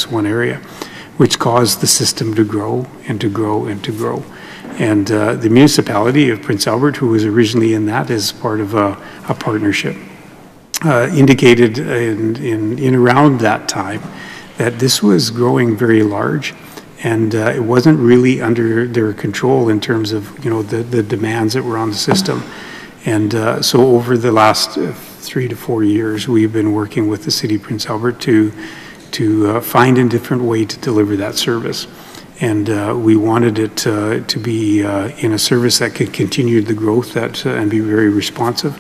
one area, which caused the system to grow and to grow and to grow. And the municipality of Prince Albert, who was originally in that as part of a partnership, indicated in around that time that this was growing very large, and it wasn't really under their control in terms of the demands that were on the system. And so over the last 3 to 4 years, we've been working with the City of Prince Albert to find a different way to deliver that service. And we wanted it to be in a service that could continue the growth and be very responsive.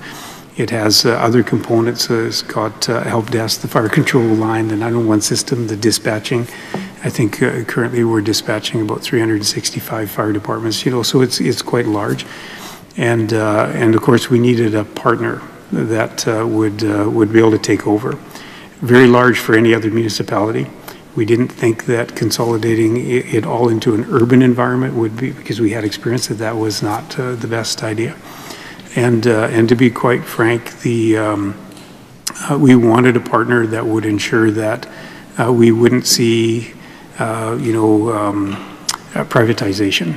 It has other components. It's got help desk, the fire control line, the 911 system, the dispatching. I think currently we're dispatching about 365 fire departments. So it's quite large, and of course we needed a partner that would be able to take over. Very large for any other municipality. We didn't think that consolidating it all into an urban environment would be, because we had experience that was not the best idea. And to be quite frank, we wanted a partner that would ensure that we wouldn't see, privatization.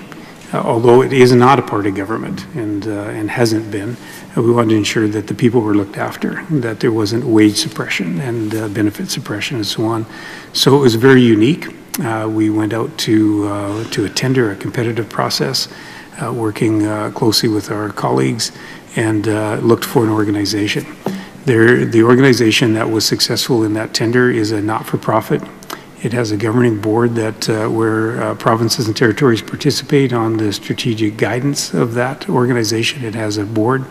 Although it is not a part of government and hasn't been, we wanted to ensure that the people were looked after, that there wasn't wage suppression and benefit suppression and so on. So it was very unique. We went out to a tender, a competitive process, working closely with our colleagues, and looked for an organization. The organization that was successful in that tender is a not-for-profit. It has a governing board that where provinces and territories participate on the strategic guidance of that organization. It has a board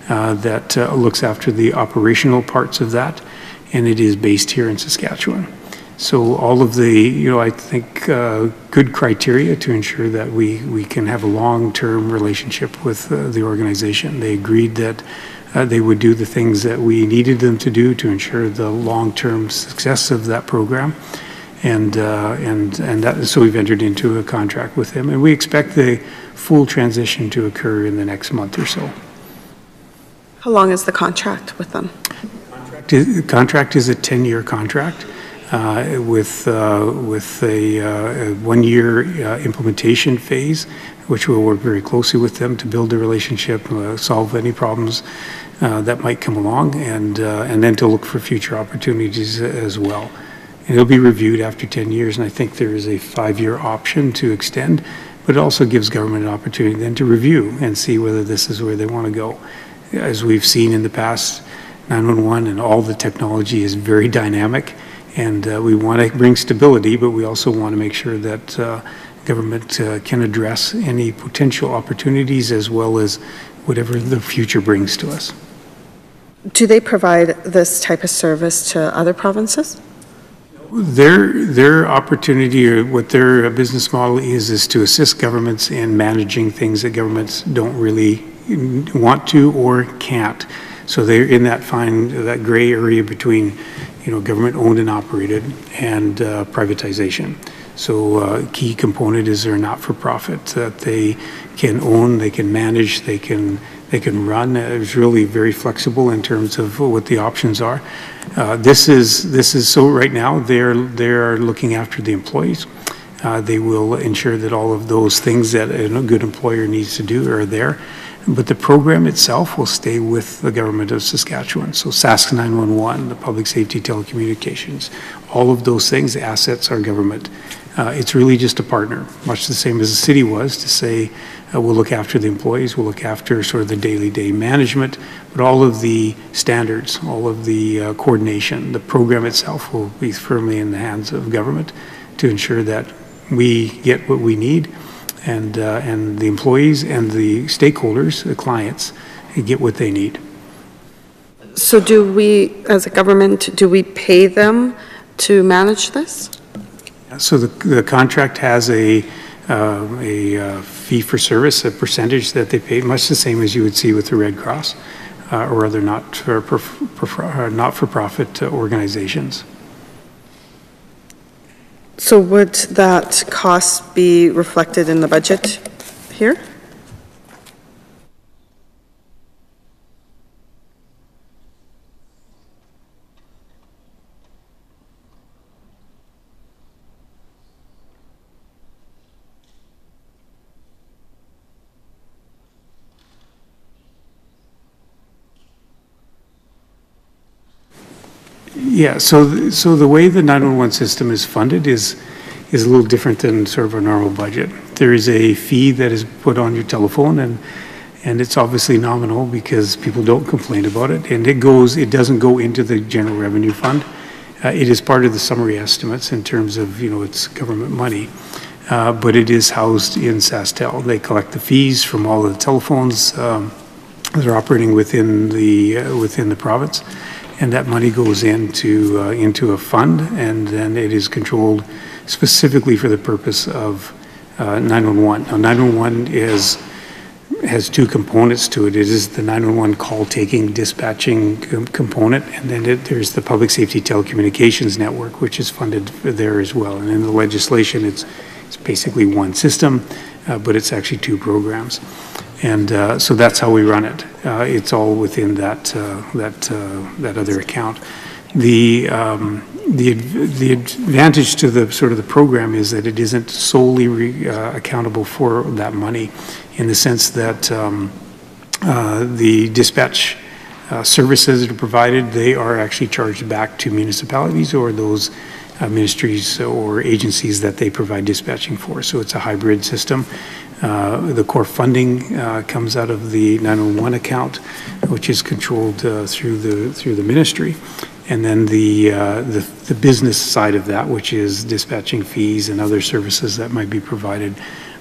that looks after the operational parts of that, and it is based here in Saskatchewan. So all of the, I think, good criteria to ensure that we can have a long-term relationship with the organization. They agreed that they would do the things that we needed them to do to ensure the long-term success of that program. And so we've entered into a contract with them, and we expect the full transition to occur in the next month or so. How long is the contract with them? The contract is a 10-year contract. With a 1-year implementation phase, which we'll work very closely with them to build a relationship, solve any problems that might come along, and then to look for future opportunities as well. And it'll be reviewed after 10 years, and I think there is a 5-year option to extend, but it also gives government an opportunity then to review and see whether this is where they want to go. As we've seen in the past, 911 and all the technology is very dynamic. And we want to bring stability, but we also want to make sure that government can address any potential opportunities as well as whatever the future brings to us. Do they provide this type of service to other provinces? Their opportunity, or what their business model is to assist governments in managing things that governments don't really want to or can't. So they're in that gray area between, government-owned and operated and privatization. So a key component is they're not-for-profit, that they can own, they can manage, they can run. It's really very flexible in terms of what the options are. This is so right now they're looking after the employees. They will ensure that all of those things that a good employer needs to do are there. But the program itself will stay with the government of Saskatchewan. So Sask 911, the public safety telecommunications, all of those things, the assets are government. It's really just a partner, much the same as the city was, to say we'll look after the employees, we'll look after sort of the day management, but all of the standards, all of the coordination, the program itself will be firmly in the hands of government to ensure that we get what we need, and the employees and the stakeholders, the clients, get what they need. So do we, as a government, do we pay them to manage this? So the contract has a fee for service, a percentage that they pay, much the same as you would see with the Red Cross or other not-for-profit organizations. So would that cost be reflected in the budget here? Yeah, so the way the 911 system is funded is a little different than sort of a normal budget. There is a fee that is put on your telephone, and it's obviously nominal because people don't complain about it, and it doesn't go into the general revenue fund. It is part of the summary estimates in terms of, it's government money, but it is housed in SaskTel. They collect the fees from all of the telephones that are operating within the province. And that money goes into a fund, and then it is controlled specifically for the purpose of 911. Now, 911 has two components to it. It is the 911 call-taking, dispatching component, and then there's the public safety telecommunications network, which is funded there as well. And in the legislation, it's basically one system, but it's actually two programs. And so that's how we run it. It's all within that other account. The advantage to the sort of the program is that it isn't solely accountable for that money, in the sense that the dispatch services that are provided, they are actually charged back to municipalities or those ministries or agencies that they provide dispatching for. So it's a hybrid system. The core funding comes out of the 911 account, which is controlled through the ministry, and then the business side of that, which is dispatching fees and other services that might be provided,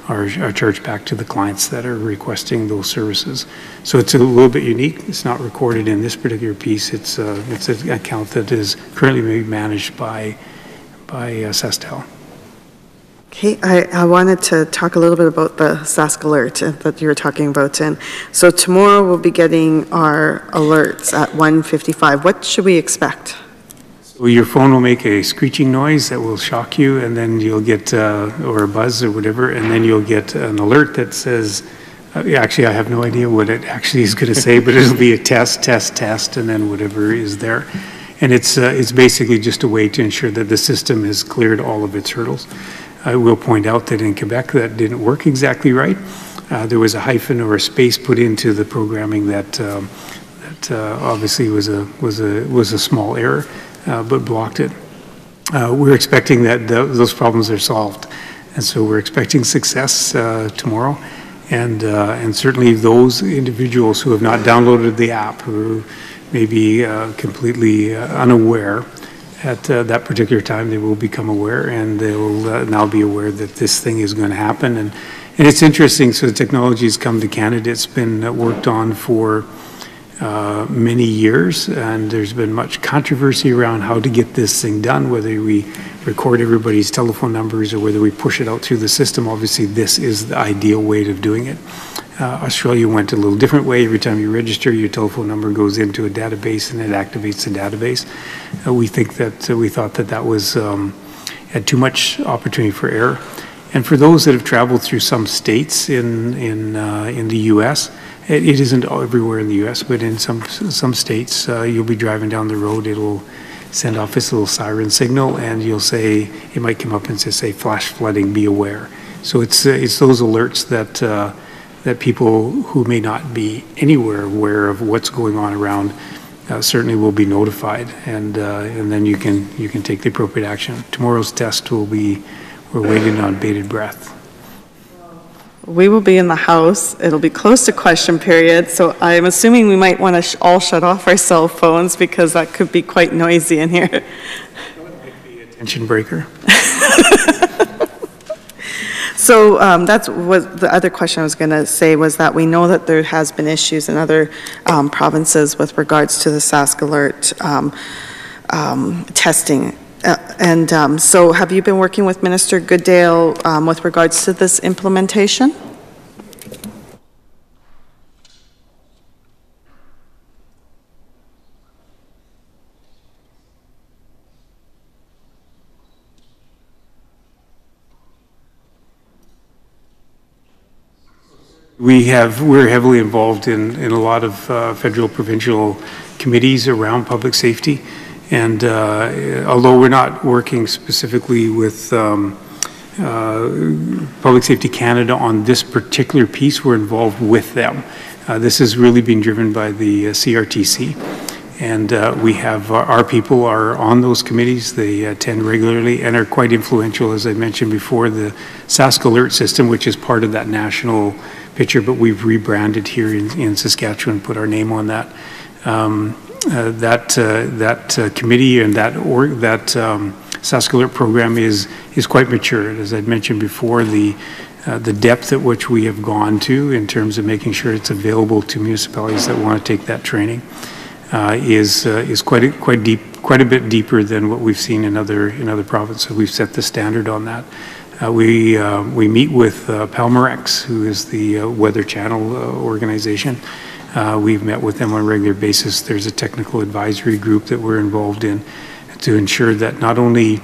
are charged back to the clients that are requesting those services. So it's a little bit unique. It's not recorded in this particular piece. It's an account that is currently being managed by SaskTel. Okay, I wanted to talk a little bit about the Sask Alert that you were talking about. And so tomorrow we'll be getting our alerts at 1:55. What should we expect? So your phone will make a screeching noise that will shock you, and then you'll get, or a buzz or whatever, and then you'll get an alert that says, actually I have no idea what it actually is going to say, but it'll be a test, and then whatever is there. And it's basically just a way to ensure that the system has cleared all of its hurdles. I will point out that in Quebec that didn't work exactly right. There was a hyphen or a space put into the programming that obviously was a small error, but blocked it. We're expecting that those problems are solved, and so we're expecting success tomorrow. And certainly those individuals who have not downloaded the app, who may be completely unaware at that particular time, they will become aware, and they will now be aware that this thing is going to happen. And it's interesting, so the technology has come to Canada. It's been worked on for many years, and there's been much controversy around how to get this thing done, whether we record everybody's telephone numbers or whether we push it out through the system. Obviously, this is the ideal way of doing it. Australia went a little different way. Every time you register, your telephone number goes into a database and it activates the database. We thought that was had too much opportunity for error. And for those that have traveled through some states in the U.S., it isn't everywhere in the U.S., but in some states, you'll be driving down the road, it'll send off this little siren signal, and you'll say, it might come up and say flash flooding, be aware. So it's those alerts that people who may not be anywhere aware of what's going on around certainly will be notified, and then you can take the appropriate action. Tomorrow's test we're waiting on bated breath. We will be in the House. It'll be close to question period, so I'm assuming we might want to all shut off our cell phones because that could be quite noisy in here. Attention breaker. So that's what the other question I was going to say was that we know that there has been issues in other provinces with regards to the Sask Alert testing. So have you been working with Minister Goodale with regards to this implementation? We're heavily involved in a lot of federal, provincial committees around public safety. And although we're not working specifically with Public Safety Canada on this particular piece, we're involved with them. This has really been driven by the CRTC. And we have our people are on those committees. They attend regularly and are quite influential, as I mentioned before, the Sask Alert system, which is part of that national picture, but we've rebranded here in Saskatchewan, put our name on that. That committee and that Sask Alert program is quite mature. As I'd mentioned before, the depth at which we have gone to in terms of making sure it's available to municipalities that want to take that training is quite a bit deeper than what we've seen in other provinces. We've set the standard on that. We meet with Palmerex, who is the Weather Channel organization. We've met with them on a regular basis. There's a technical advisory group that we're involved in to ensure that not only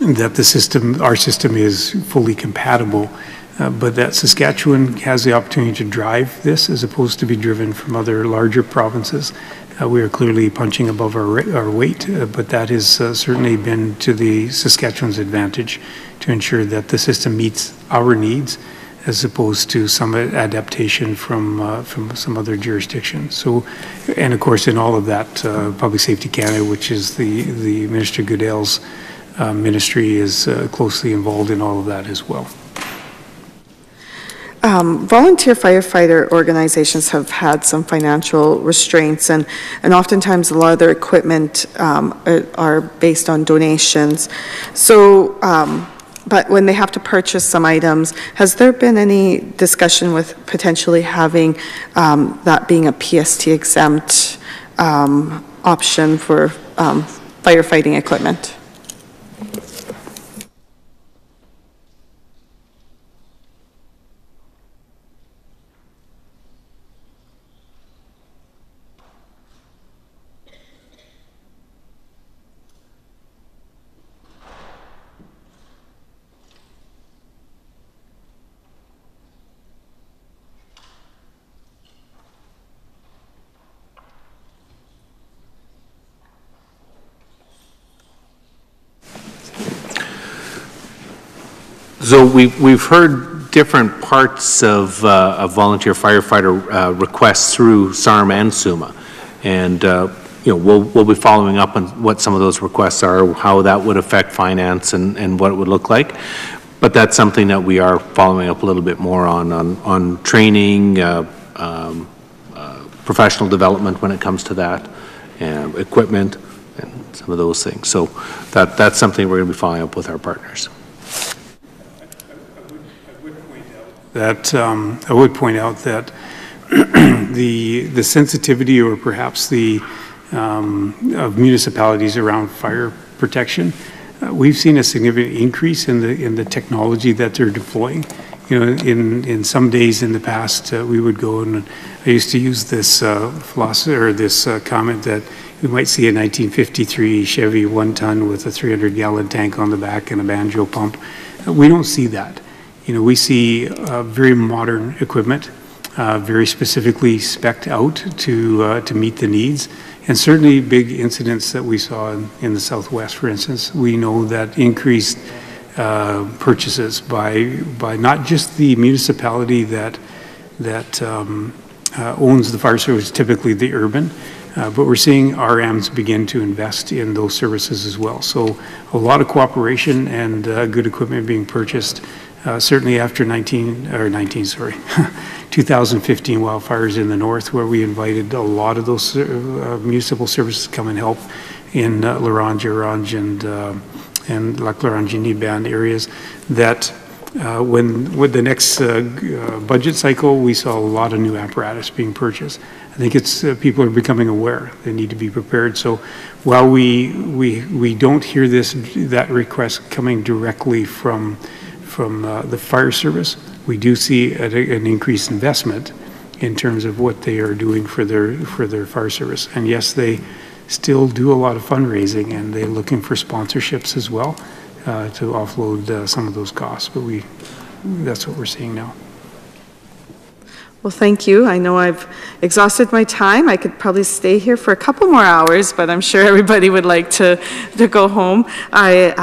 that our system is fully compatible, but that Saskatchewan has the opportunity to drive this as opposed to be driven from other larger provinces. We are clearly punching above our weight, but that has certainly been to the Saskatchewan's advantage to ensure that the system meets our needs as opposed to some adaptation from some other jurisdiction. So, and of course in all of that, Public Safety Canada, which is the Minister Goodale's ministry, is closely involved in all of that as well. Volunteer firefighter organizations have had some financial restraints, and oftentimes a lot of their equipment are based on donations. So, but when they have to purchase some items, has there been any discussion with potentially having that being a PST exempt option for firefighting equipment? So we've heard different parts of volunteer firefighter requests through SARM and SUMA, and we'll be following up on what some of those requests are, how that would affect finance, and what it would look like. But that's something that we are following up a little bit more on training, professional development when it comes to that, and equipment, and some of those things. So that's something we're going to be following up with our partners. I would point out that the sensitivity or perhaps the of municipalities around fire protection, we've seen a significant increase in the technology that they're deploying. You know, in some days in the past, we would go and I used to use this philosophy or this comment that we might see a 1953 Chevy 1-ton with a 300-gallon tank on the back and a banjo pump. We don't see that. You know, we see very modern equipment, very specifically spec'd out to meet the needs. And certainly big incidents that we saw in the Southwest, for instance, we know that increased purchases by not just the municipality that owns the fire service, typically the urban, but we're seeing RMs begin to invest in those services as well. So a lot of cooperation and good equipment being purchased, certainly after 2015 wildfires in the north, where we invited a lot of those municipal services to come and help in La Ronge, Orange, and Lac La Ronge band areas. That when with the next budget cycle, we saw a lot of new apparatus being purchased. I think it's people are becoming aware they need to be prepared. So while we don't hear that request coming directly from the fire service, we do see an increased investment in terms of what they are doing for their fire service. And yes, they still do a lot of fundraising, and they're looking for sponsorships as well to offload some of those costs. But that's what we're seeing now. Well, thank you. I know I've exhausted my time. I could probably stay here for a couple more hours, but I'm sure everybody would like to go home. I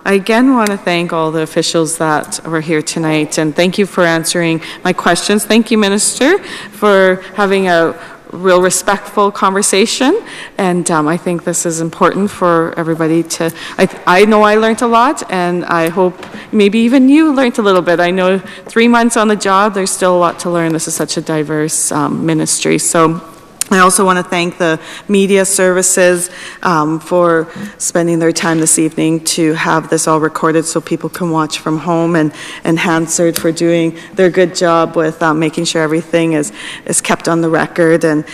again want to thank all the officials that were here tonight, and thank you for answering my questions. Thank you, Minister, for having a real respectful conversation, and I think this is important for everybody to, I know I learned a lot, and I hope maybe even you learned a little bit. I know 3 months on the job, there's still a lot to learn. This is such a diverse ministry. So I also want to thank the media services for spending their time this evening to have this all recorded so people can watch from home, and Hansard for doing their good job with making sure everything is kept on the record, and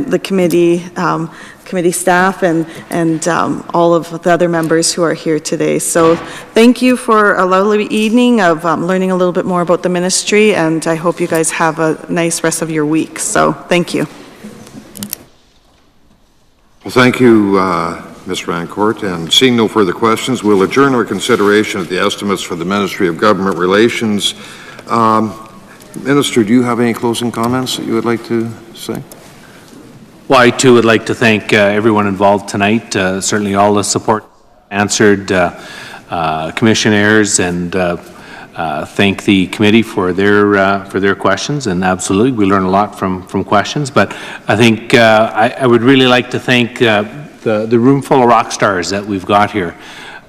the committee staff and all of the other members who are here today. So thank you for a lovely evening of learning a little bit more about the ministry, and I hope you guys have a nice rest of your week. So thank you. Well, thank you, Ms. Rancourt. And seeing no further questions, we'll adjourn our consideration of the estimates for the Ministry of Government Relations. Minister, do you have any closing comments that you would like to say? Well, I too would like to thank everyone involved tonight, certainly all the support answered, commissioners, and thank the committee for their questions, and absolutely we learn a lot from questions. But I think I would really like to thank the room full of rock stars that we've got here.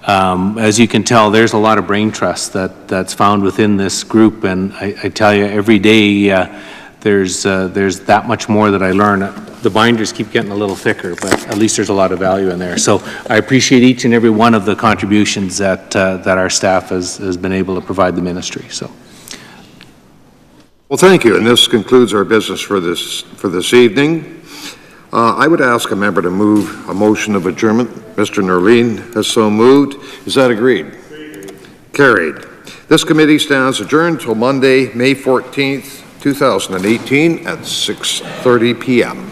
As you can tell, there's a lot of brain trust that's found within this group, and I tell you, every day there's that much more that I learn. The binders keep getting a little thicker, but at least there's a lot of value in there. So I appreciate each and every one of the contributions that our staff has been able to provide the ministry. So, well, thank you, and this concludes our business for this evening. I would ask a member to move a motion of adjournment. Mr. Nerline has so moved. Is that agreed? Carried. This committee stands adjourned till Monday, May 14th, 2018 at 6:30 p.m.